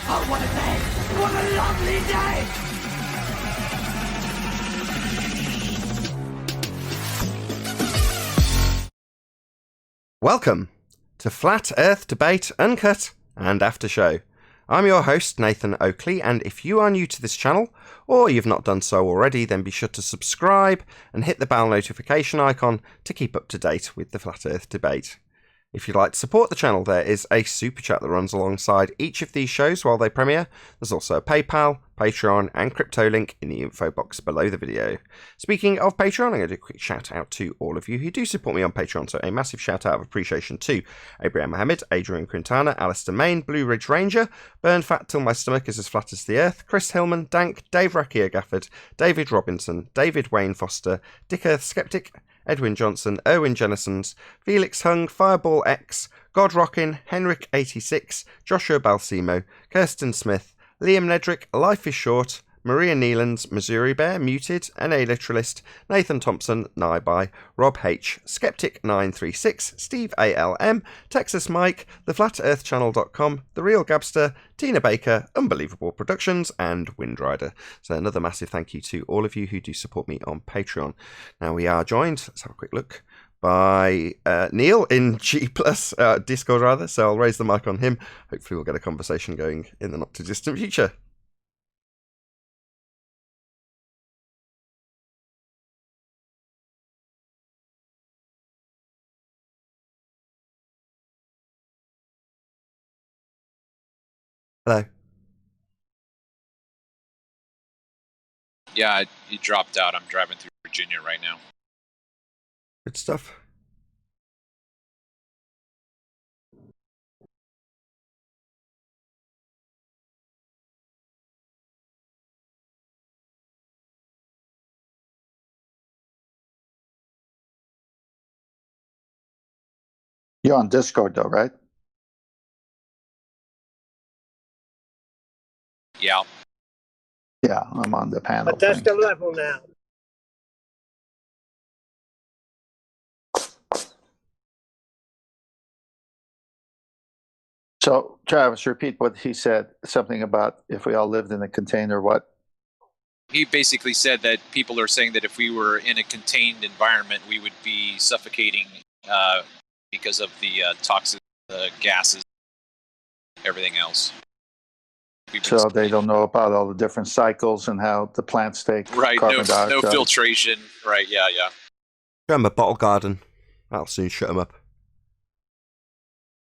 Oh, what a day! What a lovely day! Welcome to Flat Earth Debate Uncut and After Show. I'm your host, Nathan Oakley, and if you are new to this channel, or you've not done so already, then be sure to subscribe and hit the bell notification icon to keep up to date with the Flat Earth Debate. If you'd like to support the channel, there is a super chat that runs alongside each of these shows while they premiere. There's also a PayPal, Patreon, and crypto link in the info box below the video. Speaking of Patreon, I'm going to do a quick shout out to all of you who do support me on Patreon. So a massive shout out of appreciation to Abraham Mohammed, Adrian Quintana, Alistair Main, Blue Ridge Ranger, Burn Fat Till My Stomach Is As Flat As the Earth, Chris Hillman, Dank, Dave Rakia Gafford, David Robinson, David Wayne Foster, Dick Earth Skeptic, Edwin Johnson, Erwin Jennisons, Felix Hung, Fireball X, God Rockin, Henrik86, Joshua Balsimo, Kirsten Smith, Liam Nedrick, Life is Short, Maria Neelands, Missouri Bear, Muted, NA Literalist, Nathan Thompson, Nigh Rob H, Skeptic936, Steve ALM, Texas Mike, TheFlatEarthChannel.com, The Real Gabster, Tina Baker, Unbelievable Productions, and Windrider. So another massive thank you to all of you who do support me on Patreon. Now we are joined, let's have a quick look, by Neil in G+, Discord rather, so I'll raise the mic on him. Hopefully we'll get a conversation going in the not too distant future. Hello. Yeah, he dropped out. I'm driving through Virginia right now. Good stuff. You're on Discord though, right? Yeah. Yeah, I'm on the panel. But that's the level now. So, Travis, repeat what he said. Something about if we all lived in a container, what? He basically said that people are saying that if we were in a contained environment, we would be suffocating because of the toxic gases, everything else. So they don't know about all the different cycles and how the plants take carbon dioxide. No filtration. Right, yeah. Show him a bottle garden. That'll soon shut him up.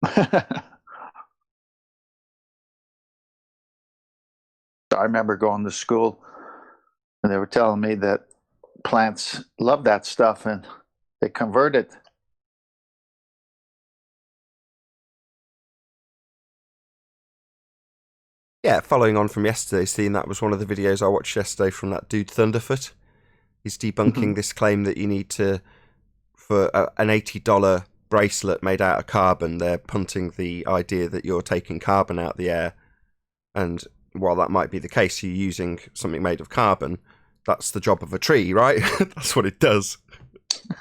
I remember going to school and they were telling me that plants love that stuff and they convert it. Yeah, following on from yesterday's theme, that was one of the videos I watched yesterday from that dude Thunderfoot. He's debunking this claim that you need to, for an $80 bracelet made out of carbon, they're punting the idea that you're taking carbon out of the air. And while that might be the case, you're using something made of carbon. That's the job of a tree, right? That's what it does.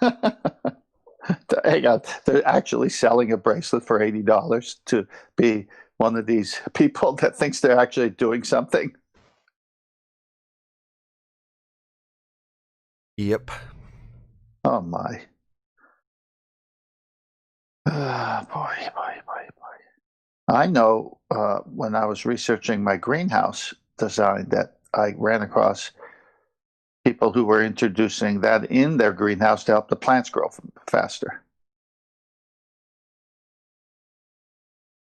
Hang on, they're actually selling a bracelet for $80 to be one of these people that thinks they're actually doing something. Yep. Oh my. Boy. I know when I was researching my greenhouse design that I ran across people who were introducing that in their greenhouse to help the plants grow faster.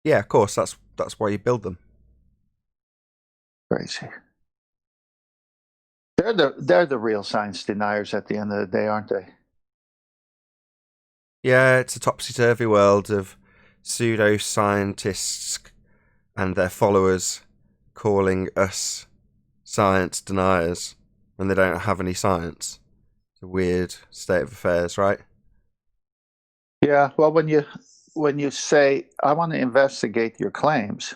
Yeah, of course. That's why you build them. Crazy. They're the real science deniers at the end of the day, aren't they? Yeah, it's a topsy-turvy world of pseudo-scientists and their followers calling us science deniers when they don't have any science. It's a weird state of affairs, right? Yeah, well, when you say, I want to investigate your claims,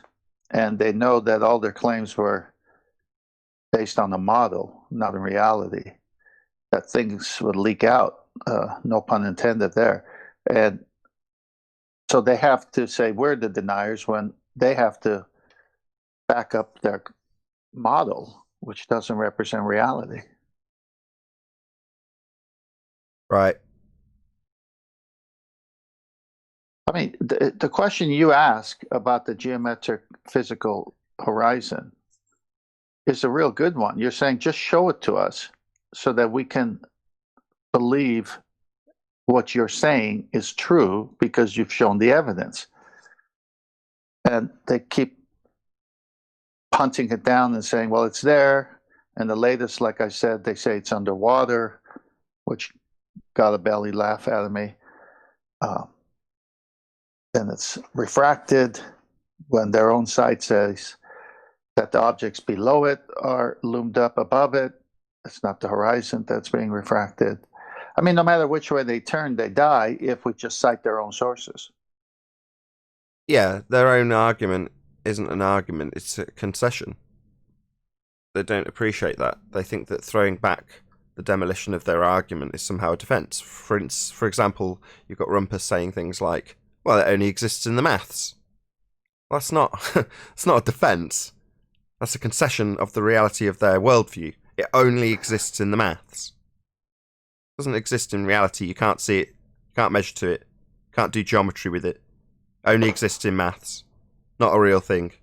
and they know that all their claims were based on a model, not in reality, that things would leak out, no pun intended there. And so they have to say we're the deniers when they have to back up their model, which doesn't represent reality. Right. I mean, the question you ask about the geometric physical horizon is a real good one. You're saying just show it to us so that we can believe what you're saying is true because you've shown the evidence. And they keep punting it down and saying, well, it's there. And the latest, like I said, they say it's underwater, which got a belly laugh out of me. And it's refracted when their own site says that the objects below it are loomed up above it. It's not the horizon that's being refracted. I mean, no matter which way they turn, they die if we just cite their own sources. Yeah, their own argument isn't an argument, it's a concession. They don't appreciate that. They think that throwing back the demolition of their argument is somehow a defence. For example, you've got Rumpus saying things like, well, it only exists in the maths. Well, that's not a defence. That's a concession of the reality of their worldview. It only exists in the maths. It doesn't exist in reality. You can't see it. You can't measure to it. Can't do geometry with it. Only exists in maths. Not a real thing.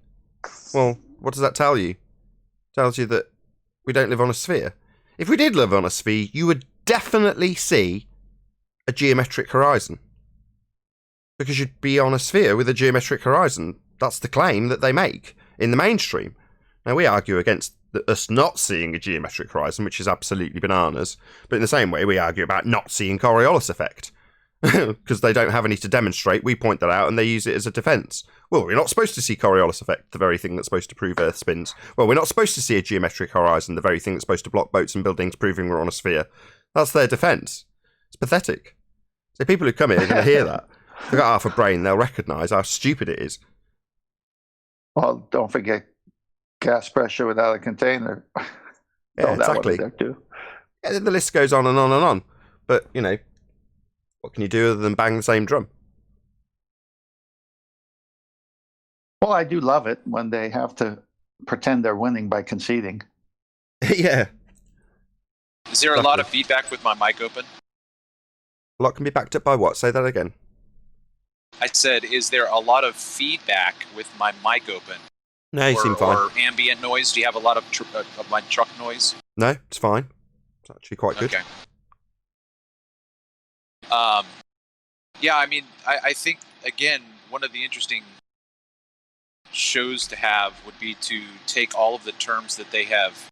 Well, what does that tell you? It tells you that we don't live on a sphere. If we did live on a sphere, you would definitely see a geometric horizon. Because you'd be on a sphere with a geometric horizon. That's the claim that they make in the mainstream. Now, we argue against us not seeing a geometric horizon, which is absolutely bananas. But in the same way, we argue about not seeing Coriolis effect. Because they don't have any to demonstrate, we point that out and they use it as a defence. Well, we're not supposed to see Coriolis effect, the very thing that's supposed to prove Earth spins. Well, we're not supposed to see a geometric horizon, the very thing that's supposed to block boats and buildings, proving we're on a sphere. That's their defence. It's pathetic. So people who come here are going to hear that. They've got half a brain, they'll recognise how stupid it is. Well, don't forget gas pressure without a container. Yeah, exactly. There too. Yeah, the list goes on and on and on. But, you know, what can you do other than bang the same drum? Well, I do love it when they have to pretend they're winning by conceding. Yeah. Is there a lot of feedback with my mic open? A lot can be backed up by what? Say that again. I said, is there a lot of feedback with my mic open? No, you seem fine. Or ambient noise? Do you have a lot of my truck noise? No, it's fine. It's actually quite good. Okay. Yeah, I mean, I think, again, one of the interesting shows to have would be to take all of the terms that they have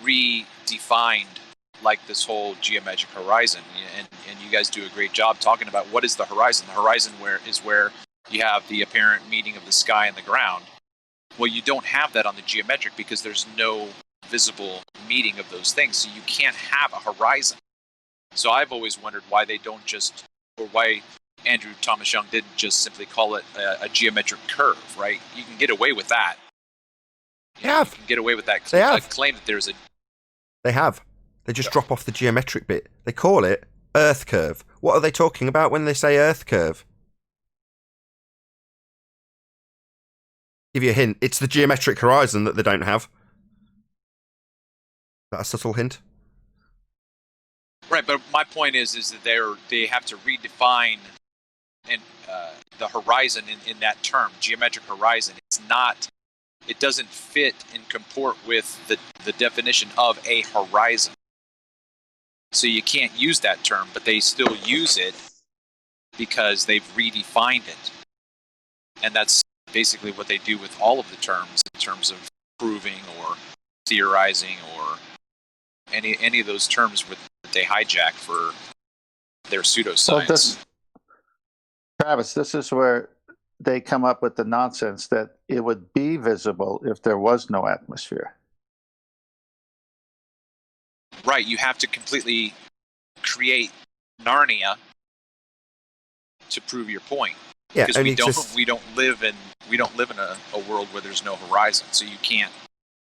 redefined, like this whole geometric horizon, and you guys do a great job talking about what is the horizon. The horizon is where you have the apparent meeting of the sky and the ground. Well, you don't have that on the geometric because there's no visible meeting of those things, so you can't have a horizon. So I've always wondered why they don't just, or why Andrew Thomas Young didn't just simply call it a geometric curve, right? You can get away with that. You can get away with that claim that there's a... They have. They just drop off the geometric bit. They call it Earth curve. What are they talking about when they say Earth curve? Give you a hint. It's the geometric horizon that they don't have. Is that a subtle hint? Right, but my point is that they have to redefine the horizon in that term, geometric horizon. It doesn't fit and comport with the definition of a horizon. So you can't use that term, but they still use it because they've redefined it. And that's basically what they do with all of the terms in terms of proving or theorizing or any of those terms that they hijack for their pseudoscience. Travis, this is where they come up with the nonsense that it would be visible if there was no atmosphere. Right, you have to completely create Narnia to prove your point. Yeah, because we don't live in a world where there's no horizon, so you can't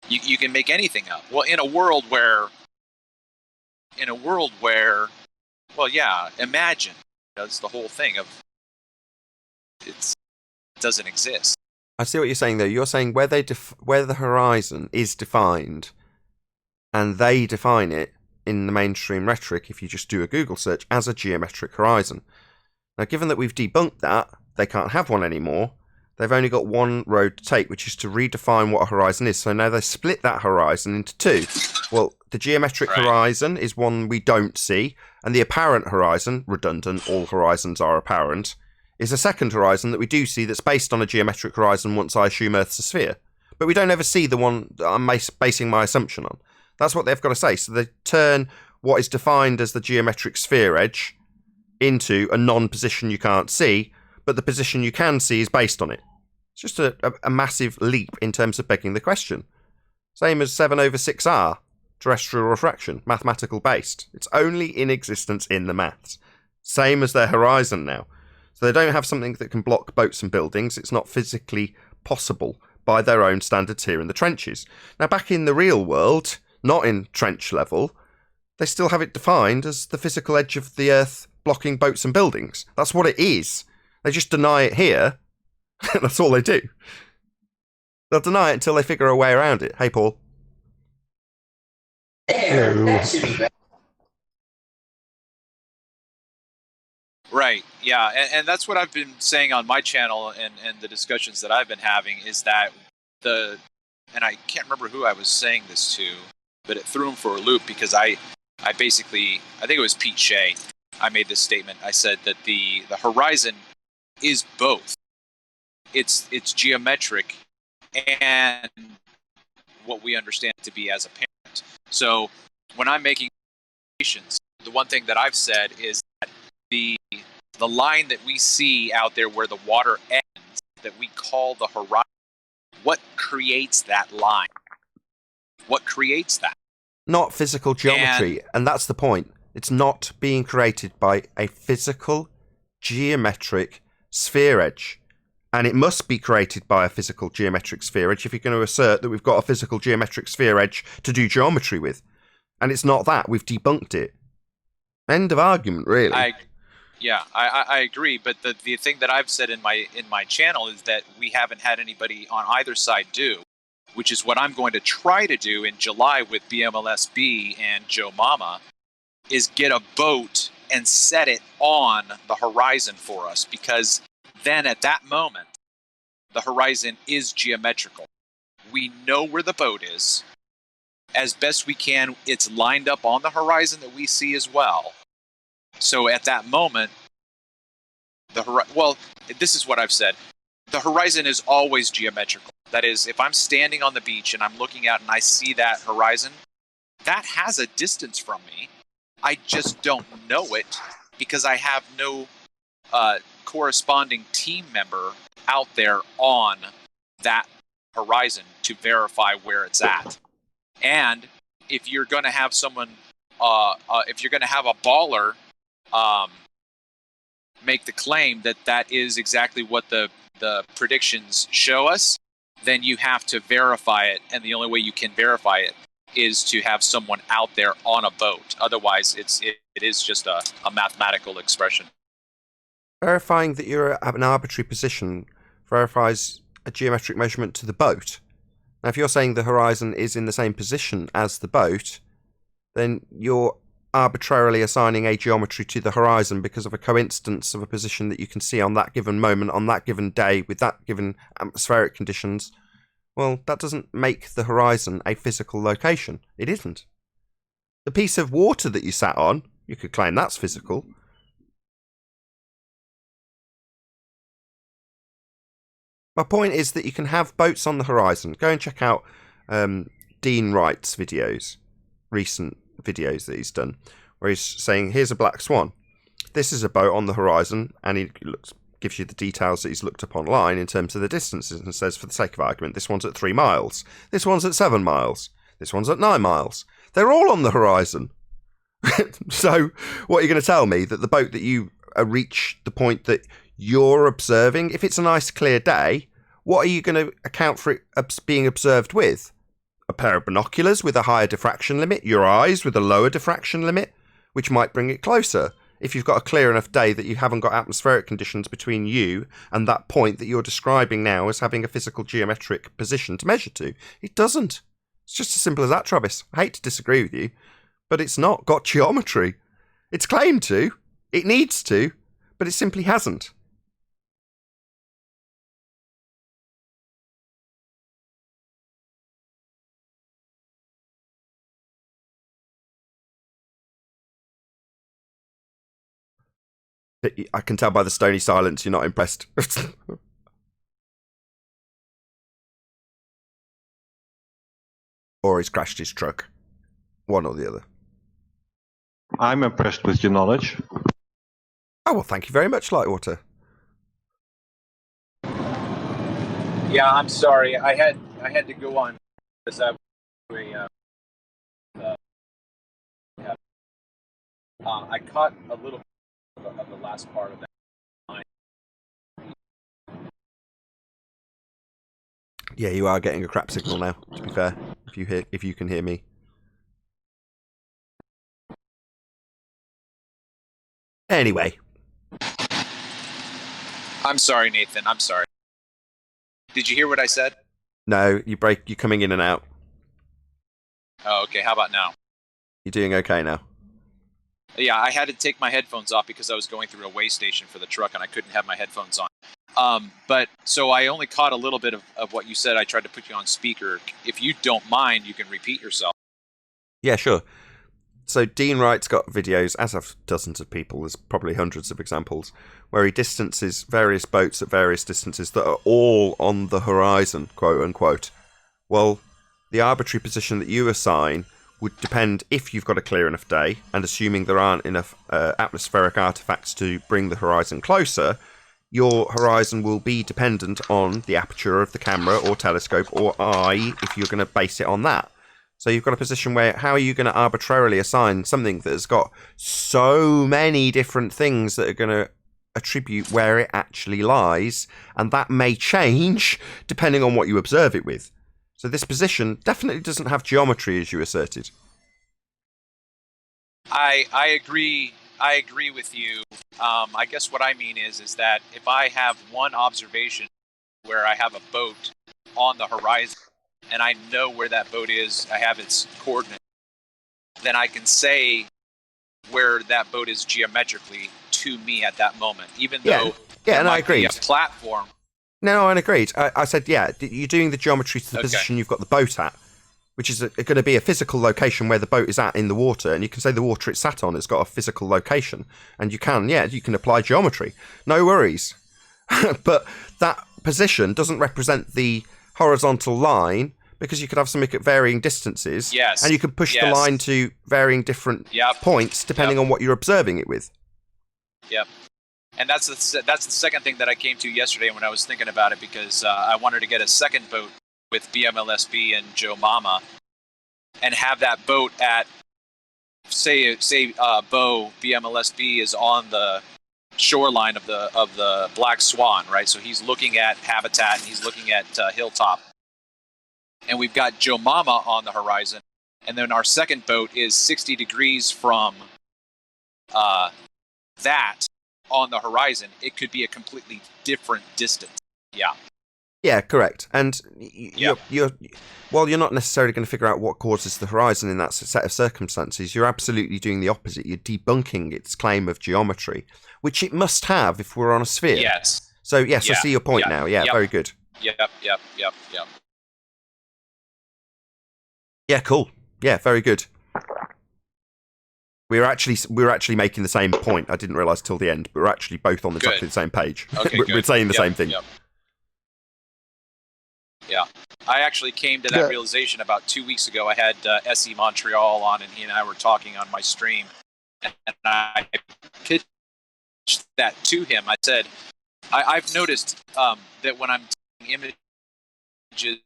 you can make anything up. Well, in a world where well, yeah, imagine. That's the whole thing of it doesn't exist. I see what you're saying, though. You're saying where the horizon is defined, and they define it in the mainstream rhetoric, if you just do a Google search, as a geometric horizon. Now, given that we've debunked that, they can't have one anymore. They've only got one road to take, which is to redefine what a horizon is. So now they split that horizon into two. Well, the geometric horizon is one we don't see, and the apparent horizon, redundant, all horizons are apparent, is a second horizon that we do see that's based on a geometric horizon once I assume Earth's a sphere. But we don't ever see the one that I'm basing my assumption on. That's what they've got to say. So they turn what is defined as the geometric sphere edge into a non-position you can't see, but the position you can see is based on it. It's just a massive leap in terms of begging the question. Same as 7/6R, terrestrial refraction, mathematical based. It's only in existence in the maths. Same as their horizon now. So they don't have something that can block boats and buildings. It's not physically possible by their own standards here in the trenches. Now, back in the real world, not in trench level, they still have it defined as the physical edge of the Earth blocking boats and buildings. That's what it is. They just deny it here. That's all they do. They'll deny it until they figure a way around it. Hey, Paul. That should be better. Right. Yeah. And that's what I've been saying on my channel and the discussions that I've been having is that and I can't remember who I was saying this to, but it threw him for a loop because I think it was Pete Shea. I made this statement. I said that the horizon is both. It's geometric and what we understand to be as apparent. So when I'm making calculations, the one thing that I've said is that the line that we see out there where the water ends, that we call the horizon, what creates that line? What creates that? Not physical geometry, and that's the point. It's not being created by a physical geometric sphere edge. And it must be created by a physical geometric sphere edge if you're going to assert that we've got a physical geometric sphere edge to do geometry with. And it's not that. We've debunked it. End of argument, really. I agree. But the thing that I've said in my channel is that we haven't had anybody on either side do, which is what I'm going to try to do in July with BMLSB and Joe Mama, is get a boat and set it on the horizon for us, because then at that moment, the horizon is geometrical. We know where the boat is. As best we can, it's lined up on the horizon that we see as well. So at that moment, this is what I've said. The horizon is always geometrical. That is, if I'm standing on the beach and I'm looking out and I see that horizon, that has a distance from me. I just don't know it because I have no corresponding team member out there on that horizon to verify where it's at. And if you're going to have someone, if you're going to have a baller make the claim that that is exactly what the predictions show us, then you have to verify it. And the only way you can verify it is to have someone out there on a boat. Otherwise, it is just a mathematical expression. Verifying that you're at an arbitrary position verifies a geometric measurement to the boat. Now, if you're saying the horizon is in the same position as the boat, then you're arbitrarily assigning a geometry to the horizon because of a coincidence of a position that you can see on that given moment, on that given day, with that given atmospheric conditions. Well, that doesn't make the horizon a physical location. It isn't. The piece of water that you sat on, you could claim that's physical. My point is that you can have boats on the horizon. Go and check out Dean Wright's videos, recent videos that he's done, where he's saying, here's a black swan. This is a boat on the horizon, and he gives you the details that he's looked up online in terms of the distances, and says, for the sake of argument, this one's at 3 miles, this one's at 7 miles, this one's at 9 miles. They're all on the horizon. So what are you going to tell me? That the boat that you reach the point that you're observing, if it's a nice clear day, what are you going to account for it being observed with? A pair of binoculars with a higher diffraction limit, your eyes with a lower diffraction limit, which might bring it closer. if you've got a clear enough day that you haven't got atmospheric conditions between you and that point that you're describing now as having a physical geometric position to measure to. It doesn't. It's just as simple as that, Travis. I hate to disagree with you, but it's not got geometry. It's claimed to, it needs to, but it simply hasn't. I can tell by the stony silence you're not impressed. Or he's crashed his truck. One or the other. I'm impressed with your knowledge. Oh, well, thank you very much, Lightwater. Yeah, I'm sorry. I had to go on because I was I caught a little bit of the last part of that. Yeah, you are getting a crap signal now, to be fair, if you can hear me. Anyway. I'm sorry, Nathan. I'm sorry. Did you hear what I said? No, you're coming in and out. Oh, okay. How about now? You're doing okay now. Yeah, I had to take my headphones off because I was going through a weigh station for the truck and I couldn't have my headphones on. But so I only caught a little bit of what you said. I tried to put you on speaker. If you don't mind, you can repeat yourself. Yeah, sure. So Dean Wright's got videos, as have dozens of people, there's probably hundreds of examples, where he distances various boats at various distances that are all on the horizon, quote unquote. Well, the arbitrary position that you assign would depend if you've got a clear enough day, and assuming there aren't enough atmospheric artifacts to bring the horizon closer, your horizon will be dependent on the aperture of the camera or telescope or eye, if you're going to base it on that. So you've got a position where, how are you going to arbitrarily assign something that has got so many different things that are going to attribute where it actually lies, and that may change depending on what you observe it with. So this position definitely doesn't have geometry, as you asserted. I agree. I agree with you. I guess what I mean is that if I have one observation where I have a boat on the horizon and I know where that boat is, I have its coordinates, then I can say where that boat is geometrically to me at that moment, even though and I agreed. A platform. No, I agreed. I said, yeah, you're doing the geometry to the position you've got the boat at, which is going to be a physical location where the boat is at in the water, and you can say the water it's sat on has got a physical location, and you can apply geometry. No worries. But that position doesn't represent the horizontal line, because you could have something at varying distances, and you can push the line to varying different points depending on what you're observing it with. Yep. And that's the second thing that I came to yesterday when I was thinking about it, because I wanted to get a second boat with BMLSB and Joe Mama, and have that boat at say Bo BMLSB is on the shoreline of the Black Swan, right? So he's looking at habitat and he's looking at Hilltop, and we've got Joe Mama on the horizon, and then our second boat is 60 degrees from that on the horizon. It could be a completely different distance. Yeah, correct. And you're not necessarily going to figure out what causes the horizon in that set of circumstances. You're absolutely doing the opposite. You're debunking its claim of geometry, which it must have if we're on a sphere. Yes. So yes, I see your point now. Yeah, very good. Yep. Yeah, cool. Yeah, very good. We were actually making the same point. I didn't realise till the end, but we're actually both on exactly the same page. Okay, we're saying the same thing. Yep. Yeah, I actually came to that realization about 2 weeks ago. I had SE Montreal on, and he and I were talking on my stream, and I pitched that to him. I said, I've noticed that when I'm taking images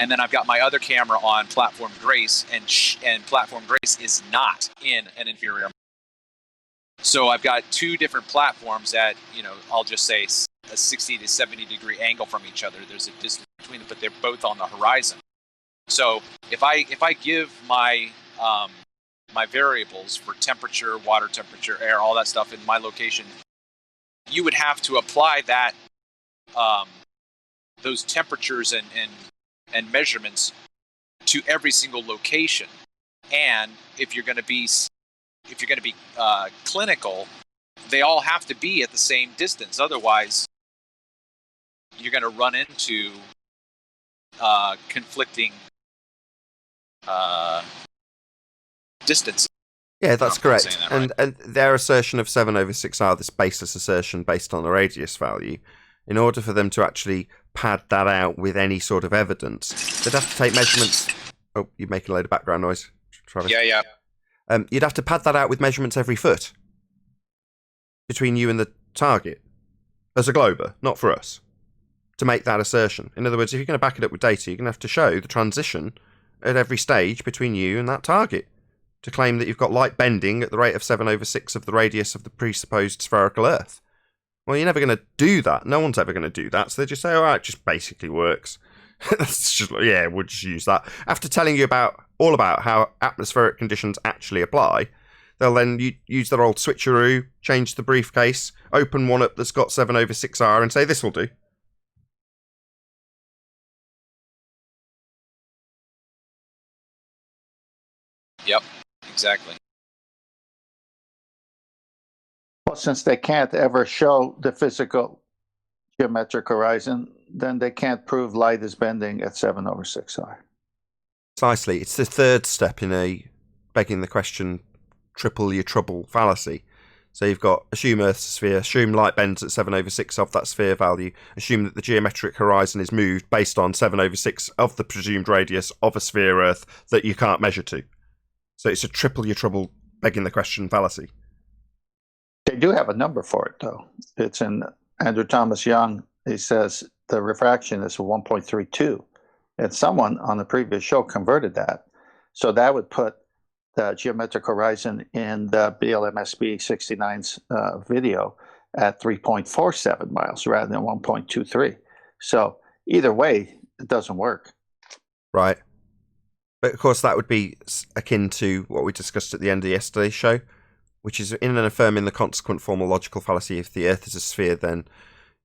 and then I've got my other camera on Platform Grace, and Platform Grace is not in an inferior. So I've got two different platforms at, I'll just say a 60 to 70 degree angle from each other. There's a distance between them, but they're both on the horizon. So if I give my my variables for temperature, water temperature, air, all that stuff in my location, you would have to apply that those temperatures and measurements to every single location. And if you're going to be clinical, they all have to be at the same distance. Otherwise, you're going to run into conflicting distances. Yeah, that's correct. And their assertion of 7/6R, this baseless assertion based on a radius value, in order for them to actually pad that out with any sort of evidence, they'd have to take measurements. Oh, you're making a load of background noise, Travis. Yeah. You'd have to pad that out with measurements every foot between you and the target as a glober, not for us, to make that assertion. In other words, if you're going to back it up with data, you're going to have to show the transition at every stage between you and that target to claim that you've got light bending at the rate of 7/6 of the radius of the presupposed spherical Earth. Well, you're never going to do that. No one's ever going to do that. So they just say, it just basically works. That's just, we'll just use that. After telling you all about how atmospheric conditions actually apply, they'll then use their old switcheroo, change the briefcase, open one up that's got 7/6R and say, this will do. Yep, exactly. Well, since they can't ever show the physical geometric horizon, then they can't prove light is bending at 7/6R. Precisely. It's the third step in a begging the question, triple your trouble fallacy. So you've got assume Earth's a sphere, assume light bends at 7/6 of that sphere value, assume that the geometric horizon is moved based on 7/6 of the presumed radius of a sphere Earth that you can't measure to. So it's a triple your trouble begging the question fallacy. They do have a number for it, though. It's in Andrew Thomas Young. He says the refraction is 1.32. And someone on the previous show converted that. So that would put the geometric horizon in the BLMSB 69's video at 3.47 miles rather than 1.23. So either way, it doesn't work. Right. But of course, that would be akin to what we discussed at the end of yesterday's show, which is in and affirming the consequent formal logical fallacy. If the Earth is a sphere, then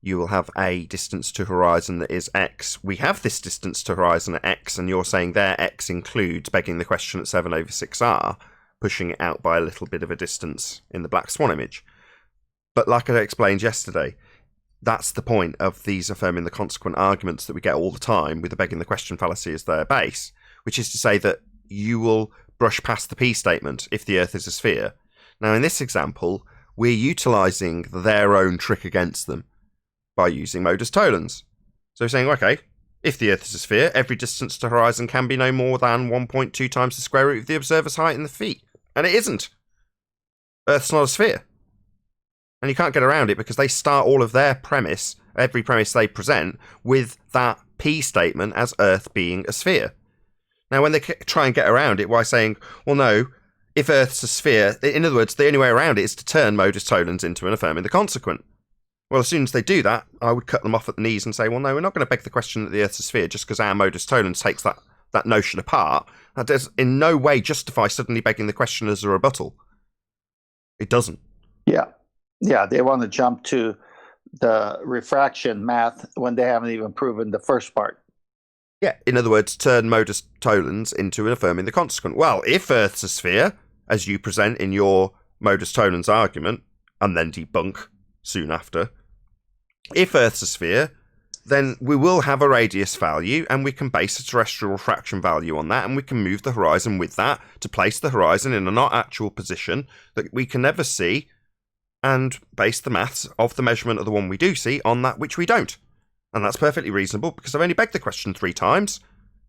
you will have a distance to horizon that is x. We have this distance to horizon at x, and you're saying their x includes begging the question at 7/6R, pushing it out by a little bit of a distance in the black swan image. But like I explained yesterday, that's the point of these affirming the consequent arguments that we get all the time with the begging the question fallacy as their base, which is to say that you will brush past the P statement if the Earth is a sphere. Now, in this example, we're utilising their own trick against them by using modus tollens. So we're saying, okay, if the Earth is a sphere, every distance to horizon can be no more than 1.2 times the square root of the observer's height in the feet. And it isn't. Earth's not a sphere. And you can't get around it because they start all of their premise, every premise they present, with that P statement as Earth being a sphere. Now, when they try and get around it by saying, well, no, if Earth's a sphere, in other words, the only way around it is to turn modus tollens into an affirming the consequent. Well, as soon as they do that, I would cut them off at the knees and say, well, no, we're not going to beg the question that the Earth's a sphere just because our modus tollens takes that notion apart. That does in no way justify suddenly begging the question as a rebuttal. It doesn't. Yeah, they want to jump to the refraction math when they haven't even proven the first part. Yeah, in other words, turn modus tollens into an affirming the consequent. Well, if Earth's a sphere, as you present in your modus tollens argument, and then debunk soon after, if Earth's a sphere, then we will have a radius value, and we can base a terrestrial refraction value on that, and we can move the horizon with that to place the horizon in a not actual position that we can never see, and base the maths of the measurement of the one we do see on that which we don't. And that's perfectly reasonable because I've only begged the question 3 times.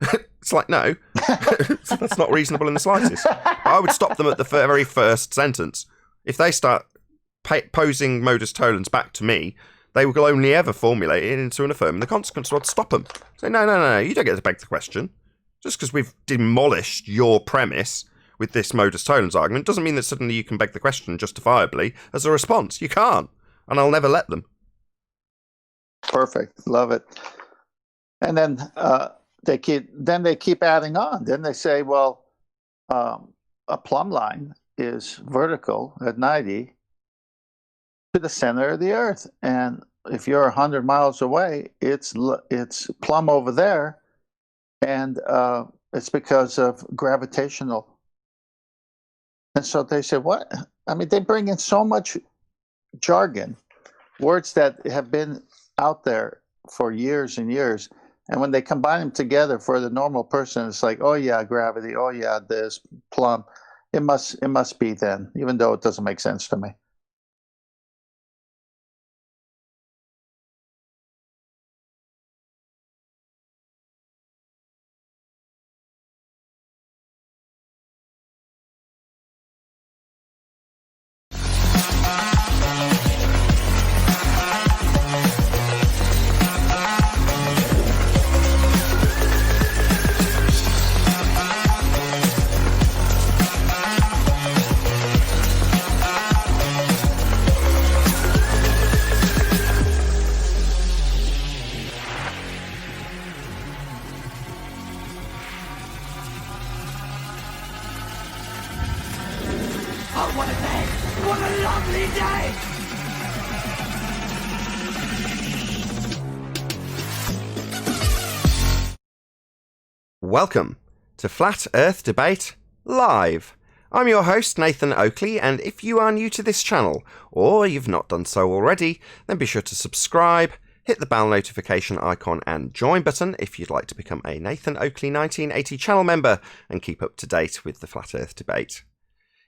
It's like, no, that's not reasonable in the slightest. I would stop them at the very first sentence. If they start posing modus tollens back to me, they will only ever formulate it into an affirming the consequent, so I'd stop them. Say, no, you don't get to beg the question. Just because we've demolished your premise with this modus tollens argument doesn't mean that suddenly you can beg the question justifiably as a response. You can't, and I'll never let them. Perfect, love it. And then they keep adding on. Then they say, well, a plumb line is vertical at 90 to the center of the Earth, and if you're 100 miles away, it's plumb over there, and it's because of gravitational. And so they said, what? I mean, they bring in so much jargon, words that have been out there for years and years. And when they combine them together for the normal person, it's like, oh yeah, gravity. Oh yeah, this plumb. It must be then, even though it doesn't make sense to me. Oh, what a day! What a lovely day! Welcome to Flat Earth Debate Live. I'm your host, Nathan Oakley, and if you are new to this channel, or you've not done so already, then be sure to subscribe, hit the bell notification icon and join button if you'd like to become a Nathan Oakley 1980 channel member and keep up to date with the Flat Earth Debate.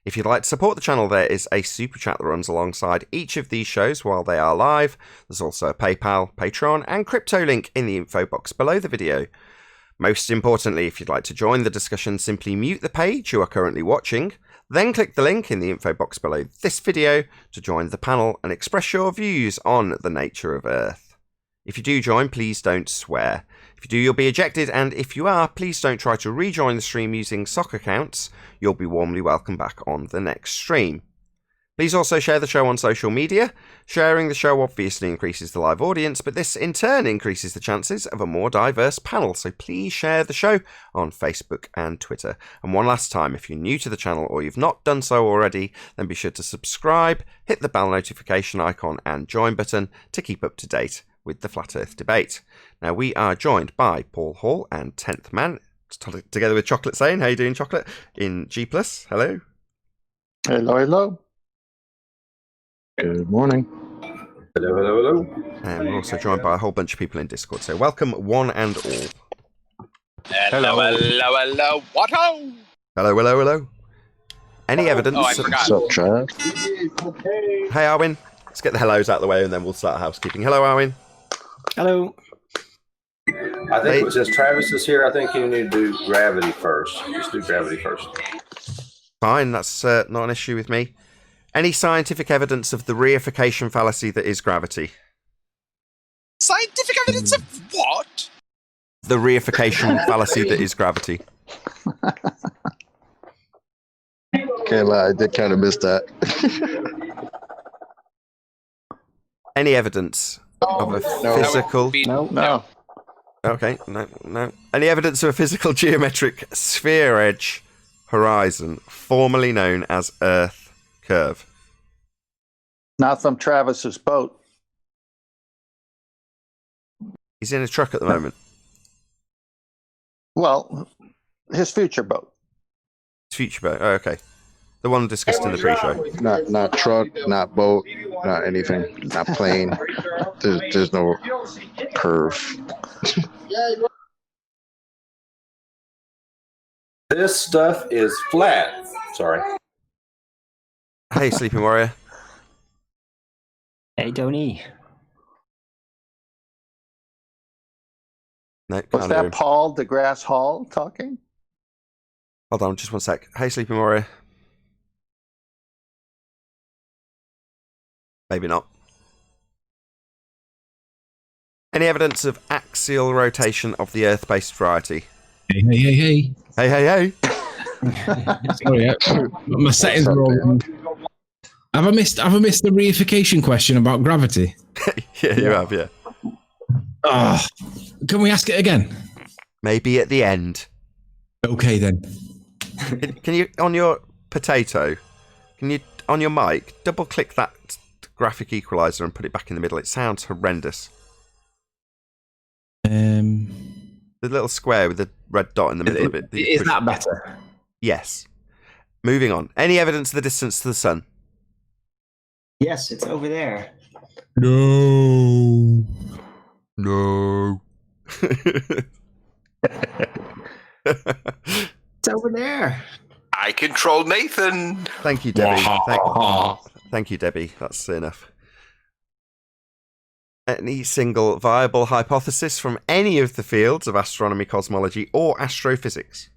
If you'd like to support the channel, there is a super chat that runs alongside each of these shows while they are live. There's also a PayPal, Patreon, and crypto link in the info box below the video. Most importantly, if you'd like to join the discussion, simply mute the page you are currently watching, then click the link in the info box below this video to join the panel and express your views on the nature of Earth. If you do join, please don't swear. If you do, you'll be ejected, and if you are, please don't try to rejoin the stream using sock accounts. You'll be warmly welcome back on the next stream. Please also share the show on social media. Sharing the show obviously increases the live audience, but this in turn increases the chances of a more diverse panel, so please share the show on Facebook and Twitter. And one last time, if you're new to the channel or you've not done so already, then be sure to subscribe, hit the bell notification icon and join button to keep up to date with the Flat Earth Debate. Now, we are joined by Paul Hall and 10th Man, together with Chocolate Sane. How you doing, Chocolate? In G+. Hello. Hello, hello. Good morning. Hello, hello, hello. And we're also joined by a whole bunch of people in Discord, so welcome one and all. Hello, hello, hello, what ho? Hello, hello, hello. Any evidence? Oh, I forgot. What's up, Chad? Hey, Arwin. Let's get the hellos out of the way and then we'll start housekeeping. Hello, Arwin. Hello. I think since Travis is here, I think you need to do gravity first. Just do gravity first. Fine, that's not an issue with me. Any scientific evidence of the reification fallacy that is gravity? Scientific evidence of what? The reification fallacy that is gravity. Can't lie, I did kind of miss that. Any evidence of a physical... No. Okay, no. Any evidence of a physical geometric sphere edge horizon, formerly known as Earth curve? Not from Travis's boat. He's in a truck at the moment. Well, his future boat. Future boat. Oh, okay. The one discussed in the pre-show. Not truck, not boat, not anything, not plane. There's no curve. This stuff is flat. Sorry. Hey, Sleeping Warrior. Hey, Tony. No, Was can't hear that him. Paul DeGrasse Hall talking? Hold on, just one sec. Hey, Sleeping Warrior. Maybe not. Any evidence of axial rotation of the Earth-based variety? Hey. Hey, hey, hey. Sorry, my settings are all wrong. Have I missed the reification question about gravity? Yeah, you have, yeah. Oh, can we ask it again? Maybe at the end. Okay, then. Can you, on your potato, can you, on your mic, double-click that graphic equalizer and put it back in the middle? It sounds horrendous. The little square with the red dot in the middle of it. Is that better? Yes. Moving on. Any evidence of the distance to the sun? Yes, it's over there. No. No. It's over there. I control Nathan. Thank you, Debbie. Thank you, Debbie. That's enough. Any single viable hypothesis from any of the fields of astronomy, cosmology, or astrophysics?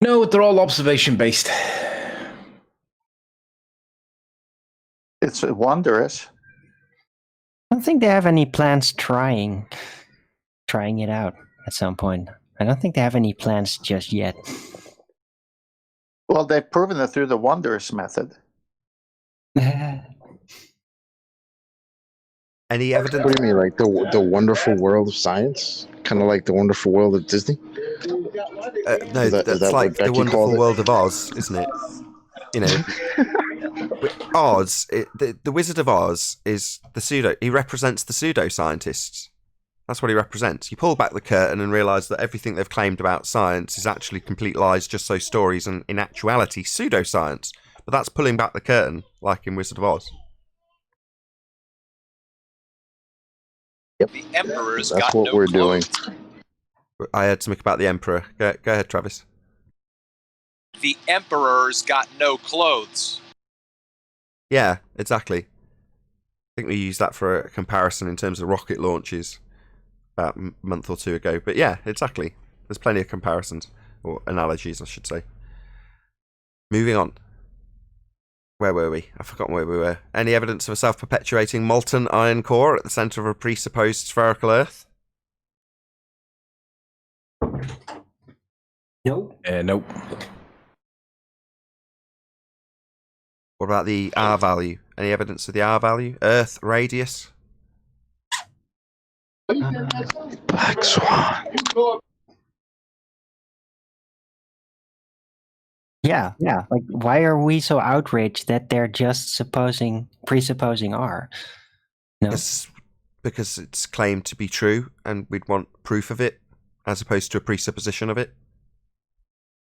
No, they're all observation based. It's wondrous. I don't think they have any plans trying it out at some point. I don't think they have any plans just yet. Well, they've proven it through the wondrous method. Any evidence? What do you mean, like the wonderful world of science? Kind of like the wonderful world of Disney? No, Is that's that like what the Becky wonderful called it? world of Oz, isn't it? You know, Oz, the Wizard of Oz is the pseudo. He represents the pseudoscientists. That's what he represents. You pull back the curtain and realise that everything they've claimed about science is actually complete lies, just so stories, and in actuality, pseudoscience. But that's pulling back the curtain, like in Wizard of Oz. The Emperor's That's got what no we're clothes. doing. I heard something about the Emperor. Go ahead, Travis. The Emperor's got no clothes. Yeah, exactly. I think we used that for a comparison in terms of rocket launches about a month or two ago. But yeah, exactly. There's plenty of comparisons, or analogies, I should say. Moving on. Where were we? I've forgotten where we were. Any evidence of a self-perpetuating molten iron core at the centre of a presupposed spherical Earth? Nope. Nope. What about the R value? Any evidence of the R value? Earth radius? Black Swan. Yeah. Like, why are we so outraged that they're just presupposing R? No. Because it's claimed to be true, and we'd want proof of it, as opposed to a presupposition of it.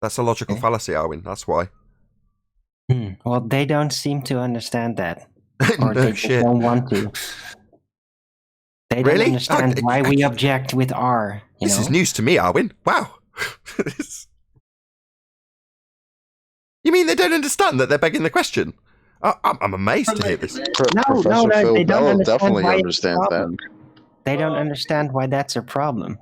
That's a logical fallacy, Arwin. That's why. Well, they don't seem to understand that, or No they shit. don't want to. They don't Really? understand why we object with R. This is news to me, Arwin. Wow. You mean they don't understand that they're begging the question? I'm amazed to hear this. Professor Phil they don't Bell understand definitely why it's a understands that. problem. They don't understand why that's a problem.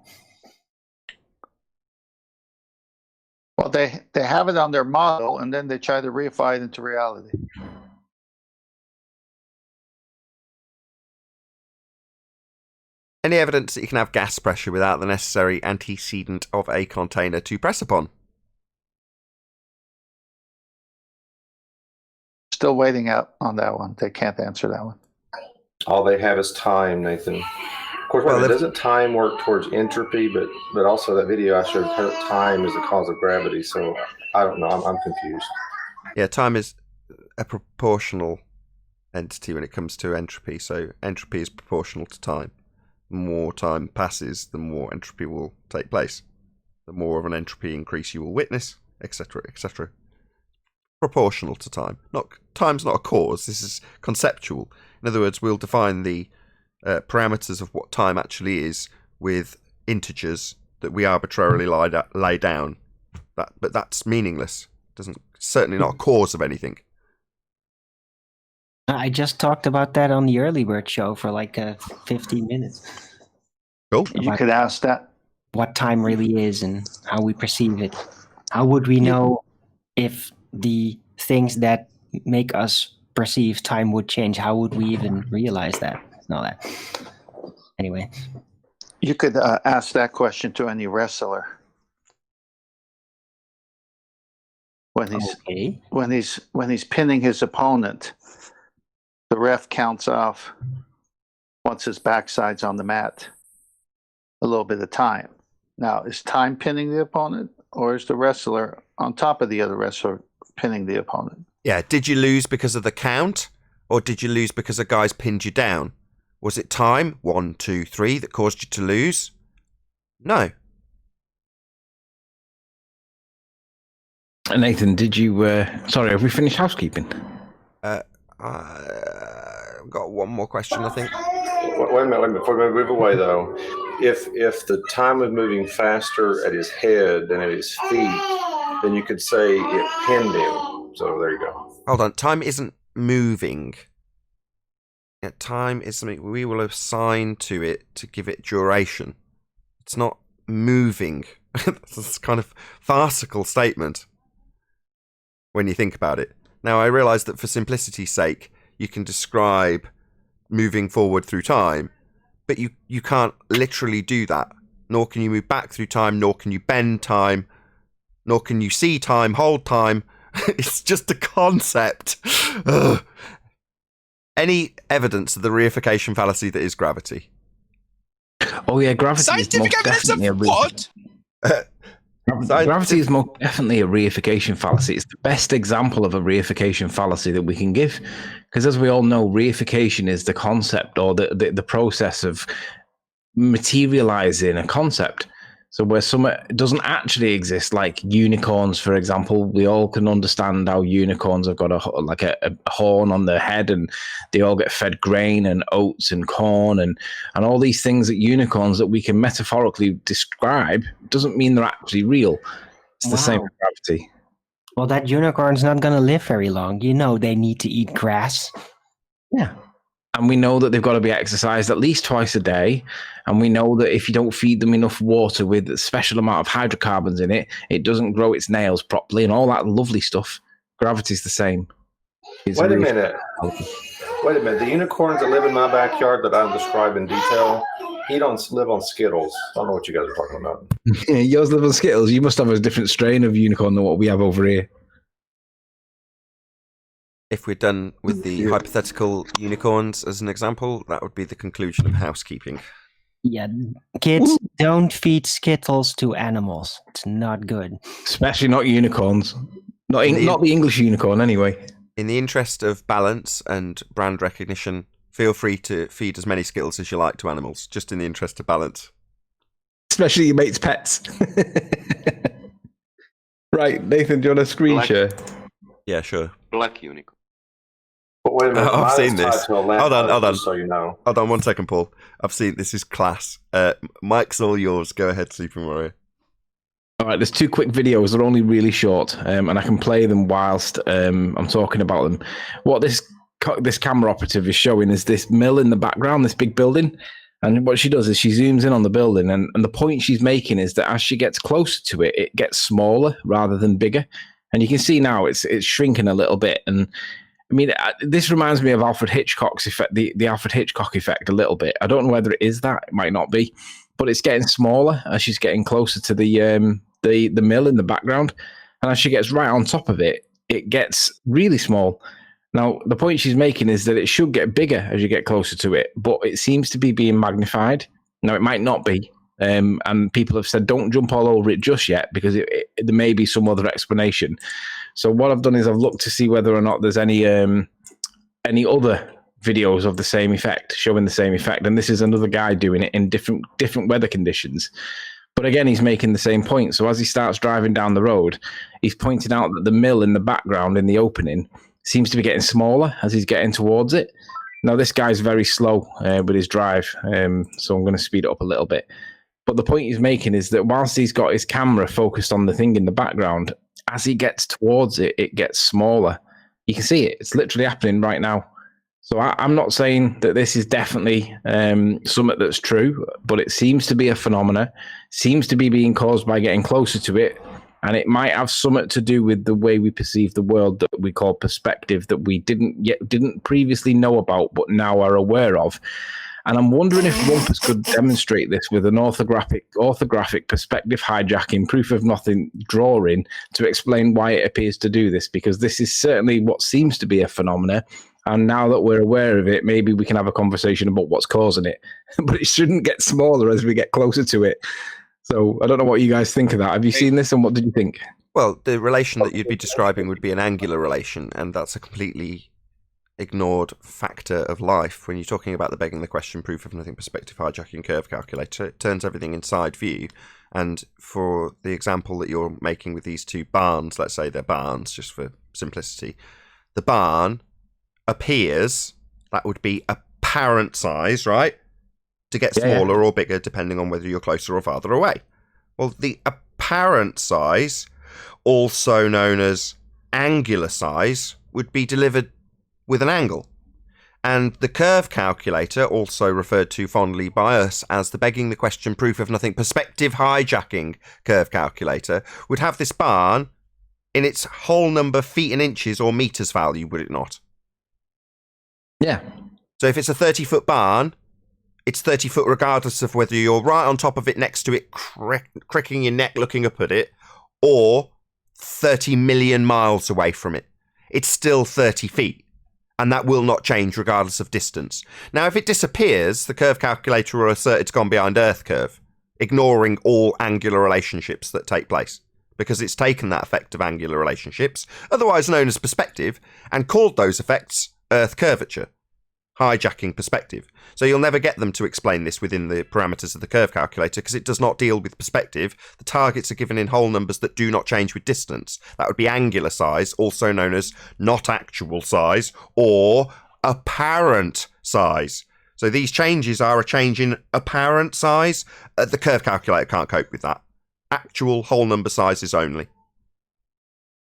Well, they have it on their model, and then they try to reify it into reality. Any evidence that you can have gas pressure without the necessary antecedent of a container to press upon? Still waiting out on that one. They can't answer that one. All they have is time, Nathan. Of course, Well, doesn't time work towards entropy? But also that video I showed, time is the cause of gravity. So I don't know. I'm confused. Yeah, time is a proportional entity when it comes to entropy. So entropy is proportional to time. The more time passes, the more entropy will take place. The more of an entropy increase you will witness, etc., etc. Proportional to time. Time's not a cause. This is conceptual. In other words, we'll define the parameters of what time actually is with integers that we arbitrarily lay down. But that's meaningless. Certainly not a cause of anything. I just talked about that on the Early Bird show for like 15 minutes. Cool. You could ask that. What time really is and how we perceive it. How would we know if the things that make us perceive time would change? How would we even realize that? And all that. Anyway. You could ask that question to any wrestler. When he's pinning his opponent, the ref counts off once his backside's on the mat a little bit of time. Now, is time pinning the opponent, or is the wrestler on top of the other wrestler, pinning the opponent. Yeah, did you lose because of the count, or did you lose because a guy's pinned you down? Was it time, 1, 2, 3, that caused you to lose? No. Nathan, did you... sorry, have we finished housekeeping? I've got one more question, I think. Wait a minute. Before we move away, though, if the time was moving faster at his head than at his feet, then you could say it pinned him. So there you go. Hold on. Time isn't moving. Yeah, time is something we will assign to it to give it duration. It's not moving. That's kind of farcical statement when you think about it. Now, I realise that for simplicity's sake, you can describe moving forward through time, but you can't literally do that. Nor can you move back through time, nor can you bend time, nor can you see time, hold time. It's just a concept. Ugh. Any evidence of the reification fallacy that is gravity? Oh yeah, gravity Scientific is most evidence of definitely what? Gravity is most definitely a reification fallacy. It's the best example of a reification fallacy that we can give, because as we all know, reification is the concept or the process of materializing a concept. So where something doesn't actually exist, like unicorns, for example, we all can understand how unicorns have got a horn on their head, and they all get fed grain and oats and corn and all these things that unicorns that we can metaphorically describe doesn't mean they're actually real. It's the same with gravity. Well, that unicorn's not going to live very long. You know, they need to eat grass. Yeah. And we know that they've got to be exercised at least twice a day. And we know that if you don't feed them enough water with a special amount of hydrocarbons in it, it doesn't grow its nails properly and all that lovely stuff. Gravity's the same. Wait a minute. The unicorns that live in my backyard that I describe in detail, he don't live on Skittles. I don't know what you guys are talking about. Yeah, yours live on Skittles. You must have a different strain of unicorn than what we have over here. If we're done with the hypothetical unicorns as an example, that would be the conclusion of housekeeping. Yeah, kids, don't feed Skittles to animals. It's not good. Especially not unicorns. Not the English unicorn, anyway. In the interest of balance and brand recognition, feel free to feed as many Skittles as you like to animals, just in the interest of balance. Especially your mate's pets. Right, Nathan, do you want a screen share? Yeah, sure. Black unicorn. But wait a minute, I've seen this. Hold on. So you know. Hold on 1 second, Paul. I've seen this. Is class. Mike's all yours. Go ahead, Super Mario. All right, there's 2 quick videos. They're only really short, and I can play them whilst I'm talking about them. What this camera operative is showing is this mill in the background, this big building. And what she does is she zooms in on the building, and the point she's making is that as she gets closer to it, it gets smaller rather than bigger. And you can see now it's shrinking a little bit. And I mean, this reminds me of Alfred Hitchcock's effect, the Alfred Hitchcock effect a little bit. I don't know whether it is that. It might not be. But it's getting smaller as she's getting closer to the mill in the background. And as she gets right on top of it, it gets really small. Now, the point she's making is that it should get bigger as you get closer to it, but it seems to be being magnified. Now, it might not be. And people have said, don't jump all over it just yet, because there may be some other explanation. So what I've done is I've looked to see whether or not there's any other videos of the same effect, showing the same effect. And this is another guy doing it in different weather conditions. But again, he's making the same point. So as he starts driving down the road, he's pointing out that the mill in the background in the opening seems to be getting smaller as he's getting towards it. Now, this guy's very slow with his drive, so I'm going to speed it up a little bit. But the point he's making is that whilst he's got his camera focused on the thing in the background, as he gets towards it, it gets smaller. You can see it. It's literally happening right now. So I'm not saying that this is definitely something that's true, but it seems to be a phenomena, seems to be being caused by getting closer to it. And it might have something to do with the way we perceive the world that we call perspective, that we didn't previously know about, but now are aware of. And I'm wondering if Rumpus could demonstrate this with an orthographic perspective hijacking, proof of nothing drawing to explain why it appears to do this, because this is certainly what seems to be a phenomena. And now that we're aware of it, maybe we can have a conversation about what's causing it. But it shouldn't get smaller as we get closer to it. So I don't know what you guys think of that. Have you seen this, and what did you think? Well, the relation that you'd be describing would be an angular relation, and that's a completely ignored factor of life. When you're talking about the begging the question, proof of nothing, perspective hijacking curve calculator, it turns everything inside view. And for the example that you're making with these two barns, let's say they're barns, just for simplicity, the barn appears, that would be apparent size, right? To get smaller or bigger, depending on whether you're closer or farther away. Well, the apparent size, also known as angular size, would be delivered with an angle. And the curve calculator, also referred to fondly by us as the begging the question, proof of nothing, perspective hijacking curve calculator, would have this barn in its whole number feet and inches or meters value, would it not? Yeah. So if it's a 30-foot barn, it's 30 foot regardless of whether you're right on top of it, next to it, cricking your neck looking up at it, or 30 million miles away from it. It's still 30 feet. And that will not change regardless of distance. Now, if it disappears, the curve calculator will assert it's gone behind Earth curve, ignoring all angular relationships that take place, because it's taken that effect of angular relationships, otherwise known as perspective, and called those effects Earth curvature, hijacking perspective. So you'll never get them to explain this within the parameters of the curve calculator because it does not deal with perspective. The targets are given in whole numbers that do not change with distance. That would be angular size, also known as not actual size, or apparent size. So these changes are a change in apparent size. The curve calculator can't cope with that. Actual whole number sizes only.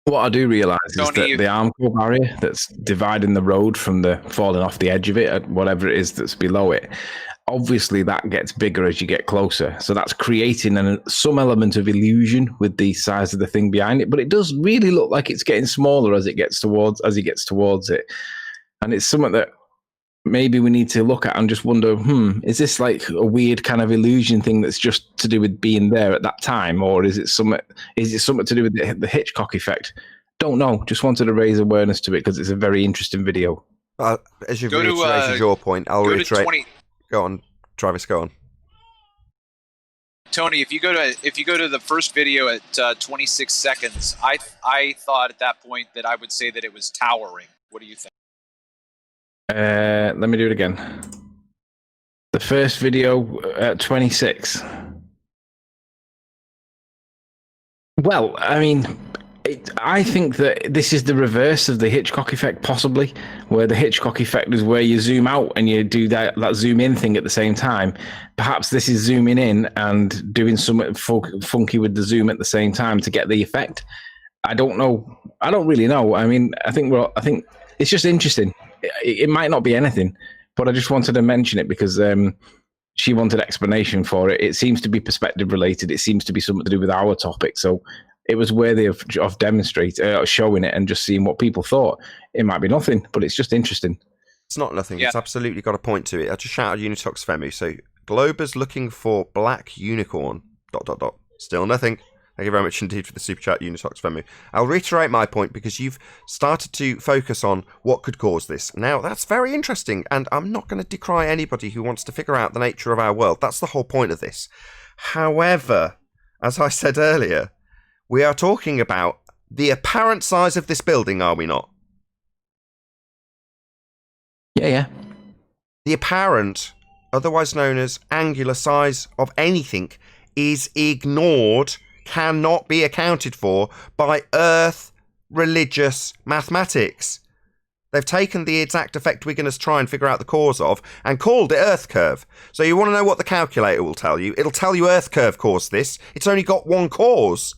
What I do realise is that the armcore barrier that's dividing the road from the falling off the edge of it, whatever it is that's below it, obviously that gets bigger as you get closer. So that's creating some element of illusion with the size of the thing behind it. But it does really look like it's getting smaller as he gets towards it. And it's something that maybe we need to look at and just wonder, is this like a weird kind of illusion thing that's just to do with being there at that time, or is it something to do with the Hitchcock effect? Don't know. Just wanted to raise awareness to it because it's a very interesting video. As you've reiterated your point, I'll reiterate. Go on, Travis. Go on. Tony, if you go to the first video at 26 seconds, I thought at that point that I would say that it was towering. What do you think? Let me do it again. The first video at 26. Well, I mean, I think that this is the reverse of the Hitchcock effect, possibly, where the Hitchcock effect is where you zoom out and you do that zoom in thing at the same time. Perhaps this is zooming in and doing something funky with the zoom at the same time to get the effect. I don't know. I don't really know. I mean, I think it's just interesting. It might not be anything, but I just wanted to mention it because she wanted explanation for it. It seems to be perspective related. It seems to be something to do with our topic. So it was worthy of showing it and just seeing what people thought. It might be nothing, but it's just interesting. It's not nothing. Yeah. It's absolutely got a point to it. I just shouted Unitox Femu. So Glober's looking for black unicorn. ... Still nothing. Thank you very much indeed for the super chat, Unitox Femu. I'll reiterate my point because you've started to focus on what could cause this. Now, that's very interesting, and I'm not going to decry anybody who wants to figure out the nature of our world. That's the whole point of this. However, as I said earlier, we are talking about the apparent size of this building, are we not? Yeah. The apparent, otherwise known as angular size of anything, is ignored, cannot be accounted for by Earth religious mathematics. They've taken the exact effect we're going to try and figure out the cause of and called it Earth curve. So you want to know what the calculator will tell you? It'll tell you Earth curve caused this. It's only got one cause.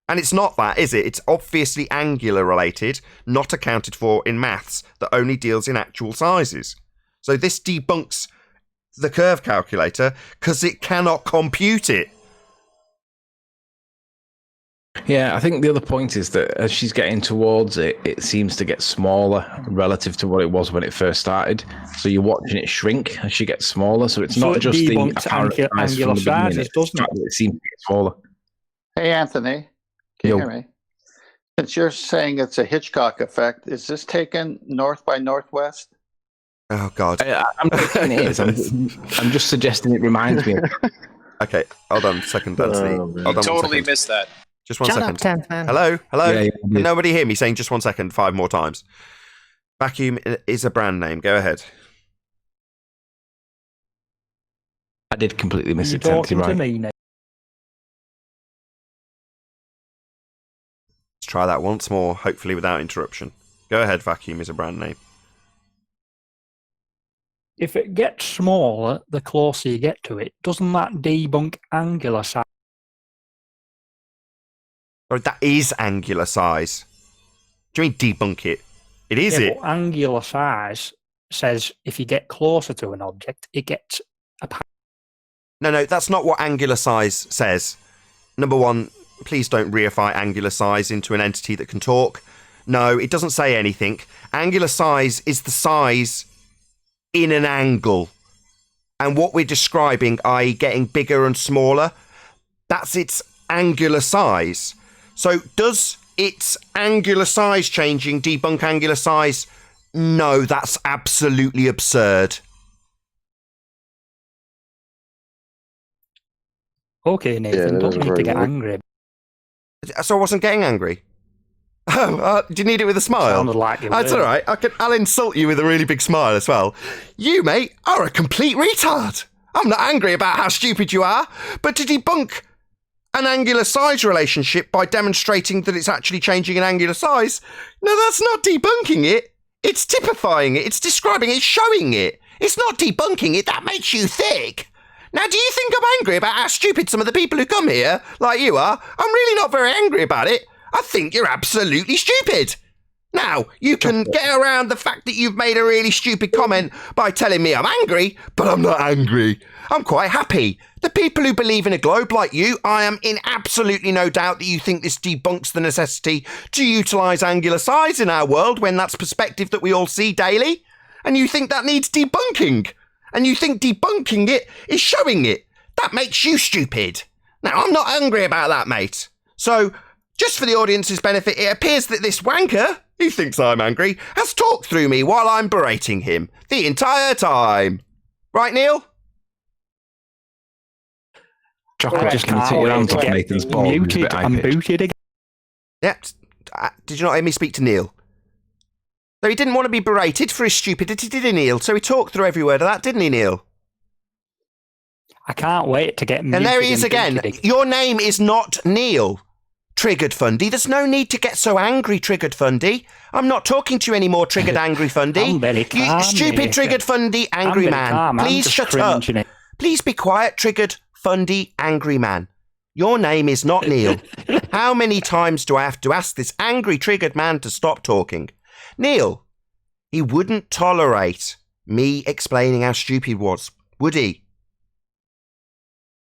And it's not that, is it? It's obviously angular related, not accounted for in maths, that only deals in actual sizes. So this debunks the curve calculator because it cannot compute it. Yeah, I think the other point is that as she's getting towards it, it seems to get smaller relative to what it was when it first started. So you're watching it shrink as she gets smaller. So it's not just the apparent angular sizes, doesn't it? It seems to get smaller. Hey, Anthony, can you hear me? Since you're saying it's a Hitchcock effect, is this taken north by northwest? Oh, God. I'm not saying it is. I'm just suggesting it reminds me. Okay, hold on a second, Anthony. You totally missed that. Just one Shut second. up, Tenth Man. Hello? Yeah, Can nobody hear me saying just 1 second 5 more times? Vacuum is a brand name. Go ahead. I did completely miss You it, Tenth. talking You're to right. me, Nate? Let's try that once more, hopefully without interruption. Go ahead, Vacuum is a brand name. If it gets smaller, the closer you get to it, doesn't that debunk angular size? Or that is angular size. Do you mean debunk it? It is Yeah, it. but angular size says if you get closer to an object, it gets a No, that's not what angular size says. Number one, please don't reify angular size into an entity that can talk. No, it doesn't say anything. Angular size is the size in an angle. And what we're describing, i.e. getting bigger and smaller, that's its angular size. So does its angular size changing debunk angular size? No, that's absolutely absurd. Okay, Nathan, don't need to get angry. So I wasn't getting angry. Oh, do you need it with a smile? Sounded like you That's were. all right. I'll insult you with a really big smile as well. You, mate, are a complete retard. I'm not angry about how stupid you are, but to debunk an angular size relationship by demonstrating that it's actually changing in angular size, no, that's not debunking it. It's typifying it. It's describing it. It's showing it. It's not debunking it. That makes you thick. Now, do you think I'm angry about how stupid some of the people who come here, like you are? I'm really not very angry about it. I think you're absolutely stupid. Now, you can get around the fact that you've made a really stupid comment by telling me I'm angry, but I'm not angry. I'm quite happy. The people who believe in a globe like you, I am in absolutely no doubt that you think this debunks the necessity to utilise angular size in our world when that's perspective that we all see daily. And you think that needs debunking. And you think debunking it is showing it. That makes you stupid. Now, I'm not angry about that, mate. So, just for the audience's benefit, it appears that this wanker, who thinks I'm angry, has talked through me while I'm berating him the entire time. Right, Neil? Chocolate, just going to take your hands off Nathan's ball. Muted and booted again. Yep. Did you not hear me speak to Neil? So he didn't want to be berated for his stupidity, did he, Neil? So he talked through every word of that, didn't he, Neil? I can't wait to get muted. And there he is again. booted. Your name is not Neil. Triggered Fundy. There's no need to get so angry, Triggered Fundy. I'm not talking to you anymore, Triggered Angry Fundy. I'm very calm, You stupid Nathan. Triggered Fundy Angry I'm very Man. calm. I'm Please just shut up. cringing. Please be quiet, Triggered Fundy Angry Man. Your name is not Neil. How many times do I have to ask this angry triggered man to stop talking? Neil, he wouldn't tolerate me explaining how stupid he was, would he?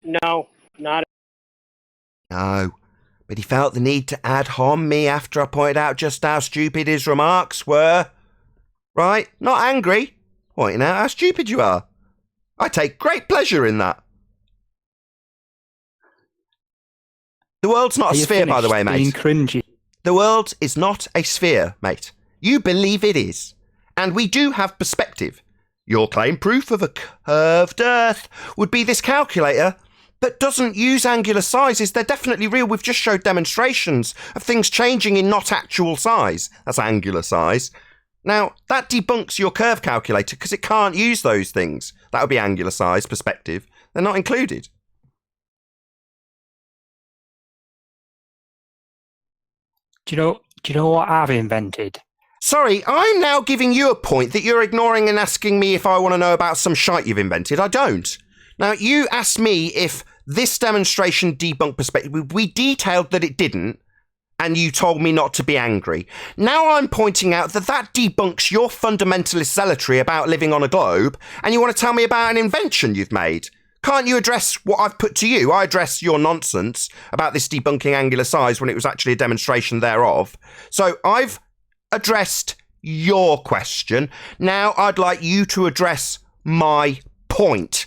No, not. No, but he felt the need to ad hom me after I pointed out just how stupid his remarks were. Right? Not angry. Pointing out how stupid you are. I take great pleasure in that. The world's not a sphere, by the way, mate. Cringy. The world is not a sphere, mate. You believe it is. And we do have perspective. Your claim proof of a curved Earth would be this calculator that doesn't use angular sizes. They're definitely real. We've just showed demonstrations of things changing in not actual size. That's angular size. Now, that debunks your curve calculator because it can't use those things. That would be angular size, perspective. They're not included. Do you know what I've invented? Sorry, I'm now giving you a point that you're ignoring and asking me if I want to know about some shite you've invented. I don't. Now, you asked me if this demonstration debunked perspective. We detailed that it didn't, and you told me not to be angry. Now I'm pointing out that that debunks your fundamentalist zealotry about living on a globe, and you want to tell me about an invention you've made. Can't you address what I've put to you? I address your nonsense about this debunking angular size when it was actually a demonstration thereof. So I've addressed your question. Now I'd like you to address my point.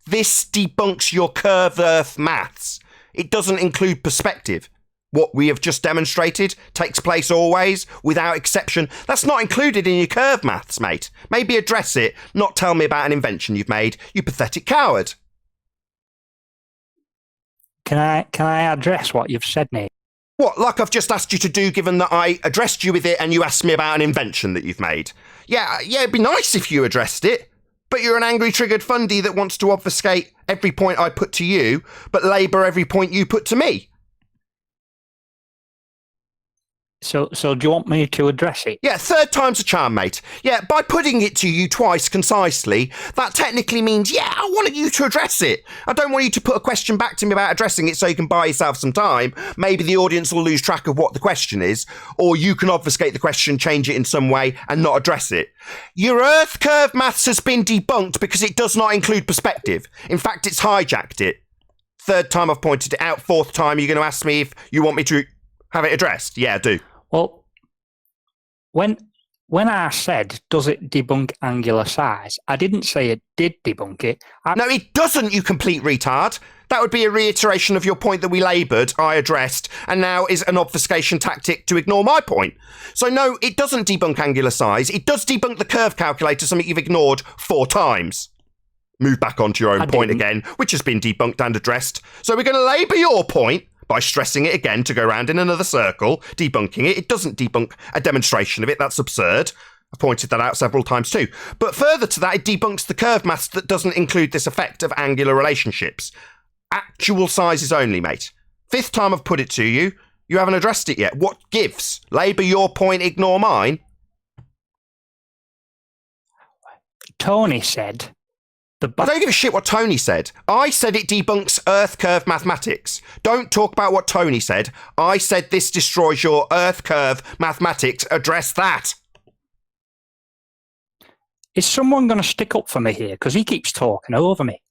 This debunks your curved Earth maths. It doesn't include perspective. What we have just demonstrated takes place always, without exception. That's not included in your curve maths, mate. Maybe address it, not tell me about an invention you've made, you pathetic coward. Can I address what you've said, Nate? What, like I've just asked you to do, given that I addressed you with it and you asked me about an invention that you've made? Yeah, it'd be nice if you addressed it, but you're an angry, triggered fundy that wants to obfuscate every point I put to you, but labour every point you put to me. So do you want me to address it? Yeah, third time's a charm, mate. Yeah, by putting it to you twice concisely, that technically means, yeah, I wanted you to address it. I don't want you to put a question back to me about addressing it so you can buy yourself some time. Maybe the audience will lose track of what the question is, or you can obfuscate the question, change it in some way, and not address it. Your Earth curve maths has been debunked because it does not include perspective. In fact, it's hijacked it. Third time I've pointed it out. Fourth time, you're going to ask me if you want me to have it addressed. Yeah, I do. Well, when I said, does it debunk angular size, I didn't say it did debunk it. No, it doesn't, you complete retard. That would be a reiteration of your point that we laboured, I addressed, and now is an obfuscation tactic to ignore my point. So no, it doesn't debunk angular size. It does debunk the curve calculator, something you've ignored 4 times. Move back onto your own point again, which has been debunked and addressed. So we're going to labour your point by stressing it again to go round in another circle, debunking it. It doesn't debunk a demonstration of it. That's absurd. I've pointed that out several times too. But further to that, it debunks the curve maths that doesn't include this effect of angular relationships. Actual sizes only, mate. 5th time I've put it to you. You haven't addressed it yet. What gives? Labour your point, ignore mine? Tony said... I don't give a shit what Tony said. I said it debunks Earth curve mathematics. Don't talk about what Tony said. I said this destroys your Earth curve mathematics. Address that. Is someone going to stick up for me here? Because he keeps talking over me.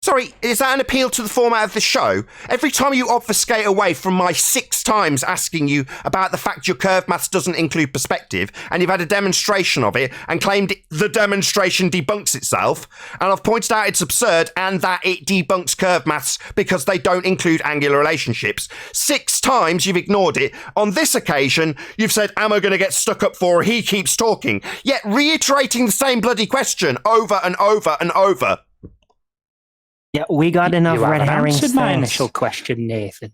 Sorry, is that an appeal to the format of the show? Every time you obfuscate away from my 6 times asking you about the fact your curve maths doesn't include perspective, and you've had a demonstration of it and claimed the demonstration debunks itself, and I've pointed out it's absurd and that it debunks curve maths because they don't include angular relationships. 6 times you've ignored it. On this occasion, you've said, am I going to get stuck up for he keeps talking, yet reiterating the same bloody question over and over and over. Yeah, we got enough red herrings. Answered my initial question, Nathan.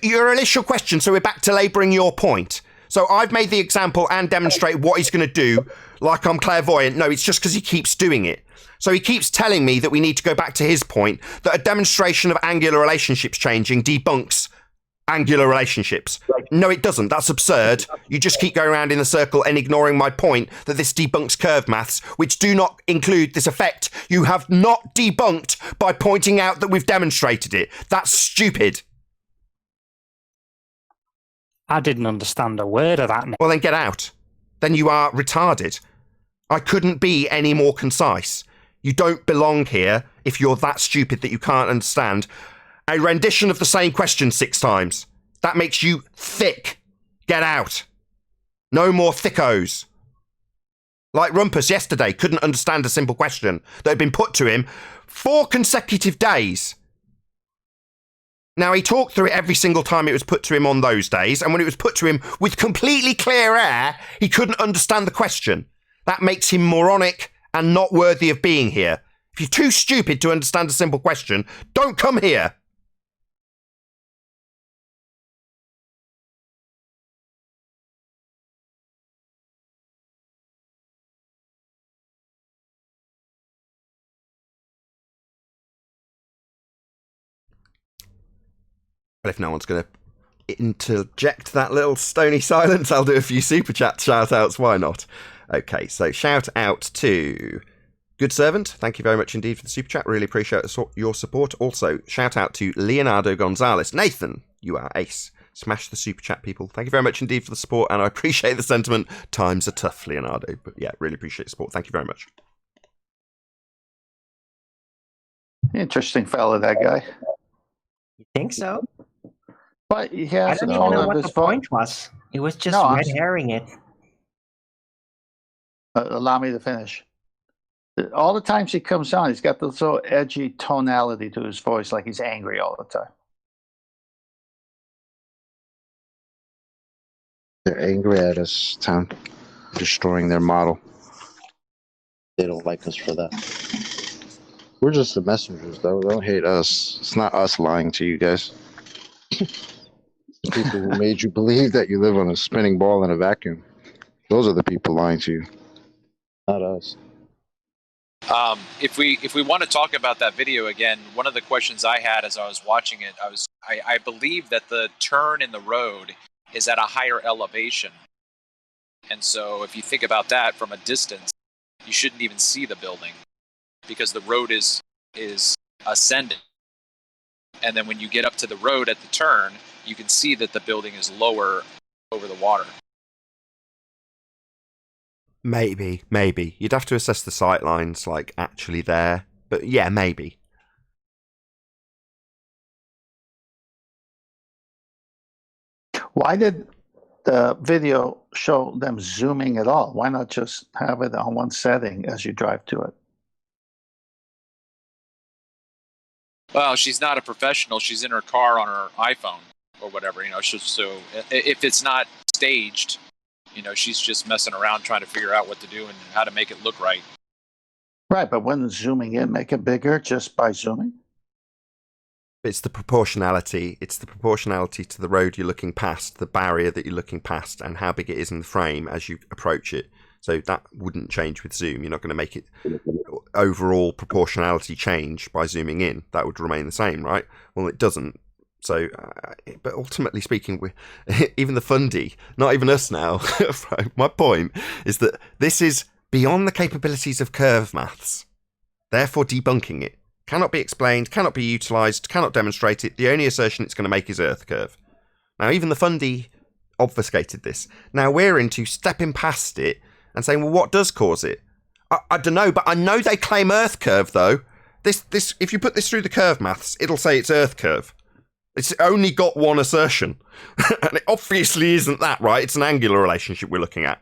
Your initial question, so we're back to labouring your point. So I've made the example and demonstrate what he's going to do, like I'm clairvoyant. No, it's just because he keeps doing it. So he keeps telling me that we need to go back to his point, that a demonstration of angular relationships changing debunks angular relationships. No, it doesn't. That's absurd. You just keep going around in a circle and ignoring my point that this debunks curve maths, which do not include this effect. You have not debunked by pointing out that we've demonstrated it. That's stupid. I didn't understand a word of that. Well, then get out. Then you are retarded. I couldn't be any more concise. You don't belong here if you're that stupid that you can't understand a rendition of the same question 6 times. That makes you thick. Get out. No more thickos. Like Rumpus yesterday couldn't understand a simple question that had been put to him 4 consecutive days. Now, he talked through it every single time it was put to him on those days, and when it was put to him with completely clear air, he couldn't understand the question. That makes him moronic and not worthy of being here. If you're too stupid to understand a simple question, don't come here. But if no one's going to interject that little stony silence, I'll do a few super chat shout outs. Why not? Okay, so shout out to Good Servant. Thank you very much indeed for the super chat. Really appreciate your support. Also, shout out to Leonardo Gonzalez. Nathan, you are ace. Smash the super chat, people. Thank you very much indeed for the support, and I appreciate the sentiment. Times are tough, Leonardo. But yeah, really appreciate the support. Thank you very much. Interesting fella, that guy. You think so? But he has I don't even know what the point was. It was just red herring it. Allow me to finish. All the times he comes on, he's got this little edgy tonality to his voice, like he's angry all the time. They're angry at us, Tom. Destroying their model. They don't like us for that. We're just the messengers, though. Don't hate us. It's not us lying to you guys. The people who made you believe that you live on a spinning ball in a vacuum. Those are the people lying to you, not us. If we want to talk about that video again, one of the questions I had as I was watching it, I believe that the turn in the road is at a higher elevation, and so if you think about that from a distance, you shouldn't even see the building because the road is ascending, and then when you get up to the road at the turn, you can see that the building is lower over the water. Maybe. You'd have to assess the sight lines, like, actually there. But yeah, maybe. Why did the video show them zooming at all? Why not just have it on one setting as you drive to it? Well, she's not a professional. She's in her car on her iPhone or whatever, so if it's not staged, she's just messing around trying to figure out what to do and how to make it look right. Right, but wouldn't zooming in make it bigger just by zooming? It's the proportionality. It's the proportionality to the road you're looking past, the barrier that you're looking past, and how big it is in the frame as you approach it. So that wouldn't change with zoom. You're not going to make it overall proportionality change by zooming in. That would remain the same, right? Well, it doesn't. So, but ultimately speaking, even the fundy, not even us now, my point is that this is beyond the capabilities of curve maths, therefore debunking it. Cannot be explained, cannot be utilised, cannot demonstrate it. The only assertion it's going to make is earth curve. Now, even the fundy obfuscated this. Now we're into stepping past it and saying, well, what does cause it? I don't know, but I know they claim earth curve, though. This, if you put this through the curve maths, it'll say it's earth curve. It's only got one assertion. And it obviously isn't that, right? It's an angular relationship we're looking at.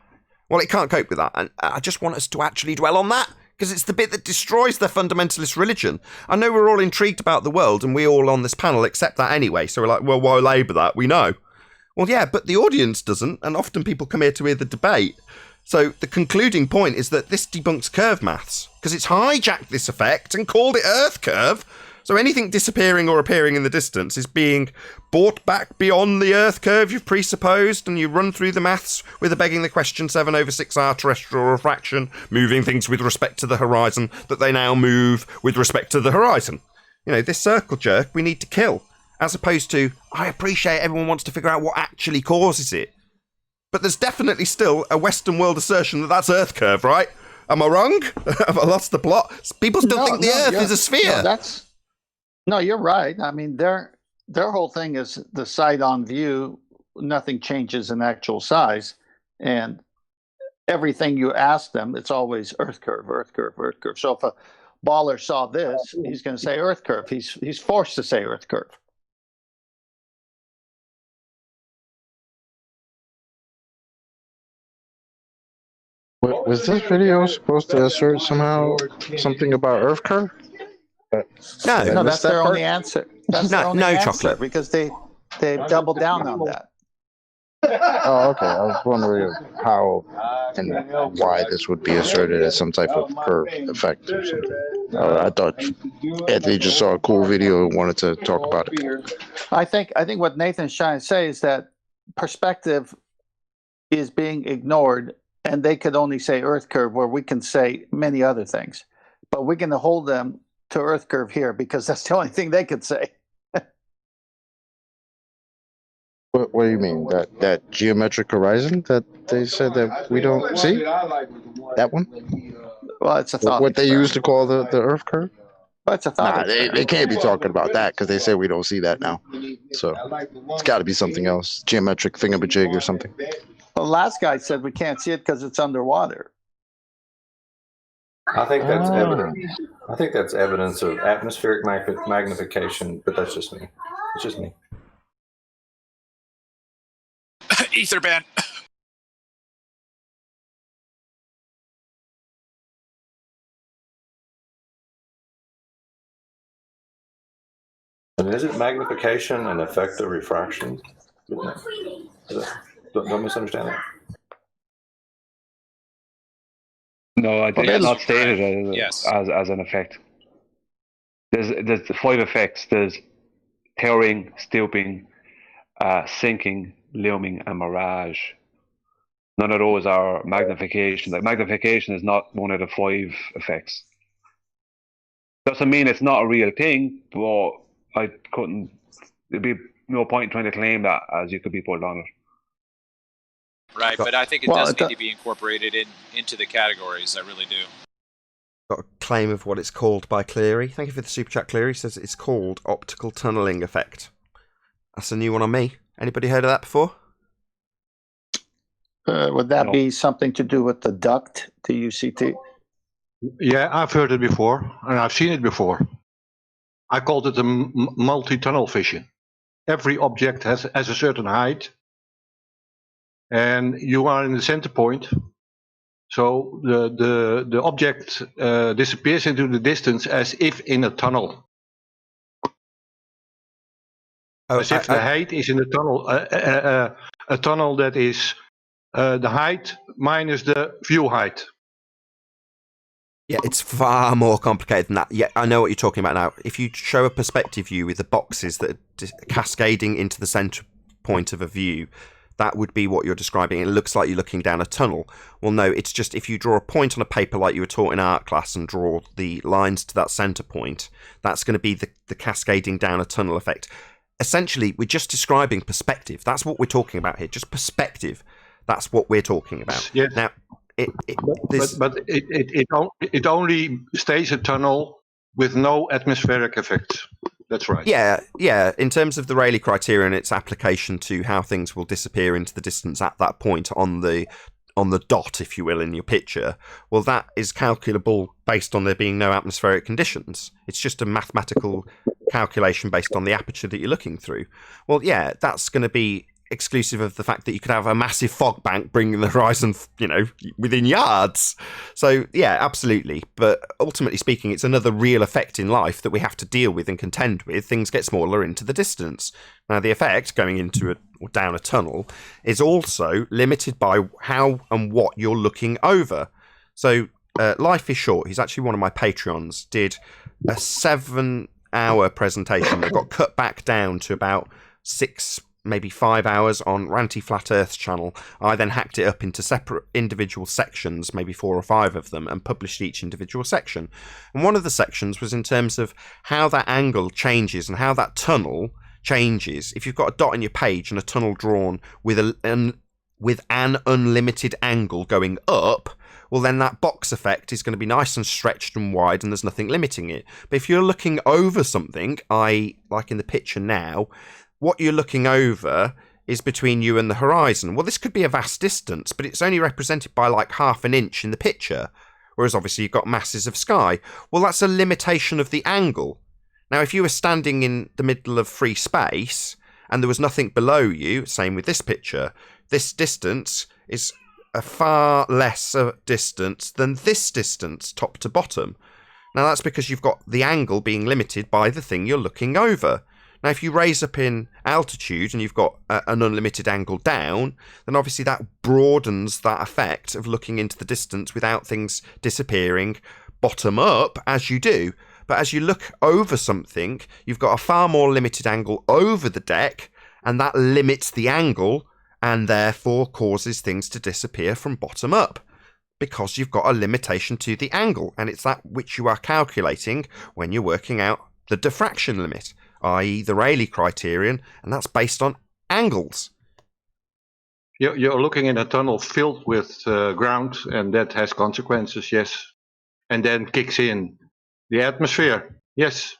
Well, it can't cope with that. And I just want us to actually dwell on that, because it's the bit that destroys their fundamentalist religion. I know we're all intrigued about the world, and we all on this panel accept that anyway. So we're like, well, why labour that? We know. Well, yeah, but the audience doesn't, and often people come here to hear the debate. So the concluding point is that this debunks curve maths, because it's hijacked this effect and called it earth curve. So anything disappearing or appearing in the distance is being brought back beyond the earth curve you've presupposed, and you run through the maths with a begging the question 7/6R terrestrial refraction, moving things with respect to the horizon that they now move with respect to the horizon. This circle jerk we need to kill, as opposed to, I appreciate everyone wants to figure out what actually causes it. But there's definitely still a Western world assertion that that's earth curve, right? Am I wrong? Have I lost the plot? People still think the earth is a sphere. No, you're right. I mean, their whole thing is the sight on view, nothing changes in actual size. And everything you ask them, it's always earth curve, earth curve, earth curve. So if a baller saw this, he's going to say earth curve. He's forced to say earth curve. Was this video supposed to assert somehow something about earth curve? No, that's their only answer. That's their only answer, chocolate, because they doubled down on that. Oh, okay. I was wondering how and why this would be asserted as some type of curve effect or something. I thought they just saw a cool video and wanted to talk about it. I think what Nathan's trying to say is that perspective is being ignored, and they could only say earth curve where we can say many other things. But we're going to hold them to earth curve here because that's the only thing they could say. What do you mean? That geometric horizon that they said that we don't see? That one? Well, it's a thought. What they used to call the earth curve? Well, it's a thought. They can't be talking about that because they say we don't see that now. So it's got to be something else. Geometric thingamajig or something. The last guy said we can't see it because it's underwater. I think that's evidence. I think that's evidence of atmospheric magnification, but that's just me. It's just me. Ether band. And is it magnification an effect of refraction? Don't misunderstand that. No, it's not stated as an effect. There's 5 effects. There's towering, stooping, sinking, looming, and mirage. None of those are magnification. Like, magnification is not one of the 5 effects. Doesn't mean it's not a real thing, but there'd be no point in trying to claim that as you could be put on it. Right, but I think it does need to be incorporated into the categories. I really do. Got a claim of what it's called by Cleary. Thank you for the super chat, Cleary. Says it's called optical tunneling effect. That's a new one on me. Anybody heard of that before? Would that be something to do with the duct, the UCT? Yeah, I've heard it before, and I've seen it before. I called it a multi-tunnel vision. Every object has a certain height, and you are in the center point. So the object disappears into the distance as if in a tunnel. As if the height is in the tunnel, a tunnel that is the height minus the view height. Yeah, it's far more complicated than that. Yeah, I know what you're talking about now. If you show a perspective view with the boxes that are cascading into the center point of a view, that would be what you're describing. It looks like you're looking down a tunnel. Well, no, it's just if you draw a point on a paper like you were taught in art class and draw the lines to that center point, that's going to be the cascading down a tunnel effect. Essentially, we're just describing perspective. That's what we're talking about here, just perspective. That's what we're talking about. Yes. Now, it only stays a tunnel with no atmospheric effects. That's right. Yeah. In terms of the Rayleigh criterion, its application to how things will disappear into the distance at that point on the dot, if you will, in your picture. Well, that is calculable based on there being no atmospheric conditions. It's just a mathematical calculation based on the aperture that you're looking through. Well, yeah, that's going to be exclusive of the fact that you could have a massive fog bank bringing the horizon, within yards. So, yeah, absolutely. But ultimately speaking, it's another real effect in life that we have to deal with and contend with. Things get smaller into the distance. Now, the effect going into or down a tunnel is also limited by how and what you're looking over. So, Life is Short, he's actually one of my Patreons, did a 7-hour presentation that got cut back down to about 6, maybe 5 hours on Ranty Flat Earth's channel. I then hacked it up into separate individual sections, maybe 4 or 5 of them, and published each individual section. And one of the sections was in terms of how that angle changes and how that tunnel changes. If you've got a dot on your page and a tunnel drawn with an unlimited angle going up, well, then that box effect is going to be nice and stretched and wide and there's nothing limiting it. But if you're looking over something, like in the picture now, what you're looking over is between you and the horizon. Well, this could be a vast distance, but it's only represented by like half an inch in the picture, whereas obviously you've got masses of sky. Well, that's a limitation of the angle. Now, if you were standing in the middle of free space and there was nothing below you, same with this picture, this distance is a far lesser distance than this distance, top to bottom. Now, that's because you've got the angle being limited by the thing you're looking over. Now, if you raise up in altitude and you've got an unlimited angle down, then obviously that broadens that effect of looking into the distance without things disappearing bottom up as you do. But as you look over something, you've got a far more limited angle over the deck, and that limits the angle and therefore causes things to disappear from bottom up because you've got a limitation to the angle, and it's that which you are calculating when you're working out the diffraction limit, i.e. the Rayleigh criterion, and that's based on angles. You're looking in a tunnel filled with ground, and that has consequences, yes. And then kicks in the atmosphere, yes.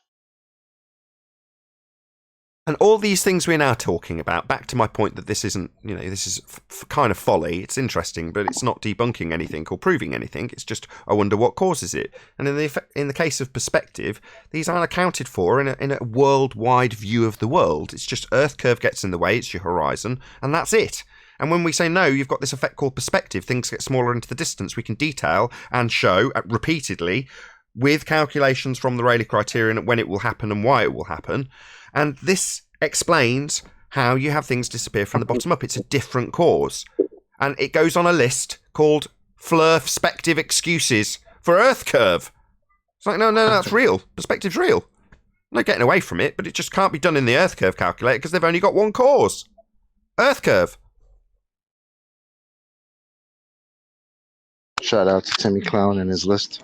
And all these things we're now talking about, back to my point that this isn't, this is kind of folly. It's interesting, but it's not debunking anything or proving anything. It's just, I wonder what causes it. And in the case of perspective, these aren't accounted for in a worldwide view of the world. It's just Earth curve gets in the way, it's your horizon, and that's it. And when we say, no, you've got this effect called perspective, things get smaller into the distance, we can detail and show repeatedly with calculations from the Rayleigh criterion when it will happen and why it will happen. And this explains how you have things disappear from the bottom up. It's a different cause. And it goes on a list called Flurfspective excuses for Earth curve. It's like, no, that's real. Perspective's real. No getting away from it, but it just can't be done in the Earth curve calculator because they've only got one cause. Earth curve. Shout out to Timmy Clown and his list.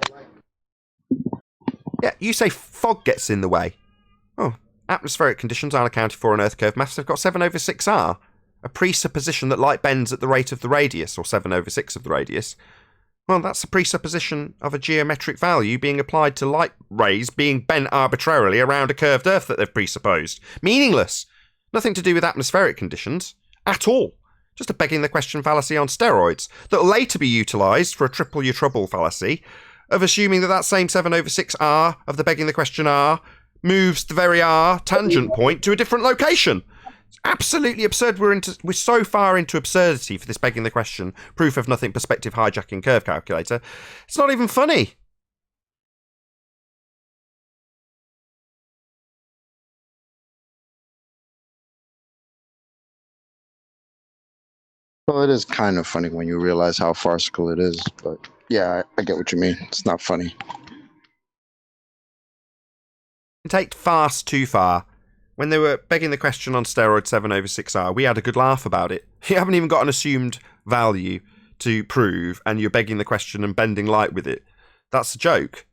Yeah, you say fog gets in the way. Oh, atmospheric conditions aren't accounted for in Earth curve maths. They've got 7/6r, a presupposition that light bends at the rate of the radius, or 7/6 of the radius. Well, that's a presupposition of a geometric value being applied to light rays being bent arbitrarily around a curved Earth that they've presupposed. Meaningless. Nothing to do with atmospheric conditions. At all. Just a begging the question fallacy on steroids that will later be utilised for a triple your trouble fallacy of assuming that same 7/6r of the begging the question r moves the very r tangent point to a different location. It's absolutely absurd. We're so far into absurdity for this begging the question, proof of nothing perspective hijacking curve calculator. It's not even funny. Well, it is kind of funny when you realize how farcical it is, but yeah, I get what you mean. It's not funny. Take farce too far. When they were begging the question on steroid 7/6r, we had a good laugh about it. You haven't even got an assumed value to prove, and you're begging the question and bending light with it. That's a joke.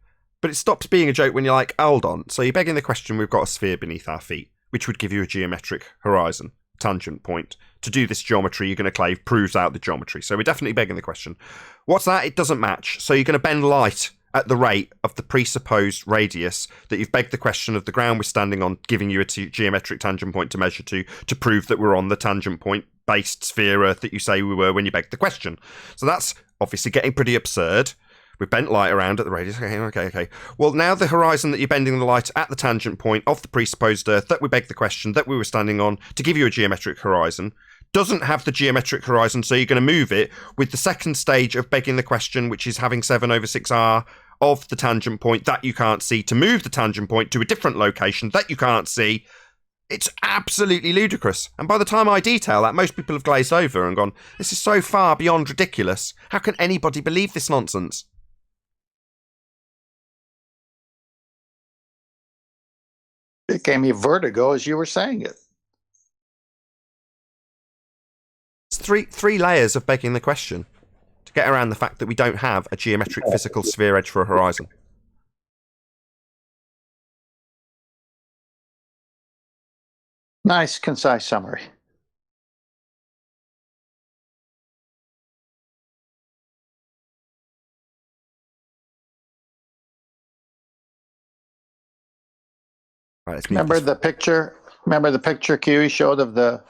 But it stops being a joke when you're like, hold on. So you're begging the question, we've got a sphere beneath our feet, which would give you a geometric horizon, tangent point. To do this geometry, you're going to clave proves out the geometry. So we're definitely begging the question. What's that? It doesn't match. So you're going to bend light at the rate of the presupposed radius that you've begged the question of the ground we're standing on, giving you a geometric tangent point to measure to prove that we're on the tangent point based sphere Earth that you say we were when you begged the question. So that's obviously getting pretty absurd. We've bent light around at the radius. Okay. Well, now the horizon that you're bending the light at the tangent point of the presupposed Earth that we begged the question that we were standing on to give you a geometric horizon doesn't have the geometric horizon, so you're going to move it with the second stage of begging the question, which is having 7/6r of the tangent point that you can't see to move the tangent point to a different location that you can't see. It's absolutely ludicrous. And by the time I detail that, most people have glazed over and gone, this is so far beyond ridiculous. How can anybody believe this nonsense? It gave me vertigo as you were saying it. It's three layers of begging the question to get around the fact that we don't have a geometric physical sphere edge for a horizon. Nice, concise summary. Right, remember the picture Kiwi showed of the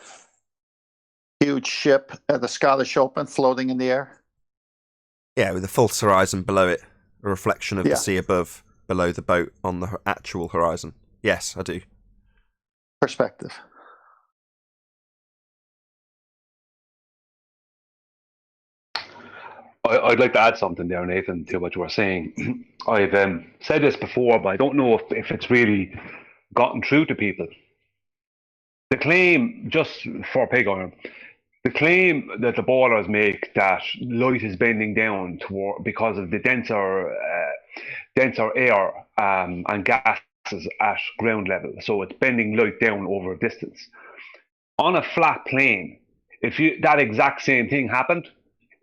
huge ship at the Scottish Open floating in the air? Yeah, with the false horizon below it, a reflection of the sea above, below the boat on the actual horizon. Yes, I do. Perspective. I'd like to add something there, Nathan, to what you were saying. I've said this before, but I don't know if it's really gotten through to people. The claim, just for pig iron, the claim that the ballers make that light is bending down toward because of the denser air and gases at ground level, so it's bending light down over a distance. On a flat plane, if that exact same thing happened,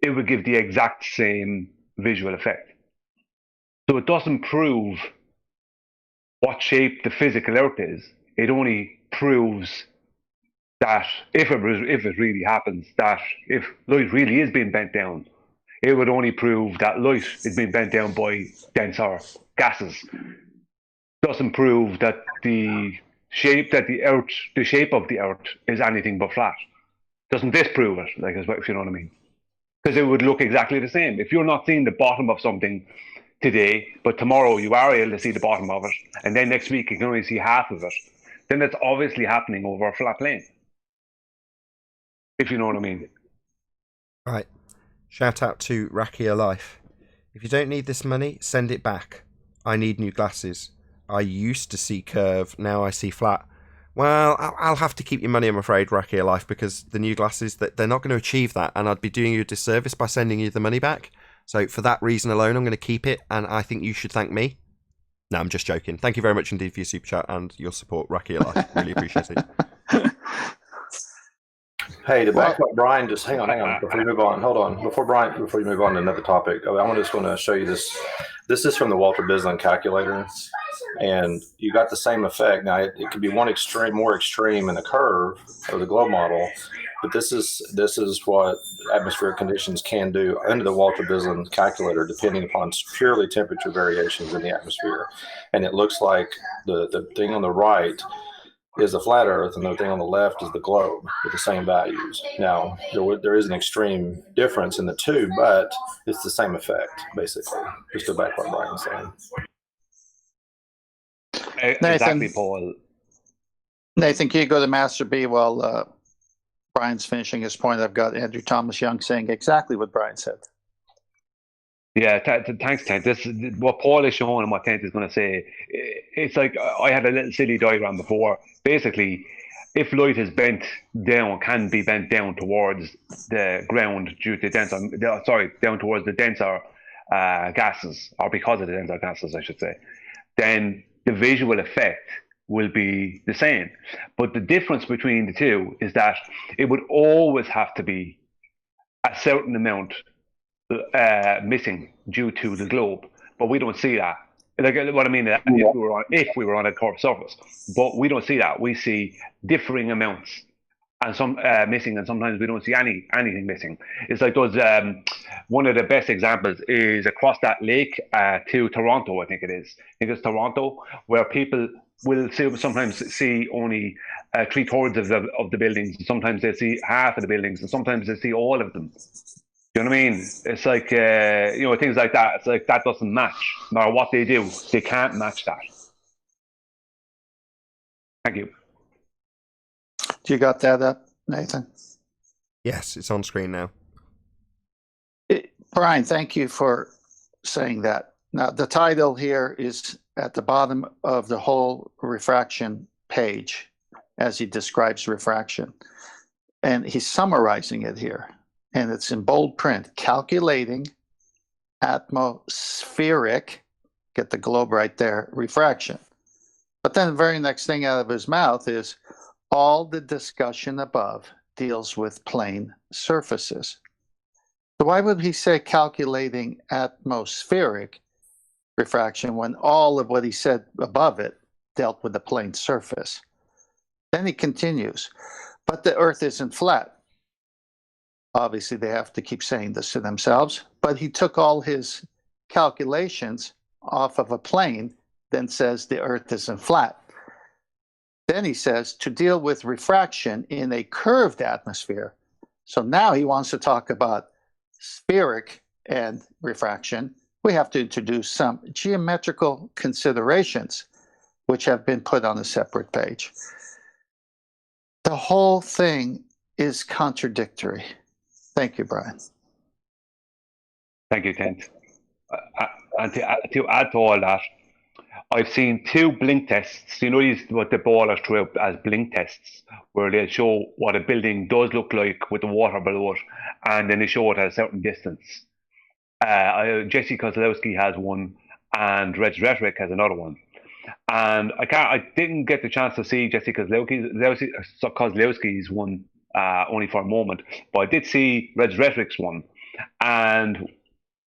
it would give the exact same visual effect. So it doesn't prove what shape the physical Earth is. It only proves that if it really happens, that if light really is being bent down, it would only prove that light is being bent down by denser gases. Doesn't prove that the shape of the Earth is anything but flat. Doesn't disprove it, like, if you know what I mean. Because it would look exactly the same. If you're not seeing the bottom of something today, but tomorrow you are able to see the bottom of it, and then next week you can only see half of it, then that's obviously happening over a flat plane. If you know what I mean. Right. Shout out to Rakia Life. If you don't need this money, send it back. I need new glasses. I used to see curve, now I see flat. Well, I'll have to keep your money, I'm afraid, Rakia Life, because the new glasses, they're not going to achieve that, and I'd be doing you a disservice by sending you the money back. So for that reason alone, I'm going to keep it, and I think you should thank me. No, I'm just joking. Thank you very much indeed for your super chat and your support, Rocky Alive. Really appreciate it. Hey, to back up Brian, just hang on before you move on. Hold on. Before you move on to another topic, I just want to show you this. This is from the Walter Bislin calculator, and you got the same effect. Now, it could be more extreme in the curve of the globe model, but this is what atmospheric conditions can do under the Walter Bislin calculator, depending upon purely temperature variations in the atmosphere. And it looks like the thing on the right is the flat Earth, and the thing on the left is the globe with the same values. Now, there is an extreme difference in the two, but it's the same effect, basically. Just to back what Brian's saying. Exactly, Paul. Nathan, can you go to Master B while Brian's finishing his point? I've got Andrew Thomas Young saying exactly what Brian said. Yeah, thanks, Tent. This what Paul is showing and what Tent is going to say. It's like I had a little silly diagram before. Basically, if light is can be bent down towards the ground due to down towards the denser gases, or because of the denser gases, I should say, then the visual effect will be the same. But the difference between the two is that it would always have to be a certain amount missing due to the globe, but we don't see that. Like what I mean, if we were on a curved surface, but we don't see that. We see differing amounts, and some missing, and sometimes we don't see anything missing. It's like those. One of the best examples is across that lake to Toronto. I think it's Toronto, where people will sometimes see only 3/4 of the buildings. Sometimes they see half of the buildings, and sometimes they see all of them. You know what I mean? It's like, things like that. It's like that doesn't match. No matter what they do, they can't match that. Thank you. Do you got that up, Nathan? Yes, it's on screen now. Brian, thank you for saying that. Now, the title here is at the bottom of the whole refraction page as he describes refraction. And he's summarizing it here. And it's in bold print, calculating atmospheric, get the globe right there, refraction. But then the very next thing out of his mouth is, all the discussion above deals with plane surfaces. So why would he say calculating atmospheric refraction when all of what he said above it dealt with the plane surface? Then he continues, but the Earth isn't flat. Obviously, they have to keep saying this to themselves, but he took all his calculations off of a plane, then says the Earth isn't flat. Then he says to deal with refraction in a curved atmosphere. So now he wants to talk about spheric and refraction. We have to introduce some geometrical considerations, which have been put on a separate page. The whole thing is contradictory. Thank you, Brian. Thank you, Kent. And to add to all that, I've seen 2 blink tests. You know what the ballers threw out as blink tests, where they'll show what a building does look like with the water below it, and then they show it at a certain distance. Jesse Kozlowski has one, and rhetoric has another one. And I didn't get the chance to see Jesse Kozlowski's one only for a moment, but I did see rhetoric's one. And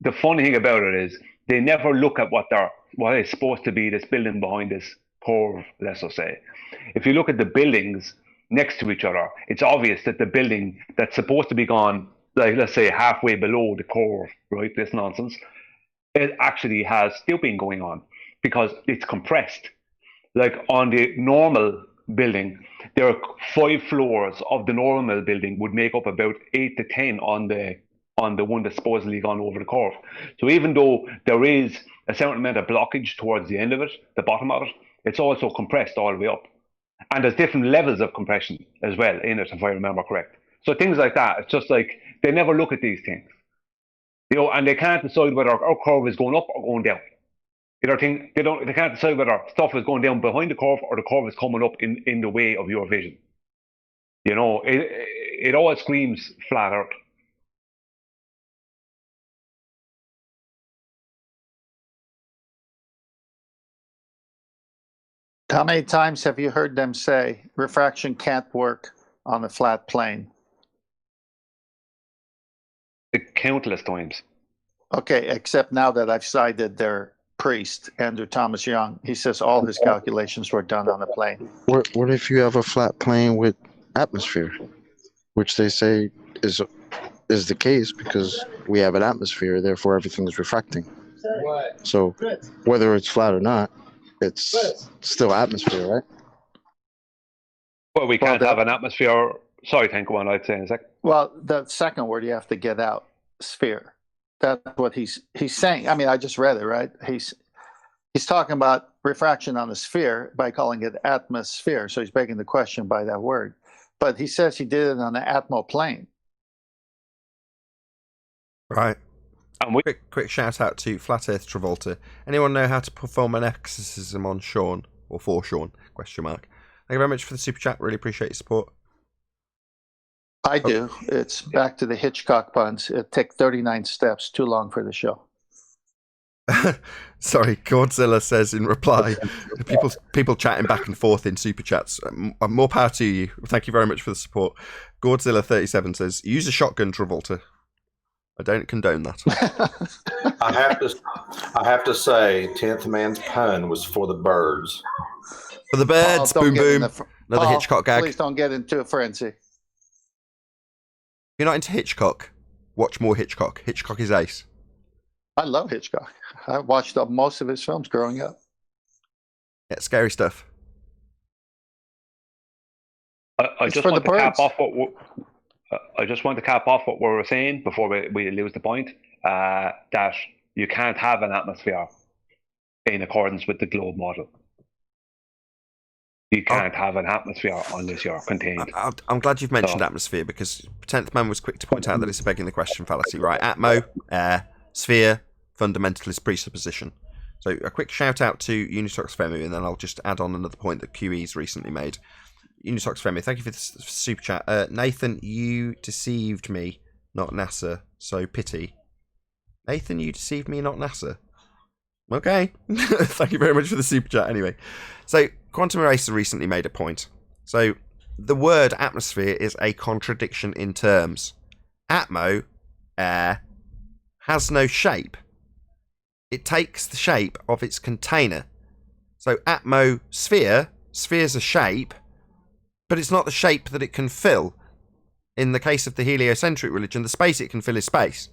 the funny thing about it is they never look at what is supposed to be this building behind this curve, let's just say. If you look at the buildings next to each other, it's obvious that the building that's supposed to be gone, like let's say halfway below the curve, right, this nonsense, it actually has stooping going on because it's compressed. Like on the normal building, there are 5 floors of the normal building would make up about 8 to 10 on the one that's supposedly gone over the curve. So even though there is a certain amount of blockage towards the end of it, the bottom of it, it's also compressed all the way up. And there's different levels of compression as well in it, if I remember correct. So things like that, it's just like they never look at these things. And they can't decide whether our curve is going up or going down. They can't decide whether stuff is going down behind the curve or the curve is coming up in the way of your vision. It all screams flat Earth. How many times have you heard them say refraction can't work on a flat plane? Countless times. Okay, except now that I've cited their priest, Andrew Thomas Young. He says all his calculations were done on a plane. What if you have a flat plane with atmosphere, which they say is the case because we have an atmosphere, therefore everything is refracting. So whether it's flat or not, it's still atmosphere, right? Well, we can't have an atmosphere. Sorry, Tank, go on. I'd say in a sec. Well, the second word you have to get out, sphere. That's what he's saying. I mean, I just read it, right? He's talking about refraction on a sphere by calling it atmosphere. So he's begging the question by that word. But he says he did it on an atmo plane. Right. Quick shout out to Flat Earth Travolta. Anyone know how to perform an exorcism on Sean or for Sean? Question mark. Thank you very much for the super chat. Really appreciate your support. I do. It's back to the Hitchcock puns. It took 39 steps. Too long for the show. Sorry, Godzilla says in reply, people chatting back and forth in super chats. More power to you. Thank you very much for the support. Godzilla37 says, use a shotgun, Travolta. I don't condone that. I have to say, 10th Man's pun was for the birds. For the birds, boom boom. Another Hitchcock gag. Please don't get into a frenzy. You're not into Hitchcock? Watch more Hitchcock. Hitchcock is ace. I love Hitchcock. I watched most of his films growing up. Yeah, scary stuff. I just want to cap off what we were saying before we lose the point. That you can't have an atmosphere in accordance with the globe model. You can't have an atmosphere unless you're contained. I'm glad you've mentioned atmosphere, because 10th Man was quick to point out that it's a begging the question fallacy, right? Atmo, air, sphere, fundamentalist presupposition. So a quick shout out to Unitox Femu, and then I'll just add on another point that QE's recently made. Unitox Femu, thank you for the super chat. Nathan, you deceived me, not NASA, so pity. Nathan, you deceived me, not NASA. Okay. Thank you very much for the super chat anyway. So, Quantum Eraser recently made a point. So, the word atmosphere is a contradiction in terms. Atmo, air, has no shape. It takes the shape of its container. So, atmosphere, sphere's a shape, but it's not the shape that it can fill. In the case of the heliocentric religion, the space it can fill is space.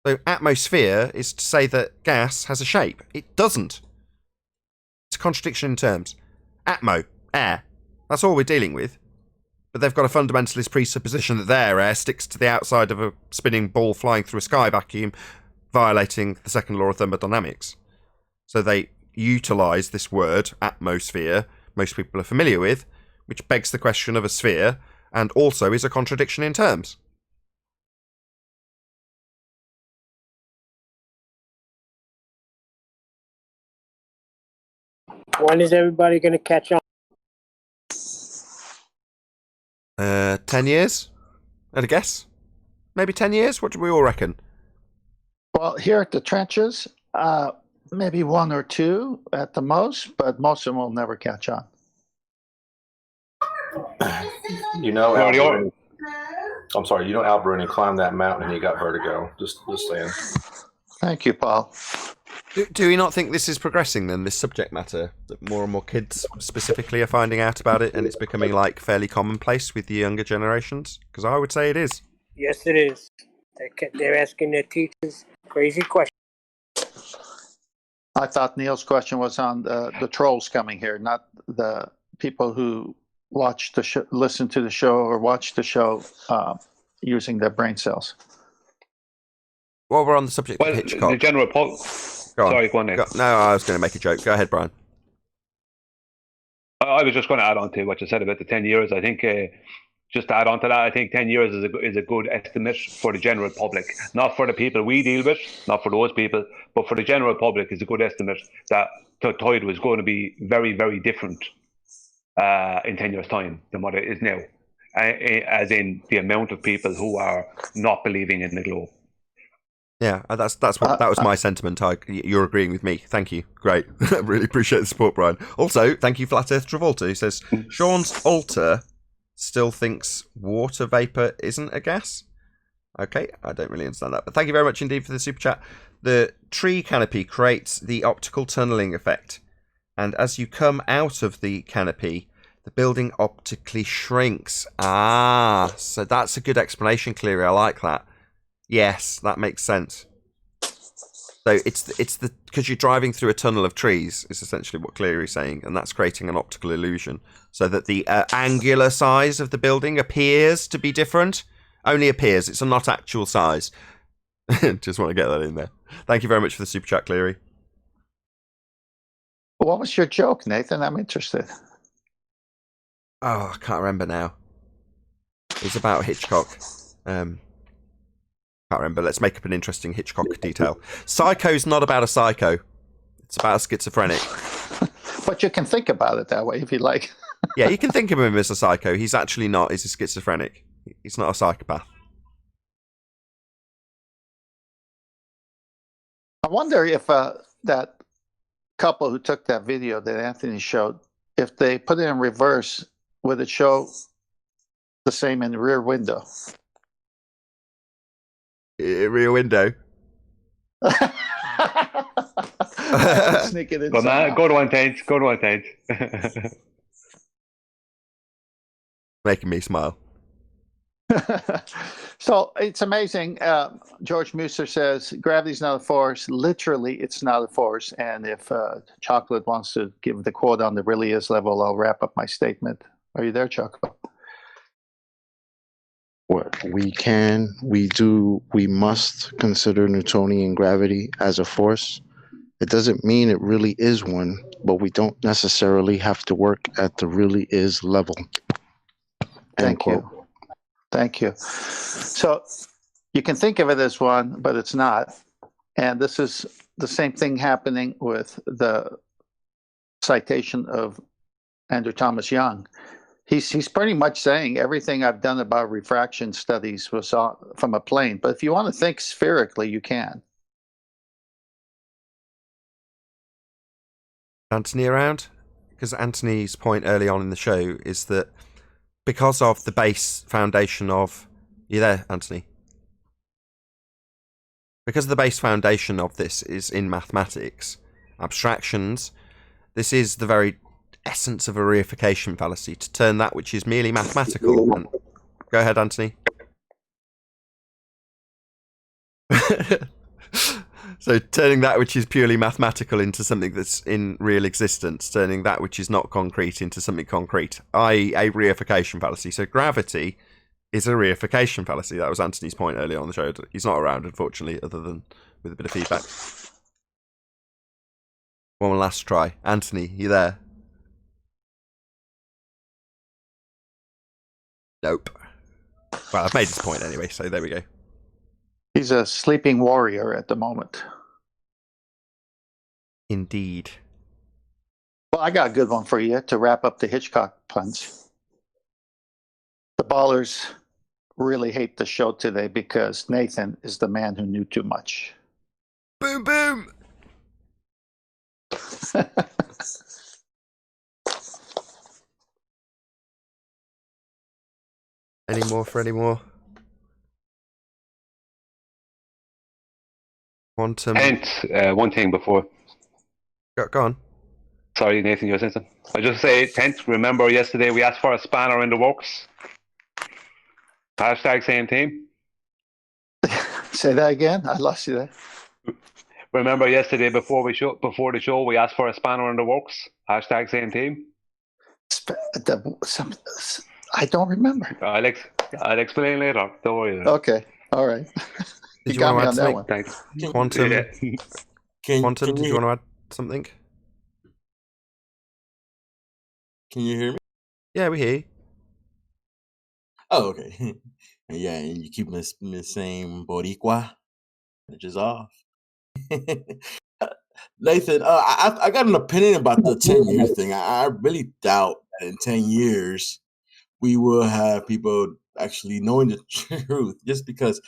So atmosphere is to say that gas has a shape. It doesn't. It's a contradiction in terms. Atmo, air. That's all we're dealing with. But they've got a fundamentalist presupposition that their air sticks to the outside of a spinning ball flying through a sky vacuum, violating the second law of thermodynamics. So they utilise this word, atmosphere, most people are familiar with, which begs the question of a sphere, and also is a contradiction in terms. When is everybody going to catch on? 10 years? I'd guess. Maybe 10 years? What do we all reckon? Well, here at the trenches, maybe 1 or 2 at the most, but most of them will never catch on. You know, I'm sorry. You know, Al Bruni climbed that mountain and he got vertigo. Just saying. Thank you, Paul. Do we not think this is progressing then, this subject matter? That more and more kids specifically are finding out about it and it's becoming like fairly commonplace with the younger generations? Because I would say it is. Yes, it is. They're asking their teachers crazy questions. I thought Neil's question was on the trolls coming here, not the people who watch the show, listen to the show, or watch the show using their brain cells. While we're on the subject of Hitchcock, the general sorry, go on, Nick. No, I was going to make a joke. Go ahead, Brian. I was just going to add on to what you said about the 10 years. I think, just to add on to that, I think 10 years is a good estimate for the general public. Not for the people we deal with, not for those people, but for the general public is a good estimate that Tide was going to be very, very different in 10 years' time than what it is now. As in the amount of people who are not believing in the globe. Yeah, that was my sentiment. You're agreeing with me. Thank you. Great. Really appreciate the support, Brian. Also, thank you, Flat Earth Travolta, who says Sean's alter still thinks water vapor isn't a gas. Okay, I don't really understand that, but thank you very much indeed for the super chat. The tree canopy creates the optical tunneling effect, and as you come out of the canopy, the building optically shrinks. So that's a good explanation, Cleary. I like that. Yes, that makes sense. So it's the because you're driving through a tunnel of trees is essentially what Cleary's saying, and that's creating an optical illusion, so that the angular size of the building appears to be different. Only appears. It's not actual size. Just want to get that in there. Thank you very much for the super chat, Cleary. What was your joke, Nathan? I'm interested. Oh, I can't remember now. It's about Hitchcock. Can't remember. Let's make up an interesting Hitchcock detail. Psycho's not about a psycho. It's about a schizophrenic. But you can think about it that way if you like. Yeah, you can think of him as a psycho. He's actually not. He's a schizophrenic. He's not a psychopath. I wonder if that couple who took that video that Anthony showed, if they put it in reverse, would it show the same in the rear window? Rear window. Sneak it in. Go to one page. Go to one page. Making me smile. So it's amazing. George Muser says gravity's not a force. Literally, it's not a force. And if Chocolate wants to give the quote on the really is level, I'll wrap up my statement. Are you there, Chocolate? What we can, we do, we must consider Newtonian gravity as a force. It doesn't mean it really is one, but we don't necessarily have to work at the really is level. Thank you. Thank you. So you can think of it as one, but it's not. And this is the same thing happening with the citation of Andrew Thomas Young. He's pretty much saying everything I've done about refraction studies was from a plane. But if you want to think spherically, you can. Anthony around? Because Anthony's point early on in the show is that because of the base foundation of... You there, Anthony? Because the base foundation of this is in mathematics, abstractions, this is the very essence of a reification fallacy, to turn that which is merely mathematical... And... Go ahead, Anthony. So turning that which is purely mathematical into something that's in real existence, turning that which is not concrete into something concrete, i.e. a reification fallacy. So gravity is a reification fallacy. That was Anthony's point earlier on the show. He's not around, unfortunately, other than with a bit of feedback. One last try. Anthony, you there? Nope. Well, I've made his point anyway, so there we go. He's a sleeping warrior at the moment. Indeed. Well, I got a good one for you to wrap up the Hitchcock puns. The ballers really hate the show today because Nathan is the man who knew too much. Boom, boom! Any more for any more? Quantum. And one thing before. Go on. Sorry, Nathan, you were saying something. I just say, remember yesterday we asked for a spanner in the works? Hashtag same team. Say that again? I lost you there. Remember yesterday before the show we asked for a spanner in the works? Hashtag same team. I don't remember. I'll explain later. Don't worry. Okay. All right. Did you got want me to add on that something? one. Thanks. Quantum. Yeah. Quantum, did you want to add something? Can you hear me? Yeah, we hear you. Oh, okay. Yeah, and you keep the same Boricua, which is off. Nathan, I got an opinion about the 10-year thing. I really doubt that in 10 years we will have people actually knowing the truth, just because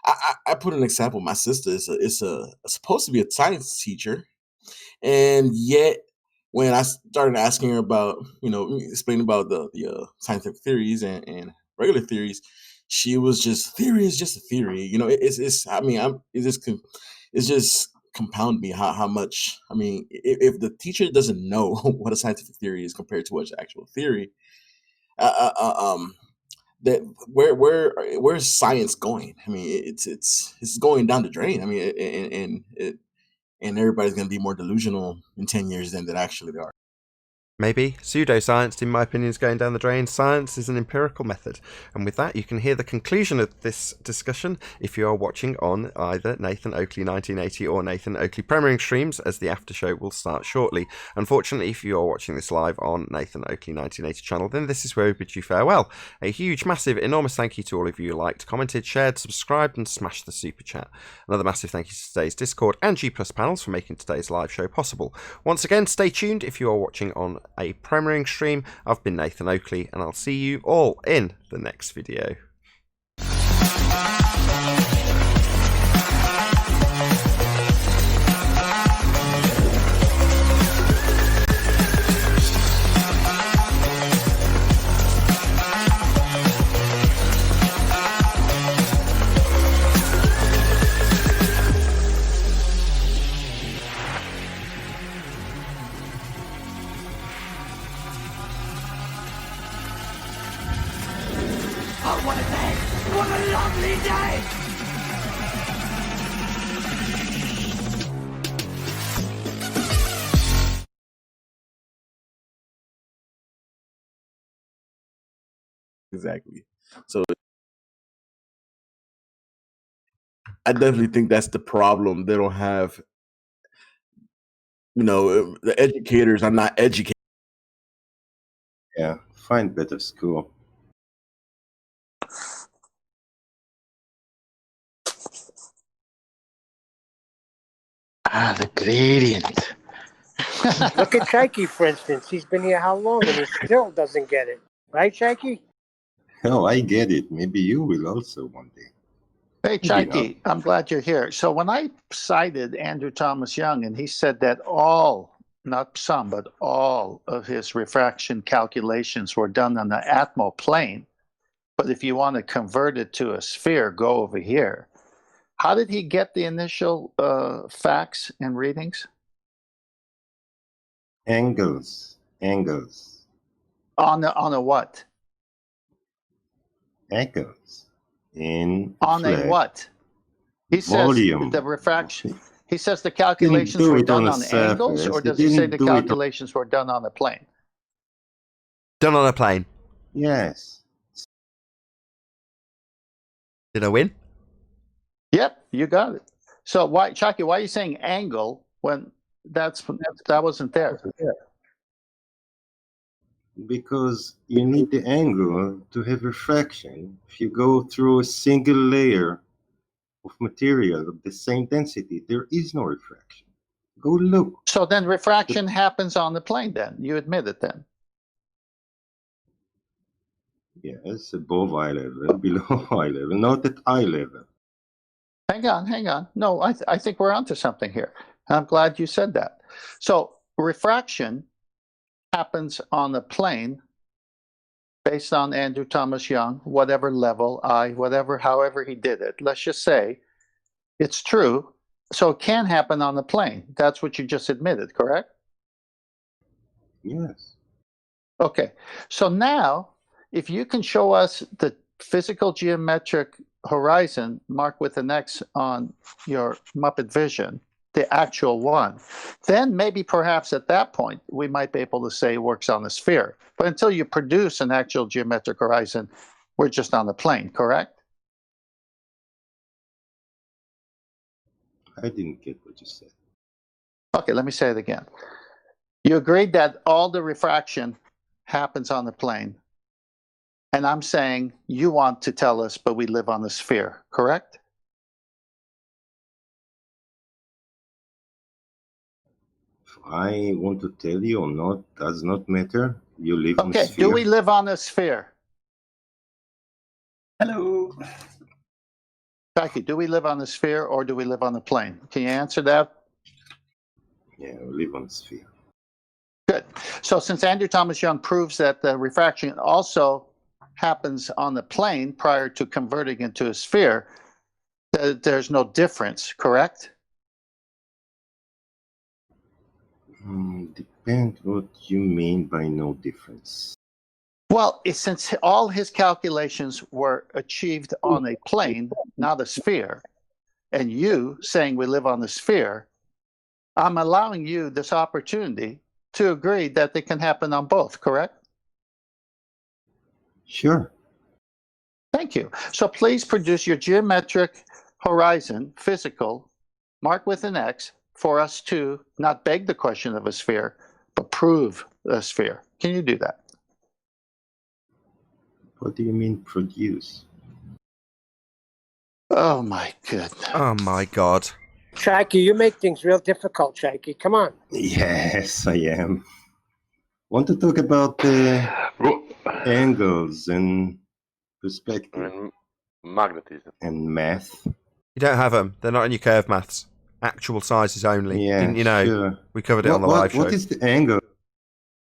I put an example. My sister is supposed to be a science teacher, and yet when I started asking her about, explaining about the scientific theories and regular theories, she was just theory is just a theory. It's I mean, it's just compound me how much. I mean, if the teacher doesn't know what a scientific theory is compared to what's actual theory, that where's science going? I mean, it's going down the drain. I mean, and everybody's going to be more delusional in 10 years than that actually they are. Maybe. Pseudoscience, in my opinion, is going down the drain. Science is an empirical method. And with that, you can hear the conclusion of this discussion if you are watching on either Nathan Oakley 1980 or Nathan Oakley Premiering streams, as the after show will start shortly. Unfortunately, if you are watching this live on Nathan Oakley 1980 channel, then this is where we bid you farewell. A huge, massive, enormous thank you to all of you who liked, commented, shared, subscribed, and smashed the super chat. Another massive thank you to today's Discord and G+ panels for making today's live show possible. Once again, stay tuned if you are watching on a premiering stream. I've been Nathan Oakley, and I'll see you all in the next video. Oh, what a day! What a lovely day! Exactly. So I definitely think that's the problem. They don't have, the educators are not educated. Yeah, find better school. The gradient. Look at Shaky, for instance. He's been here how long and he still doesn't get it. Right, Shaky? Oh, I get it. Maybe you will also one day. Hey, Chaiki, I'm glad you're here. So when I cited Andrew Thomas Young, and he said that all, not some, but all of his refraction calculations were done on the atmo plane, but if you want to convert it to a sphere, go over here. How did he get the initial facts and readings? Angles. On a what? Angles. On a what? He volume. Says the refraction. He says the calculations were done on angles, or does he say the calculations were done on a plane? Done on a plane. Yes. Did I win? Yep, you got it. So why, Chucky, why are you saying angle when that wasn't there? Because you need the angle to have refraction. If you go through a single layer of material of the same density, there is no refraction. Go look. So then refraction happens on the plane then. You admit it then. Yes, above eye level, below eye level, not at eye level. Hang on. No, I think we're onto something here. I'm glad you said that. So refraction happens on the plane based on Andrew Thomas Young, whatever level, however he did it. Let's just say it's true. So it can happen on the plane. That's what you just admitted, correct? Yes. Okay. So now, if you can show us the physical geometric horizon marked with an X on your Muppet Vision, the actual one, then maybe perhaps at that point we might be able to say it works on a sphere. But until you produce an actual geometric horizon, we're just on the plane, correct? I didn't get what you said. Okay, let me say it again. You agreed that all the refraction happens on the plane. And I'm saying you want to tell us, but we live on a sphere, correct? If I want to tell you or not does not matter. You live on a Okay, sphere. do we live on a sphere? Hello. Becky, do we live on the sphere or do we live on the plane? Can you answer that? Yeah, we live on the sphere. Good. So since Andrew Thomas Young proves that the refraction also happens on the plane prior to converting into a sphere, there's no difference, correct? Depends what you mean by no difference. Well, since all his calculations were achieved on a plane, not a sphere, and you saying we live on the sphere, I'm allowing you this opportunity to agree that they can happen on both, correct? Sure. Thank you. So please produce your geometric horizon, physical, marked with an X, for us to not beg the question of a sphere, but prove a sphere. Can you do that? What do you mean produce? Oh my goodness. Oh my God. Shaky, you make things real difficult, Shaky. Come on. Yes, I am. Want to talk about the angles and perspective and magnetism and math? You don't have them. They're not in your curve maths. Actual sizes only. Yeah, Didn't you know? sure. We covered it on the live show. What is the angle?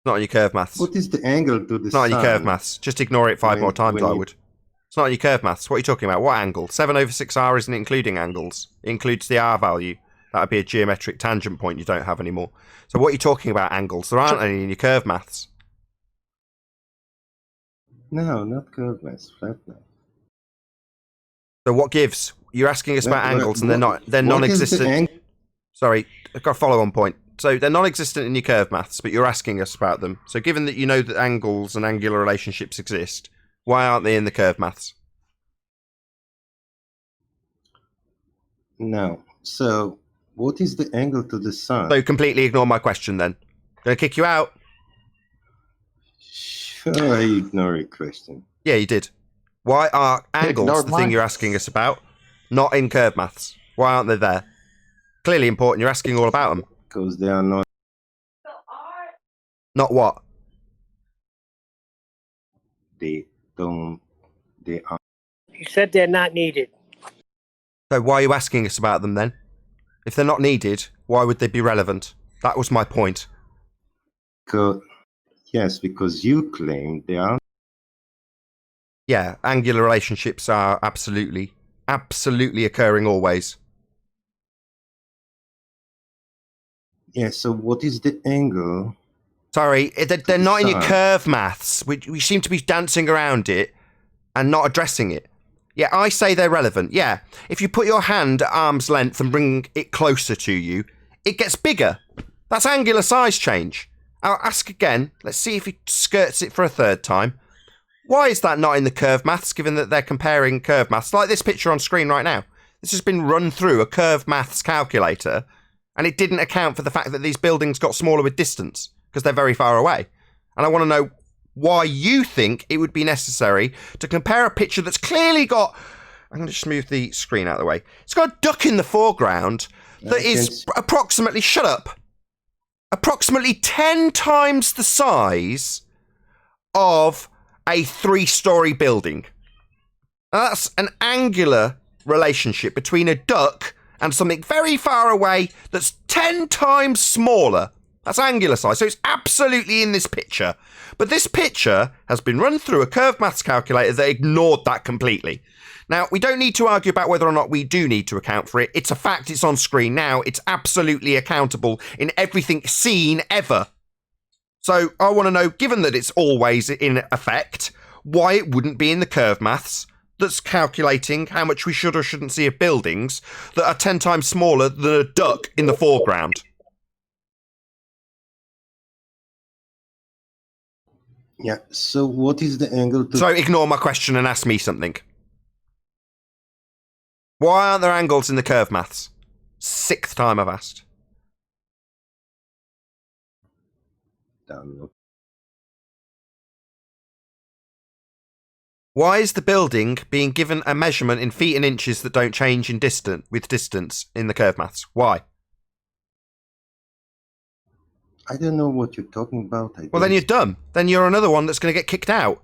Not in your curve maths. What is the angle to the It's not in your curve sun? maths. Just ignore it five more times, I would. It's not in your curve maths. What are you talking about? What angle? 7/6r isn't including angles. It includes the r value. That would be a geometric tangent point you don't have anymore. So what are you talking about, angles? There aren't any in your curve maths. No, not curve math, flat math. So what gives? You're asking us about angles and they're non-existent. Sorry, I've got a follow-on point. So they're non-existent in your curve maths, but you're asking us about them. So given that you know that angles and angular relationships exist, why aren't they in the curve maths? No. So what is the angle to the sun? So completely ignore my question then. Gonna kick you out? Sure, I ignore your question. Yeah, you did. Why are angles the thing you're asking us about not in curve maths? Why aren't they there? Clearly important. You're asking all about them. Because they are not. Not what? They don't. They are. He said they're not needed. So why are you asking us about them then? If they're not needed, why would they be relevant? That was my point. Yes, because you claim they are. Yeah, angular relationships are absolutely occurring always. Yeah, so what is the angle? Sorry, they're not in your curve maths. We seem to be dancing around it and not addressing it. Yeah, I say they're relevant. Yeah, if you put your hand at arm's length and bring it closer to you, it gets bigger. That's angular size change. I'll ask again. Let's see if he skirts it for a third time. Why is that not in the curve maths, given that they're comparing curve maths? Like this picture on screen right now. This has been run through a curve maths calculator, and it didn't account for the fact that these buildings got smaller with distance, because they're very far away. And I want to know why you think it would be necessary to compare a picture that's clearly got... I'm going to just move the screen out of the way. It's got a duck in the foreground that is approximately... Shut up. Approximately 10 times the size of a 3-story building. Now that's an angular relationship between a duck and something very far away that's 10 times smaller. That's angular size, so it's absolutely in this picture. But this picture has been run through a curve maths calculator that ignored that completely. Now, we don't need to argue about whether or not we do need to account for it. It's a fact, it's on screen now. It's absolutely accountable in everything seen ever. So I want to know, given that it's always in effect, why it wouldn't be in the curve maths that's calculating how much we should or shouldn't see of buildings that are 10 times smaller than a duck in the foreground. Yeah, so what is the angle to... So ignore my question and ask me something. Why aren't there angles in the curve maths? 6th time I've asked. Why is the building being given a measurement in feet and inches that don't change in with distance in the curve maths? Why? I don't know what you're talking about. Well, then you're dumb. Then you're another one that's going to get kicked out.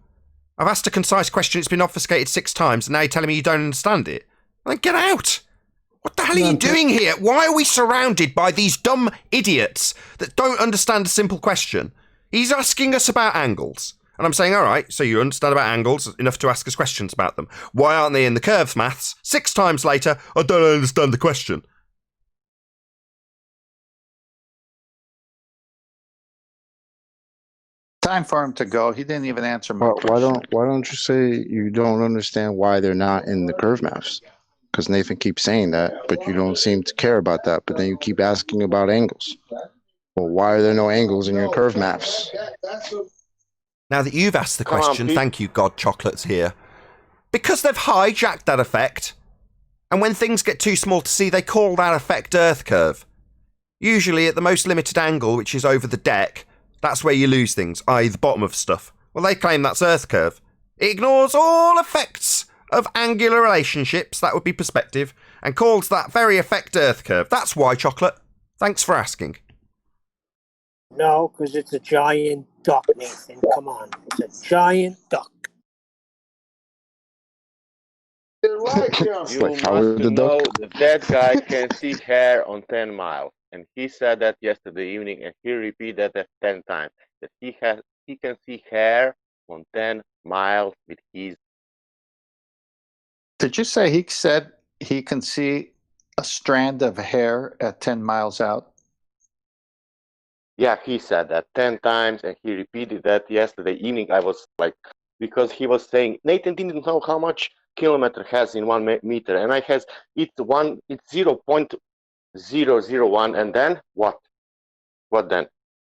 I've asked a concise question. It's been obfuscated 6 times, and now you're telling me you don't understand it. Then get out! What the hell are you doing here? Why are we surrounded by these dumb idiots that don't understand a simple question? He's asking us about angles. And I'm saying, all right, so you understand about angles enough to ask us questions about them. Why aren't they in the curves maths? 6 times later, I don't understand the question. Time for him to go. He didn't even answer my Why question. why don't you say you don't understand why they're not in the curve maps? Because Nathan keeps saying that, but you don't seem to care about that. But then you keep asking about angles. Well, why are there no angles in your curve maps? Now that you've asked the question, thank you, God Chocolate's here. Because they've hijacked that effect. And when things get too small to see, they call that effect Earth curve. Usually at the most limited angle, which is over the deck, that's where you lose things, i.e. the bottom of stuff. Well, they claim that's Earth curve. It ignores all effects of angular relationships, that would be perspective, and calls that very effect Earth curve. That's why, Chocolate. Thanks for asking. No, because it's a giant duck, Nathan. Come on. It's a giant duck. You must know that guy can see hair on 10 miles. And he said that yesterday evening, and he repeated that 10 times. That he can see hair on 10 miles with his. Did you say he said he can see a strand of hair at 10 miles out? Yeah, he said that 10 times, and he repeated that yesterday evening. I was like, because he was saying Nathan didn't know how much kilometer has in 1 meter, and I has it's 0.001, and then what then?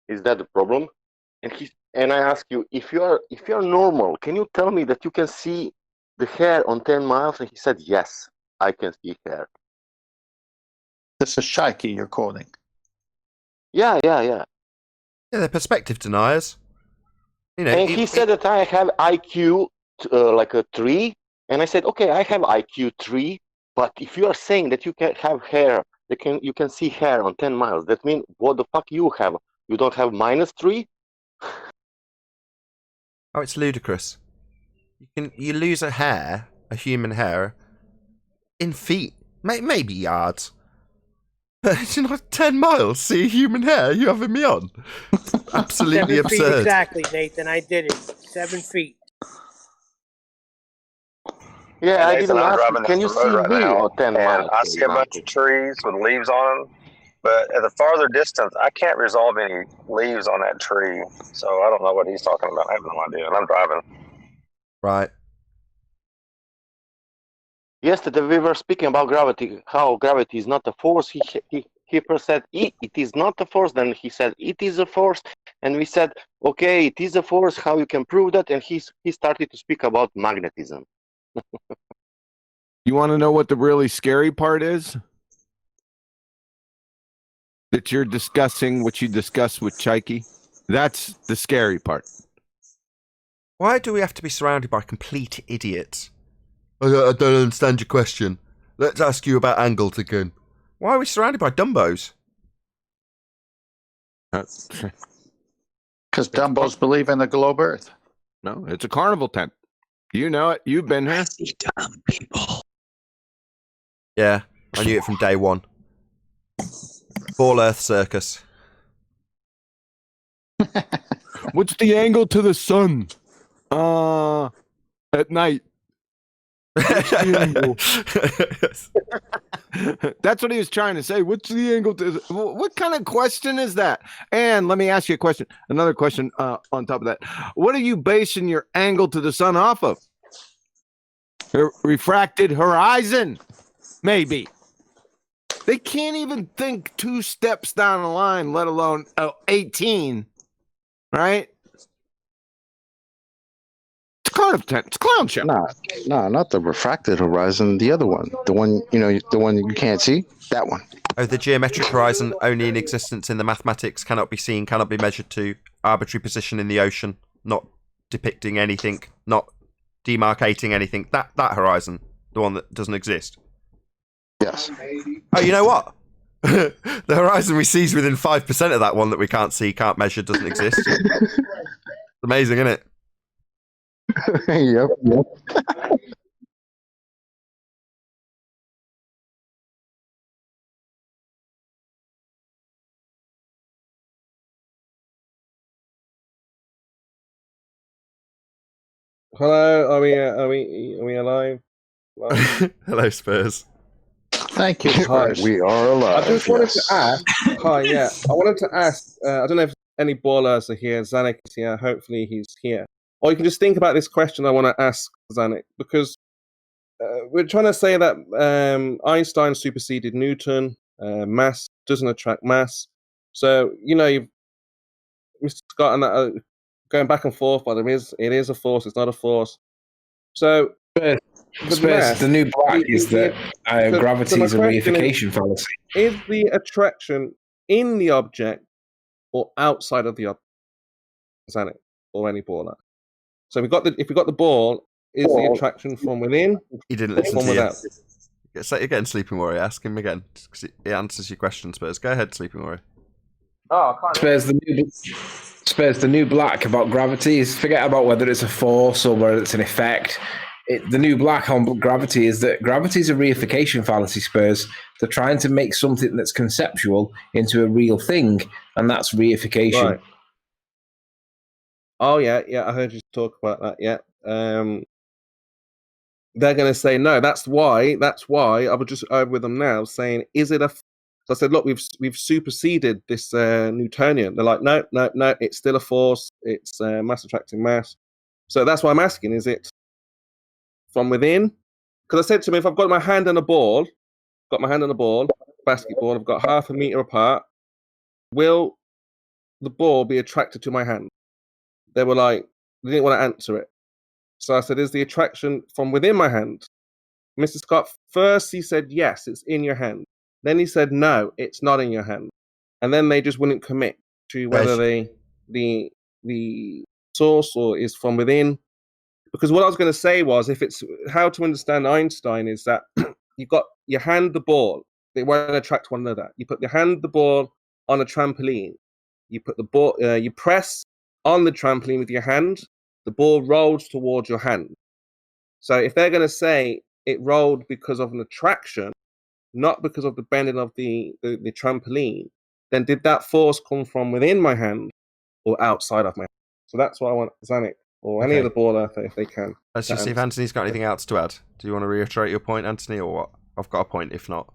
Is that the problem? And I ask you, if you're normal, can you tell me that you can see the hair on 10 miles? And he said, yes, I can see hair. This is Shaiki you're quoting. Yeah. Yeah, they're perspective deniers. You know, and he said that I have IQ like a 3, and I said, okay, I have IQ 3, but if you are saying that you can have hair, you can see hair on 10 miles, that means what the fuck you have? You don't have -3? Oh, it's ludicrous. You lose a human hair, in feet, maybe yards. But 10 miles, see a human hair? You having me on? Absolutely 7 feet absurd. exactly, Nathan. I did it. 7 feet. Yeah, I Nathan, didn't I'm ask driving you, can down you the road see right me now, on 10 and miles? I see a bunch of trees with leaves on them, but at the farther distance, I can't resolve any leaves on that tree, so I don't know what he's talking about. I have no idea, and I'm driving. Right. Yesterday we were speaking about gravity, how gravity is not a force. He first said it is not a force, then he said it is a force, and we said, okay, it is a force, how you can prove that? And he started to speak about magnetism. You want to know what the really scary part is? That you're discussing what you discussed with Chaiki. That's the scary part. Why do we have to be surrounded by complete idiots? I don't understand your question. Let's ask you about angles again. Why are we surrounded by dumbos? Because dumbos believe in the globe Earth. No, it's a carnival tent. You know it. You've been here. Dumb people. Yeah, I knew it from day one. Ball Earth Circus. What's the angle to the sun? At night. That's what he was trying to say. What's the angle to what kind of question is that? And let me ask you a question. Another question on top of that. What are you basing your angle to the sun off of? Refracted horizon. Maybe. They can't even think 2 steps down the line, let alone 18. Right? It's clown show. No, not the refracted horizon. The other one, the one you can't see. That one. Oh, the geometric horizon, only in existence in the mathematics, cannot be seen, cannot be measured to, arbitrary position in the ocean, not depicting anything, not demarcating anything. That horizon, the one that doesn't exist. Yes. Oh, you know what? The horizon we see is within 5% of that one that we can't see, can't measure, doesn't exist. It's amazing, isn't it? Yep. Hello, are we alive? Hello, Spurs. Thank you, Hi. Spurs. We are alive. I just wanted yes. to ask. Hi, yeah. I wanted to ask. I don't know if any ballers are here. Zanik is here. Hopefully, he's here. Or you can just think about this question I want to ask Zanik, because we're trying to say that Einstein superseded Newton. Mass doesn't attract mass. So Mr. Scott and that are going back and forth. But it is a force. It's not a force. So. Spurs, the new black is that gravity is a reification fallacy. Is the attraction in the object or outside of the object? Zanik, or any baller? So if we got the ball, is the attraction from within? He didn't listen from to without? you. You're getting Sleeping Warrior. Ask him again. It answers your question, Spurs. Go ahead, Sleeping Warrior. Oh, I can't. Spurs, the new black about gravity is forget about whether it's a force or whether it's an effect. The new black on gravity is that gravity is a reification fallacy, Spurs. They're trying to make something that's conceptual into a real thing, and that's reification. Right. Oh, yeah, I heard you talk about that, yeah. They're going to say, no, that's why I would just over with them now saying, is it a... So I said, look, we've superseded this Newtonian. They're like, no, it's still a force. It's mass attracting mass. So that's why I'm asking, is it from within? Because I said to him, if I've got my hand on a ball, basketball, I've got half a meter apart, will the ball be attracted to my hand? They were like, they didn't want to answer it. So I said, is the attraction from within my hand? Mr. Scott, first he said, yes, it's in your hand. Then he said, no, it's not in your hand. And then they just wouldn't commit to whether the source or is from within. Because what I was going to say was, if it's how to understand Einstein is that you've got your hand, the ball, they won't attract one another. You put your hand, the ball on a trampoline. You put the ball, you press on the trampoline with your hand, the ball rolls towards your hand. So if they're going to say it rolled because of an attraction, not because of the bending of the trampoline, then did that force come from within my hand or outside of my hand? So that's what I want Zanik or any of the ball out there, if they can. Let's just see if Anthony's got anything else to add. Do you want to reiterate your point, Anthony, or what? I've got a point, if not.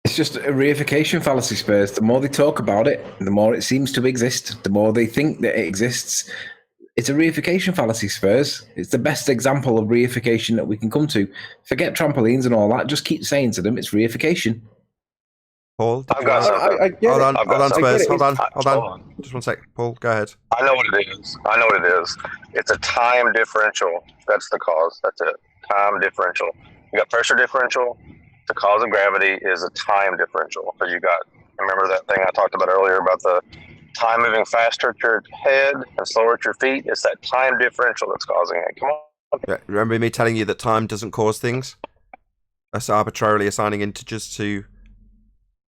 It's just a reification fallacy, Spurs. The more they talk about it, the more it seems to exist. The more they think that it exists. It's a reification fallacy, Spurs. It's the best example of reification that we can come to. Forget trampolines and all that. Just keep saying to them, it's reification. Paul, I've got something. Hold on, Spurs. Hold on. Just one sec. Paul, go ahead. I know what it is. It's a time differential. That's the cause. That's it. Time differential. You got pressure differential. The cause of gravity is a time differential. So remember that thing I talked about earlier about the time moving faster at your head and slower at your feet? It's that time differential that's causing it. Come on. Yeah, remember me telling you that time doesn't cause things? Us arbitrarily assigning integers to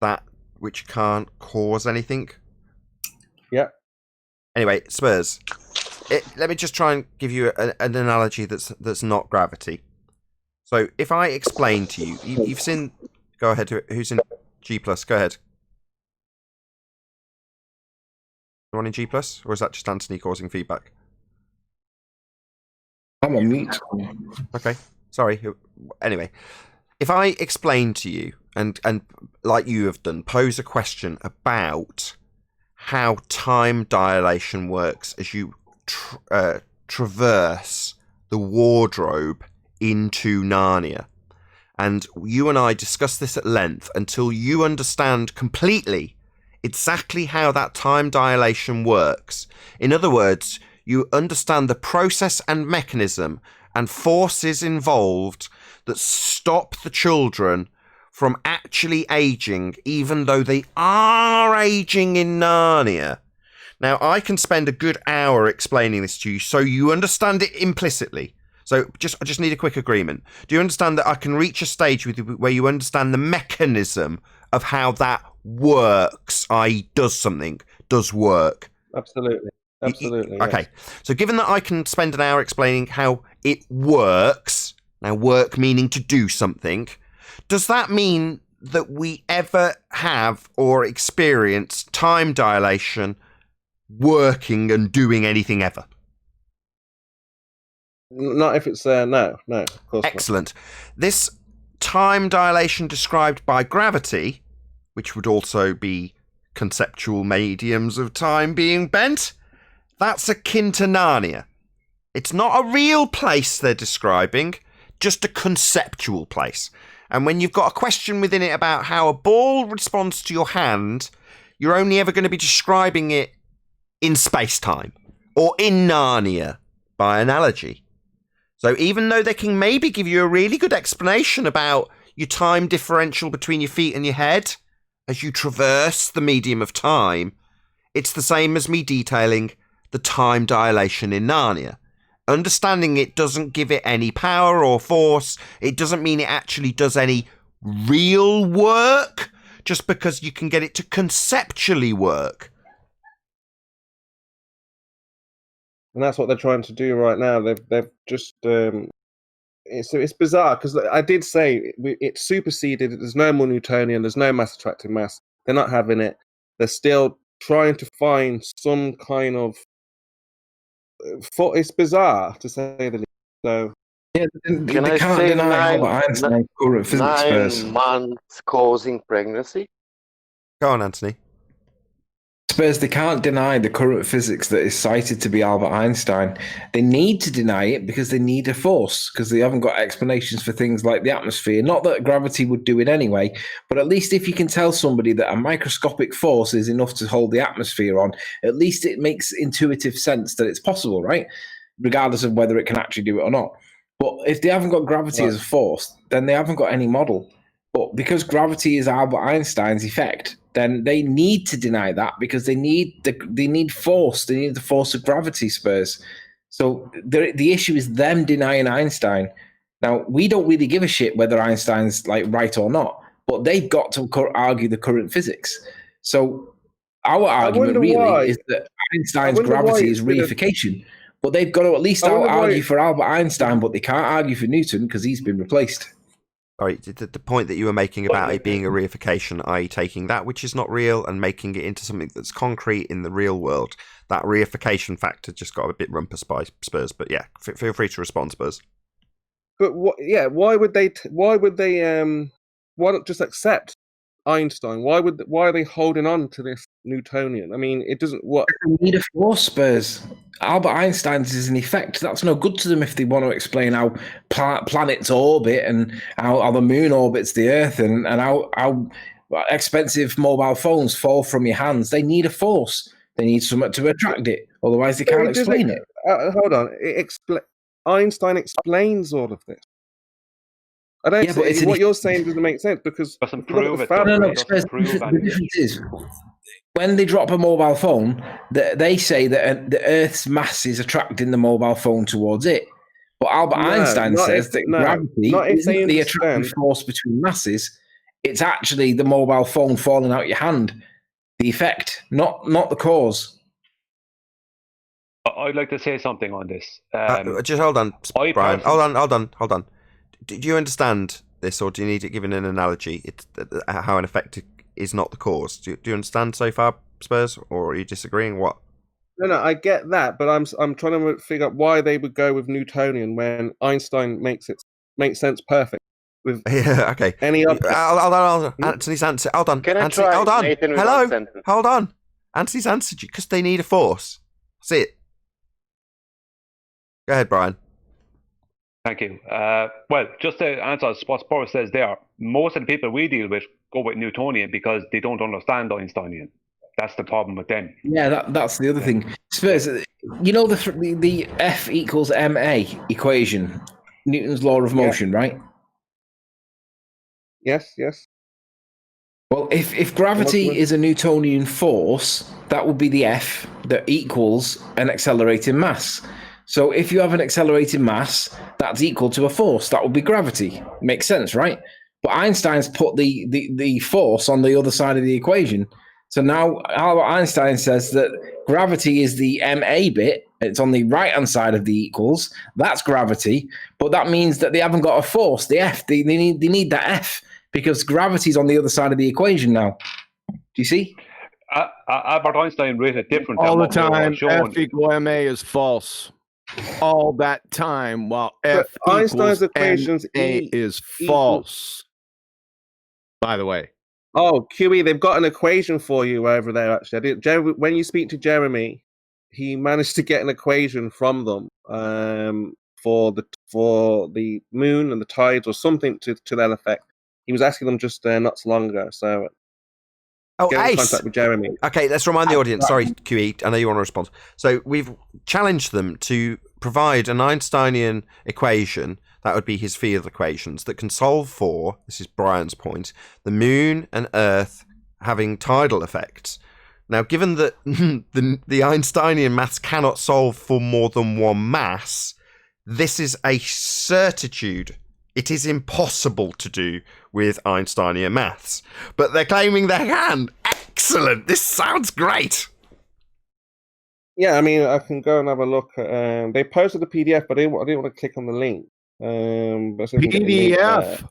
that which can't cause anything? Yeah. Anyway, Spurs. Let me just try and give you an analogy that's not gravity. So if I explain to you, you've seen... Go ahead. Who's in G+? Go ahead. Anyone in G+? Or is that just Anthony causing feedback? I'm on mute. Okay. Sorry. Anyway, if I explain to you, and like you have done, pose a question about how time dilation works as you traverse the wardrobe into Narnia. And you and I discuss this at length until you understand completely exactly how that time dilation works. In other words, you understand the process and mechanism and forces involved that stop the children from actually aging, even though they are aging in Narnia. Now, I can spend a good hour explaining this to you so you understand it implicitly. So I just need a quick agreement. Do you understand that I can reach a stage with you where you understand the mechanism of how that works, i.e. does work? Absolutely. Absolutely. Okay. Yes. So given that I can spend an hour explaining how it works, now work meaning to do something, does that mean that we ever have or experience time dilation working and doing anything ever? Not if it's there. No, of course Excellent. This time dilation described by gravity, which would also be conceptual mediums of time being bent, that's akin to Narnia. It's not a real place they're describing, just a conceptual place. And when you've got a question within it about how a ball responds to your hand, you're only ever going to be describing it in space-time or in Narnia by analogy. So even though they can maybe give you a really good explanation about your time differential between your feet and your head as you traverse the medium of time, it's the same as me detailing the time dilation in Narnia. Understanding it doesn't give it any power or force. It doesn't mean it actually does any real work, just because you can get it to conceptually work. And that's what they're trying to do right now. They've just it's bizarre because I did say it's superseded. There's no more Newtonian. There's no mass attracting mass. They're not having it. They're still trying to find some kind of. It's bizarre to say the least. So yeah, can I can't say deny Einstein's current physics 9 first. months causing pregnancy? Go on, Anthony. Spurs, they can't deny the current physics that is cited to be Albert Einstein. They need to deny it because they need a force, because they haven't got explanations for things like the atmosphere. Not that gravity would do it anyway, but at least if you can tell somebody that a microscopic force is enough to hold the atmosphere on, at least it makes intuitive sense that it's possible, right? Regardless of whether it can actually do it or not. But if they haven't got gravity as a force, then they haven't got any model. But because gravity is Albert Einstein's effect, then they need to deny that because they need force. They need the force of gravity, Spurs. So the issue is them denying Einstein. Now, we don't really give a shit whether Einstein's like right or not, but they've got to argue the current physics. So our argument really is that Einstein's gravity is reification. But they've got to at least argue for Albert Einstein, but they can't argue for Newton because he's been replaced. Sorry, the point that you were making about it being a reification, i.e. taking that which is not real and making it into something that's concrete in the real world, that reification factor just got a bit rumpus by Spurs. But yeah, feel free to respond, Spurs. But why would they why not just accept Einstein? Why are they holding on to this Newtonian? I mean, it doesn't work. They need a force, Spurs. Albert Einstein's is an effect. That's no good to them if they want to explain how planets orbit and how the moon orbits the Earth and how expensive mobile phones fall from your hands. They need a force. They need something to attract it. Otherwise, they can't explain it. Hold on. Einstein explains all of this. I don't see what you're saying doesn't make sense because the difference is when they drop a mobile phone, they say that the Earth's mass is attracting the mobile phone towards it. But Albert Einstein says that gravity isn't the attractive force between masses. It's actually the mobile phone falling out your hand. The effect, not the cause. I'd like to say something on this. Just hold on, Brian. Hold on. Do you understand this, or do you need it given an analogy? It's how an effect is not the cause. Do you understand so far, Spurs, or are you disagreeing? What? No, I get that, but I'm trying to figure out why they would go with Newtonian when Einstein makes sense perfect. With okay. Any other? Hold on. Anthony's answer. Hold on. Can I Anthony, try hold on. Nathan with Hello. one sentence? Hold on. Anthony's answered you because they need a force. That's it. Go ahead, Brian. Thank you. Well, just to answer what Boris says there, most of the people we deal with go with Newtonian because they don't understand Einsteinian. That's the problem with them. Yeah, that's the other thing. Spurs, you know the F equals ma equation, Newton's law of motion, right? Yes. Well, if gravity is a Newtonian force, that would be the F that equals an accelerating mass. So if you have an accelerating mass, that's equal to a force. That would be gravity. Makes sense, right? But Einstein's put the force on the other side of the equation. So now Albert Einstein says that gravity is the ma bit. It's on the right-hand side of the equals. That's gravity. But that means that they haven't got a force, the F. They need that F because gravity's on the other side of the equation now. Do you see? Albert Einstein wrote it different. All the time, F equal ma is false. all that time while But F Einstein's equals equations NA E is equal- false. By the way. Oh, QE, they've got an equation for you over there. Actually, when you speak to Jeremy, he managed to get an equation from them for the moon and the tides or something to that effect. He was asking them just not so long ago. So, get in Ace. contact with Jeremy. Okay, let's remind the audience. Sorry, QE, I know you want to respond. So we've challenged them to provide an Einsteinian equation, that would be his field equations, that can solve for, this is Brian's point, the moon and Earth having tidal effects. Now, given that the Einsteinian maths cannot solve for more than one mass, this is a certitude. It is impossible to do with Einsteinian maths. But they're claiming they can. Excellent. This sounds great. Yeah, I mean, I can go and have a look. They posted the PDF, but I didn't want to click on the link. But so PDF?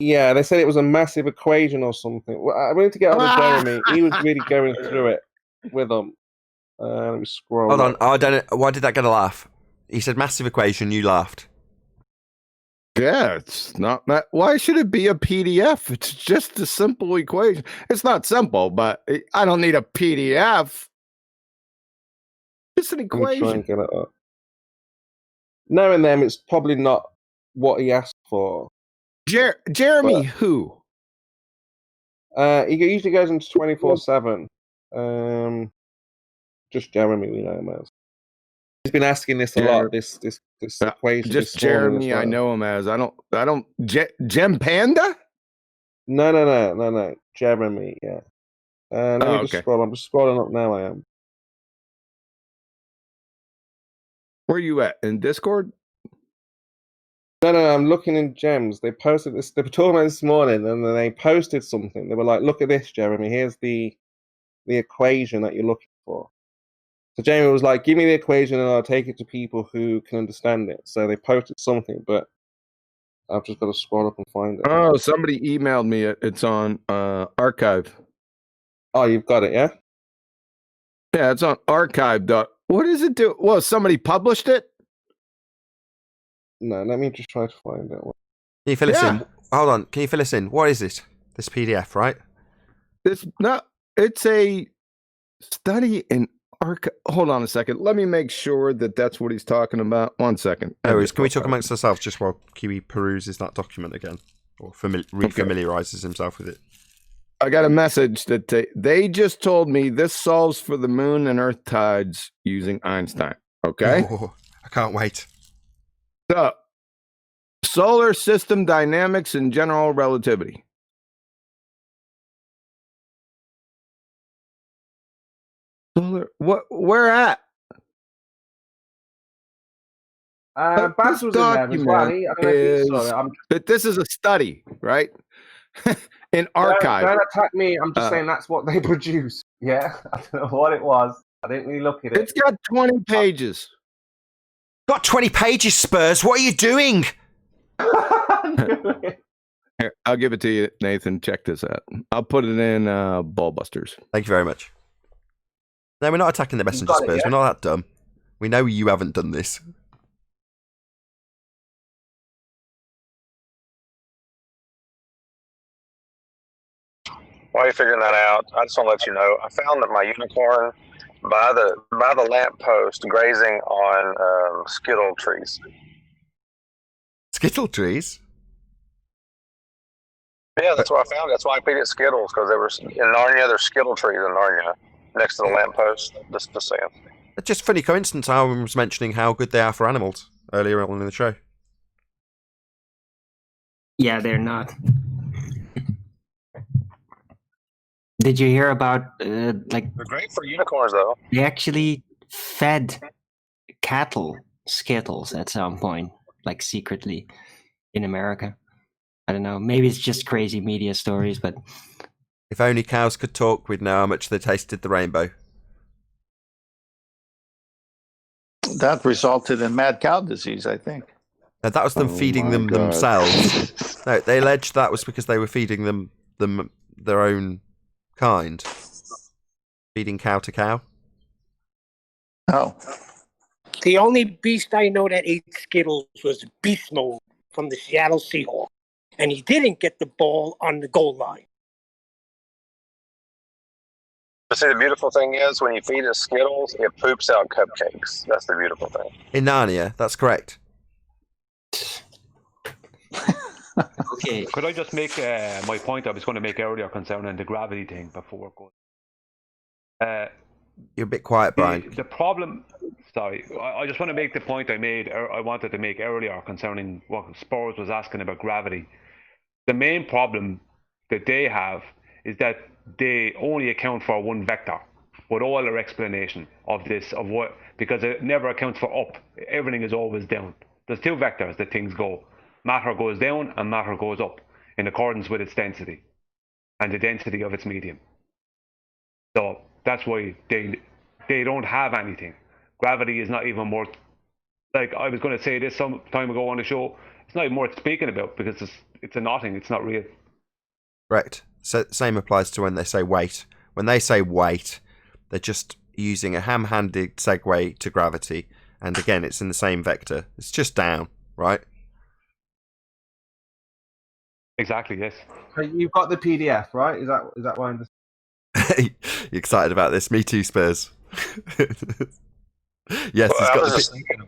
Yeah, they said it was a massive equation or something. Well, I wanted to get on with Jeremy. He was really going through it with them. Let me scroll. Hold on. I don't know. Why did that get a laugh? He said massive equation. You laughed. Yeah, it's not that. Why should it be a PDF? It's just a simple equation. It's not simple, but I don't need a PDF. It's an Let me try equation. and get it up. Knowing them, it's probably not what he asked for. Jeremy, who? He usually goes into 24/7. Just Jeremy, we know him as. He's been asking this a lot. This equation. Just this formula Jeremy, as well. I know him as. I don't. Gem Panda? No. Jeremy, yeah. Let me just okay. scroll. I'm just scrolling up now. I am. Where are you at? In Discord? No, I'm looking in Gems. They posted this. They were talking about this morning, and then they posted something. They were like, "Look at this, Jeremy. Here's the equation that you're looking for." So Jeremy was like, "Give me the equation, and I'll take it to people who can understand it." So they posted something, but I've just got to scroll up and find it. Oh, somebody emailed me. It's on archive. Oh, you've got it, yeah? Yeah, it's on archive. What does it do? Well, somebody published it? No, let me just try to find it. Can you fill us in? Hold on. Can you fill us in? What is it? This PDF, right? It's a study in archive. Hold on a second. Let me make sure that that's what he's talking about. 1 second. No worries. Can we talk amongst ourselves just while Kiwi peruses that document again? Or refamiliarizes himself with it? I got a message that they just told me this solves for the moon and earth tides using Einstein. Okay? Oh, I can't wait. So, solar system dynamics and general relativity. Solar, where at? Baz was in there as well. This is a study, right? In archive. Don't attack me. I'm just saying that's what they produced. Yeah, I don't know what it was. I didn't really look at it. It's got 20 pages. Got 20 pages, Spurs. What are you doing? Here, I'll give it to you, Nathan. Check this out. I'll put it in Ballbusters. Thank you very much. No, we're not attacking the messenger, Spurs. We're not that dumb. We know you haven't done this. While you're figuring that out, I just want to let you know, I found that my unicorn by the lamppost grazing on skittle trees. Skittle trees? Yeah, that's what I found. That's why I feed it Skittles, because there was in Narnia, there's skittle trees in Narnia next to the lamppost. Just saying. It's just a funny coincidence. I was mentioning how good they are for animals earlier on in the show. Yeah, they're not. Did you hear about They're great for unicorns, though. they actually fed cattle Skittles at some point, like secretly in America? I don't know. Maybe it's just crazy media stories, but If only cows could talk, we'd know how much they tasted the rainbow. That resulted in mad cow disease, I think. No, that was them feeding them themselves. No, they alleged that was because they were feeding them their own kind. Feeding cow to cow. Oh. The only beast I know that ate Skittles was Beast Mode from the Seattle Seahawks, and he didn't get the ball on the goal line. But see, the beautiful thing is when you feed it Skittles, it poops out cupcakes. That's the beautiful thing. In Narnia, that's correct. Okay. Could I just make my point I was going to make earlier concerning the gravity thing before going? You're a bit quiet, Brian. The problem. Sorry, I just want to make the point I wanted to make earlier concerning what Spurs was asking about gravity. The main problem that they have is that they only account for one vector with all their explanation of this, of what, because it never accounts for up. Everything is always down. There's two vectors that things go. Matter goes down and matter goes up in accordance with its density and the density of its medium. So that's why they don't have anything. Gravity is not even worth, like I was going to say this some time ago on the show, it's not even worth speaking about because it's a nothing, it's not real. Correct. So same applies to when they say weight. When they say weight, they're just using a ham-handed segue to gravity. And again, it's in the same vector. It's just down, right? Exactly, yes. So you've got the PDF, right? Is that why I'm just... You excited about this? Me too, Spurs. Yes, Well, I was just thinking.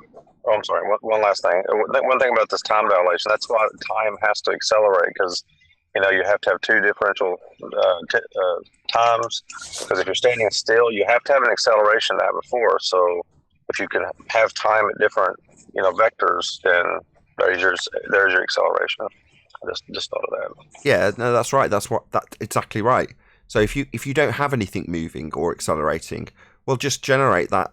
Oh, I'm sorry. One last thing. One thing about this time dilation. That's why time has to accelerate because you have to have two differential times. Because if you're standing still, you have to have an acceleration that before. So if you can have time at different vectors, then there's your acceleration. I just thought of that. Yeah, no, that's right. That's exactly right. So if you don't have anything moving or accelerating, well, just generate that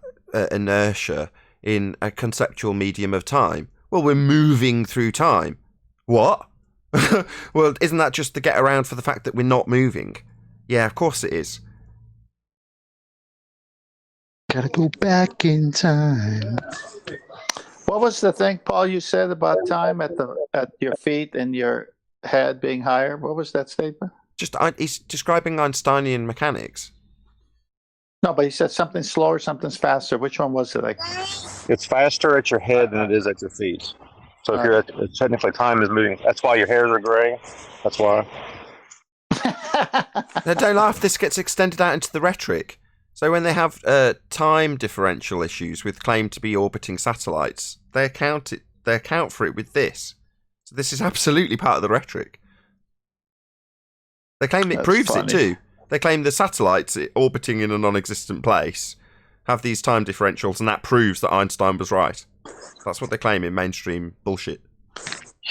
inertia in a conceptual medium of time. Well, we're moving through time. What? Well, isn't that just the get around for the fact that we're not moving? Yeah, of course it is. Gotta go back in time. What was the thing, Paul, you said about time at your feet and your head being higher? What was that statement? He's describing Einsteinian mechanics. No, but he said something slower, something's faster. Which one was it? It's faster at your head than it is at your feet. So if you're technically time is moving. That's why your hairs are gray. That's why. No, don't laugh. This gets extended out into the rhetoric. So when they have time differential issues with claim to be orbiting satellites, they account for it with this. So this is absolutely part of the rhetoric. They claim it proves it too. They claim the satellites orbiting in a non-existent place have these time differentials, and that proves that Einstein was right. That's what they claim in mainstream bullshit.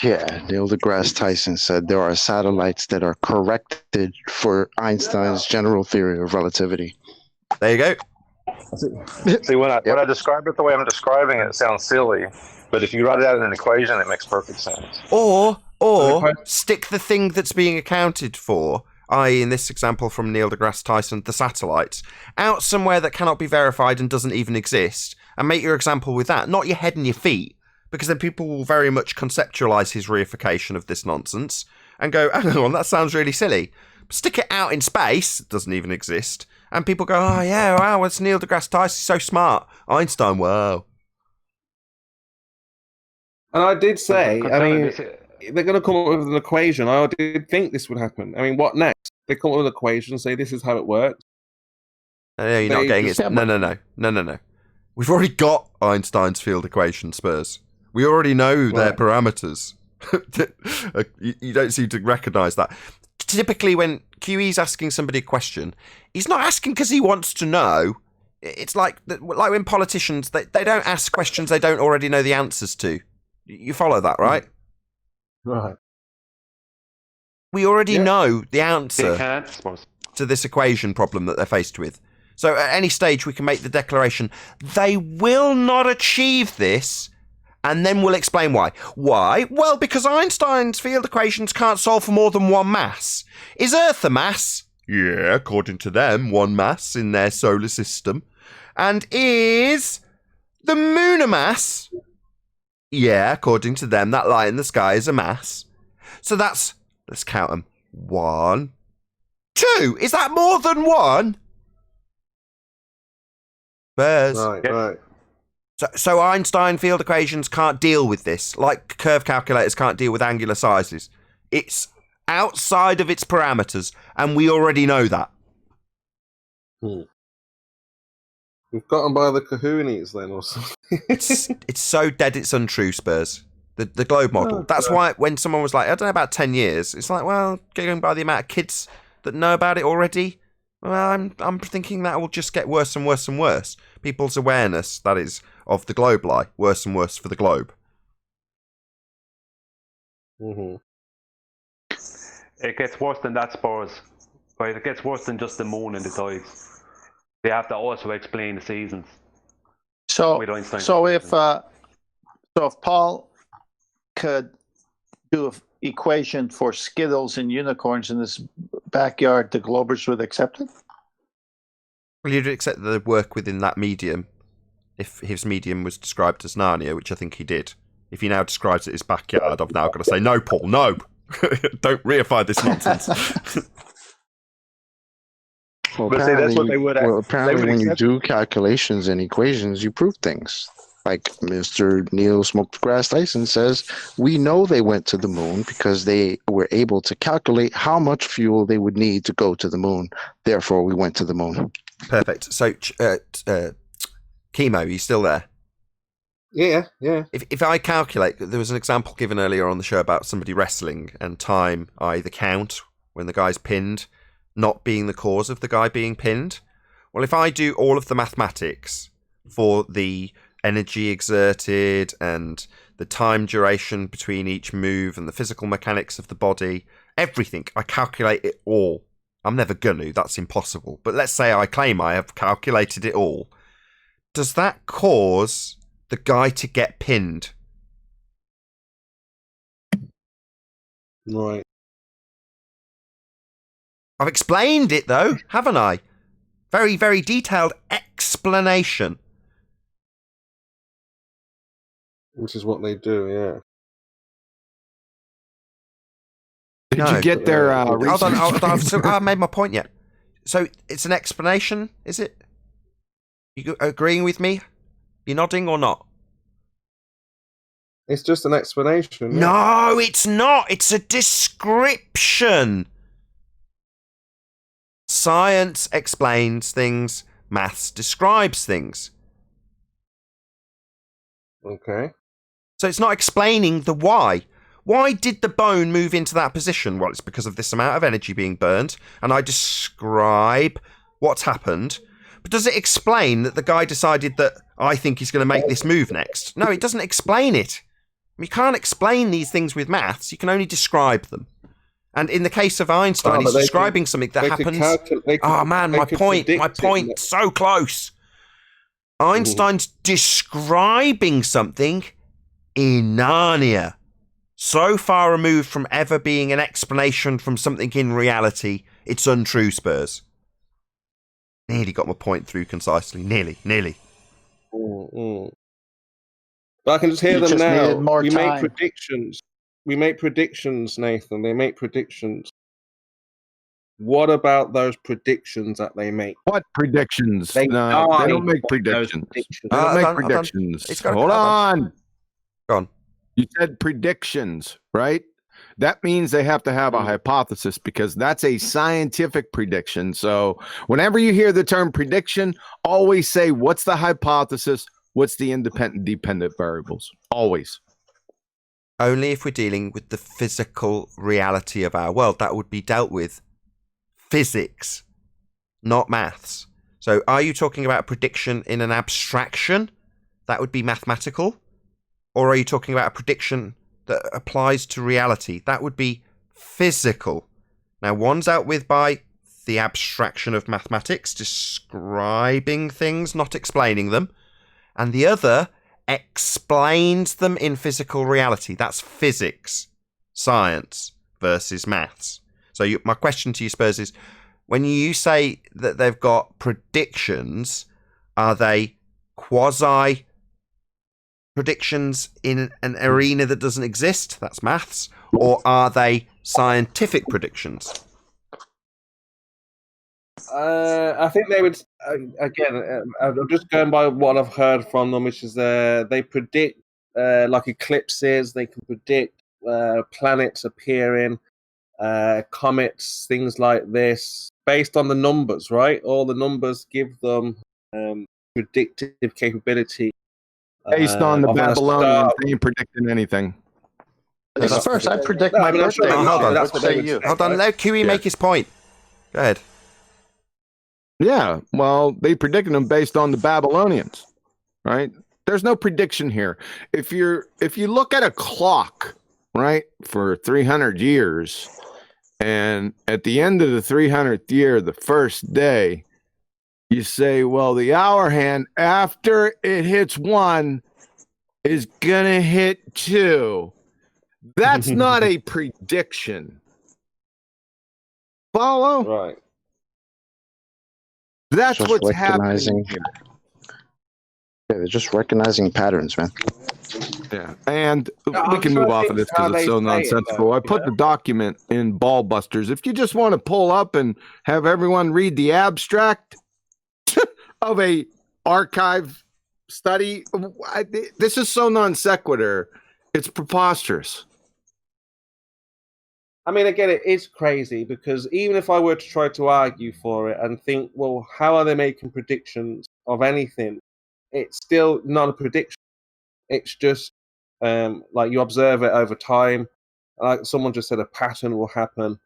Yeah, Neil deGrasse Tyson said there are satellites that are corrected for Einstein's general theory of relativity. There you go. See, when I describe it the way I'm describing it, it sounds silly. But if you write it out in an equation, it makes perfect sense. Or stick the thing that's being accounted for, i.e. in this example from Neil deGrasse Tyson, the satellites, out somewhere that cannot be verified and doesn't even exist, and make your example with that, not your head and your feet, because then people will very much conceptualize his reification of this nonsense and go, hang on, that sounds really silly. Stick it out in space, it doesn't even exist, and people go, oh yeah, wow, it's Neil deGrasse Tyson, so smart. Einstein, wow. And I did say, I mean, they're going to come up with an equation. I did think this would happen. I mean, what next? They come up with an equation and say this is how it works. No, you're not getting it. No. We've already got Einstein's field equation, Spurs. We already know their parameters. You don't seem to recognise that. Typically, when QE's asking somebody a question, he's not asking because he wants to know. It's like when politicians, they don't ask questions they don't already know the answers to. You follow that, right? Right. We already know the answer to this equation problem that they're faced with. So at any stage, we can make the declaration, they will not achieve this, and then we'll explain why. Why? Well, because Einstein's field equations can't solve for more than one mass. Is Earth a mass? Yeah, according to them, one mass in their solar system. And is the moon a mass? Yeah, according to them, that light in the sky is a mass. So that's, let's count them. 1, 2. Is that more than one? Bears. Right. So Einstein field equations can't deal with this, like curve calculators can't deal with angular sizes. It's outside of its parameters, and we already know that. We've got them by the kahoonies then, or something. It's so dead it's untrue, Spurs. The globe model. That's why when someone was like, I don't know, about 10 years, it's like, well, going by the amount of kids that know about it already, well, I'm thinking that will just get worse and worse and worse. People's awareness, that is, of the globe lie, worse and worse for the globe. It gets worse than that, Spurs. Right? It gets worse than just the moon and the tides. They have to also explain the seasons. So if Paul could do an equation for Skittles and unicorns in his backyard, the Globers would accept it? Well, you'd accept the work within that medium if his medium was described as Narnia, which I think he did. If he now describes it as backyard, I've now got to say, no, Paul, no. Don't reify this nonsense. Well, But see, that's what they would. Apparently when you do calculations and equations, you prove things. Like Mr. Neil Smoked Grass Tyson says, we know they went to the moon because they were able to calculate how much fuel they would need to go to the moon. Therefore, we went to the moon. Perfect. So, Chemo, are you still there? Yeah. If I calculate, there was an example given earlier on the show about somebody wrestling and time, i.e. the count, when the guy's pinned, not being the cause of the guy being pinned. Well, if I do all of the mathematics for the energy exerted and the time duration between each move and the physical mechanics of the body, everything, I calculate it all. I'm never gonna, that's impossible. But let's say I claim I have calculated it all. Does that cause the guy to get pinned? Right. I've explained it though, haven't I? Very, very detailed explanation. Which is what they do, yeah. Did you get their Hold on, I haven't made my point yet. So it's an explanation, is it? You agreeing with me? You nodding or not? It's just an explanation. Yeah. No, it's not. It's a description. Science explains things. Maths describes things. Okay. So it's not explaining the why. Why did the bone move into that position? Well, it's because of this amount of energy being burned, and I describe what's happened. But does it explain that the guy decided that I think he's going to make this move next? No, it doesn't explain it. You can't explain these things with maths. You can only describe them. And in the case of Einstein, he's describing something that happens. My point, so close. Einstein's describing something in Narnia. So far removed from ever being an explanation from something in reality, it's untrue, Spurs. Nearly got my point through concisely. Nearly. But I can just hear them now. We make predictions. We make predictions, Nathan. They make predictions. What about those predictions that they make? What predictions? They don't make predictions. They don't make predictions. Hold on. Go on. You said predictions, right? That means they have to have a hypothesis because that's a scientific prediction. So whenever you hear the term prediction, always say, what's the hypothesis? What's the independent, dependent variables? Always. Only if we're dealing with the physical reality of our world. That would be dealt with physics, not maths. So are you talking about prediction in an abstraction? That would be mathematical. Or are you talking about a prediction that applies to reality? That would be physical. Now, one's dealt with by the abstraction of mathematics, describing things, not explaining them. And the other explains them in physical reality. That's physics, science versus maths. So my question to you, Spurs, is when you say that they've got predictions, are they quasi predictions in an arena that doesn't exist? That's maths. Or are they scientific predictions? I think they would again. I'm just going by what I've heard from them, which is they predict like eclipses. They can predict planets appearing, comets, things like this, based on the numbers. Right, all the numbers give them predictive capability. Based on the of when a Babylonians, star- they ain't predicting anything. Ladies first, I predict No, my I mean, I'm sure birthday. they hold would, on. that's What what they say would you? say, Hold on, right? let Kiwi make his point. Go ahead. Yeah, well, they predicted them based on the Babylonians, right? There's no prediction here. If you look at a clock, right, for 300 years, and at the end of the 300th year, the first day, you say, well, the hour hand after it hits 1 is gonna hit 2. That's not a prediction. Follow? Right. That's Just what's recognizing. happening. Yeah, they're just recognizing patterns, man. Yeah, and I'm we can trying move to off think of this how because it's they so say it, nonsensical. though, I put the document in Ballbusters. If you just want to pull up and have everyone read the abstract of a archive study, this is so non sequitur. It's preposterous. I mean, again, it is crazy because even if I were to try to argue for it and think, well, how are they making predictions of anything? It's still not a prediction. It's just like you observe it over time. Like someone just said, a pattern will happen.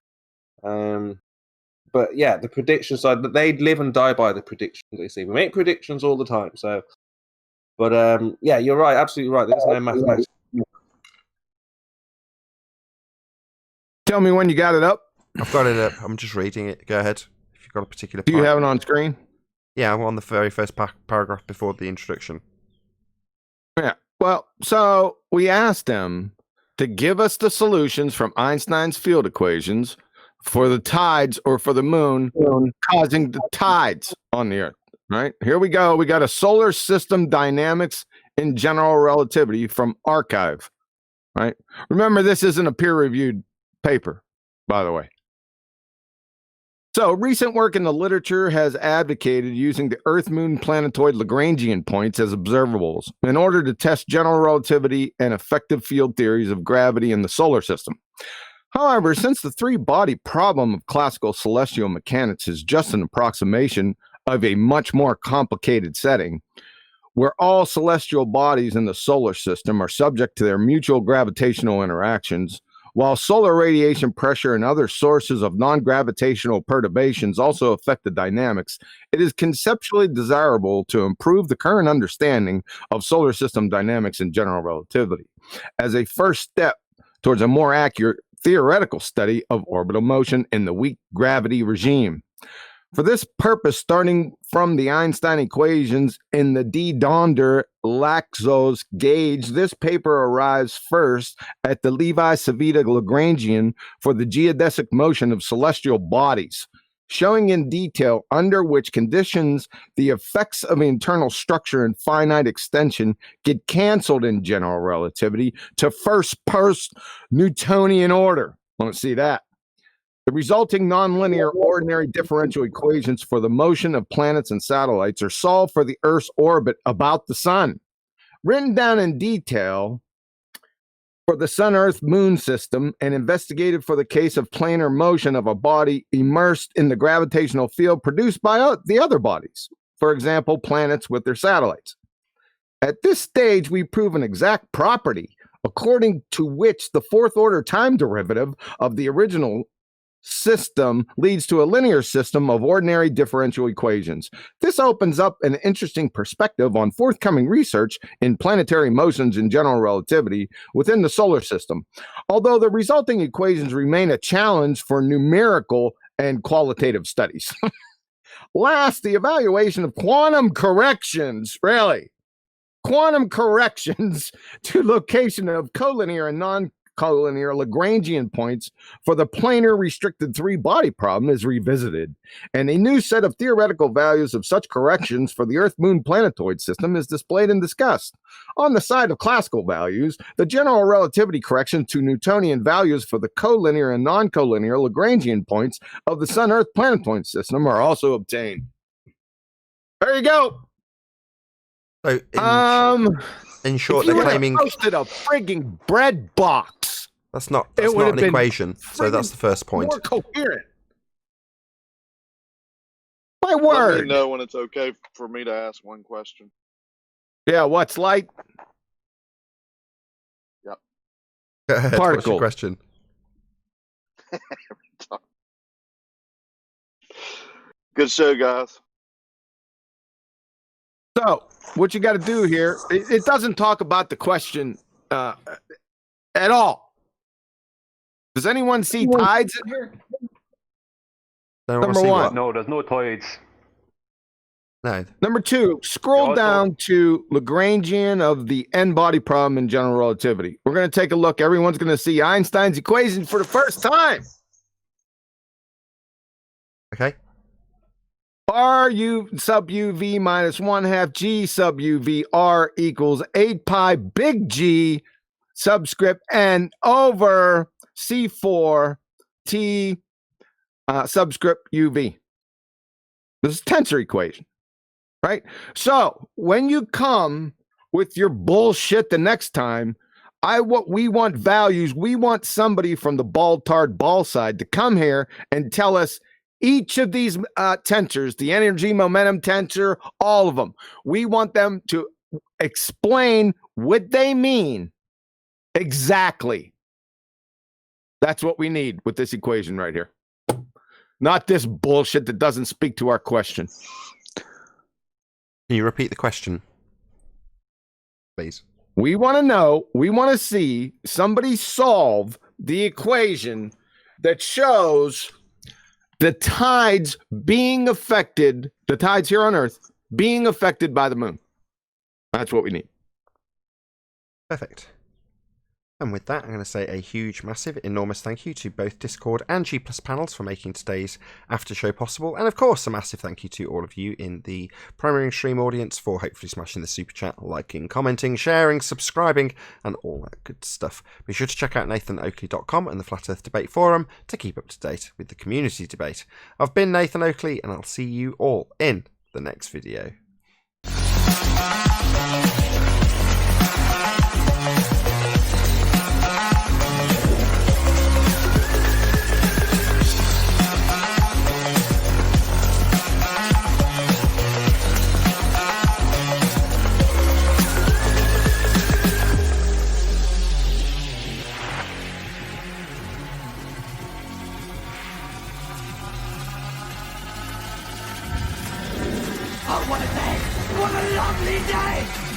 But yeah, the prediction side, they live and die by the predictions they see. We make predictions all the time. So, but yeah, you're right, absolutely right. There's no mathematics. Tell me when you got it up. I've got it up. I'm just reading it. Go ahead. If you've got a particular Do you part. have it on screen? Yeah, I'm on the very first paragraph before the introduction. Yeah. Well, so we asked them to give us the solutions from Einstein's field equations for the tides or for the moon causing the tides on the Earth. Right? Here we go. We got a solar system dynamics in general relativity from Archive. Right? Remember, this isn't a peer-reviewed paper, by the way. So, recent work in the literature has advocated using the Earth-Moon planetoid Lagrangian points as observables in order to test general relativity and effective field theories of gravity in the solar system. However, since the three-body problem of classical celestial mechanics is just an approximation of a much more complicated setting, where all celestial bodies in the solar system are subject to their mutual gravitational interactions, while solar radiation pressure and other sources of non-gravitational perturbations also affect the dynamics, it is conceptually desirable to improve the current understanding of solar system dynamics and general relativity as a first step towards a more accurate theoretical study of orbital motion in the weak gravity regime. For this purpose, starting from the Einstein equations in the D. Donder-Laxos gauge, this paper arrives first at the Levi-Civita Lagrangian for the geodesic motion of celestial bodies, showing in detail under which conditions the effects of internal structure and finite extension get canceled in general relativity to first Newtonian order. Want to see that? The resulting nonlinear ordinary differential equations for the motion of planets and satellites are solved for the Earth's orbit about the Sun. Written down in detail for the Sun-Earth-Moon system and investigated for the case of planar motion of a body immersed in the gravitational field produced by the other bodies, for example, planets with their satellites. At this stage, we prove an exact property according to which the fourth-order time derivative of the original system leads to a linear system of ordinary differential equations. This opens up an interesting perspective on forthcoming research in planetary motions and general relativity within the solar system, although the resulting equations remain a challenge for numerical and qualitative studies. Last, the evaluation of quantum corrections, quantum corrections to location of collinear and non collinear Lagrangian points for the planar restricted three-body problem is revisited, and a new set of theoretical values of such corrections for the Earth-Moon planetoid system is displayed and discussed. On the side of classical values, the general relativity correction to Newtonian values for the collinear and non-collinear Lagrangian points of the Sun-Earth planetoid system are also obtained. There you go. So in short, if they're you claiming posted a frigging bread box. That's not an equation. So that's the first point. More coherent. My Let word. me know when it's okay for me to ask one question. Yeah, what's light? Yep. Go ahead. What's Particle. your question? Good show, guys. So, what you got to do here, it doesn't talk about the question at all. Does anyone see tides in here? Number one. No, there's no tides. No. Number two, scroll down to Lagrangian of the n-body problem in general relativity. We're going to take a look. Everyone's going to see Einstein's equation for the first time. Okay. R u sub uv minus 1/2 g sub uv r equals 8 pi big G subscript n over C4 T subscript uv. This is tensor equation, right? So when you come with your bullshit the next time, we want values. We want somebody from the ball-tard ball side to come here and tell us each of these tensors, the energy momentum tensor, all of them, we want them to explain what they mean exactly. That's what we need with this equation right here. Not this bullshit that doesn't speak to our question. Can you repeat the question, please? We want to know, we want to see somebody solve the equation that shows the tides being affected, the tides here on Earth being affected by the moon. That's what we need. Perfect. And with that, I'm going to say a huge, massive, enormous thank you to both Discord and G+ panels for making today's after show possible. And of course, a massive thank you to all of you in the primary stream audience for hopefully smashing the super chat, liking, commenting, sharing, subscribing, and all that good stuff. Be sure to check out nathanoakley.com and the Flat Earth Debate Forum to keep up to date with the community debate. I've been Nathan Oakley, and I'll see you all in the next video. What a day! What a lovely day!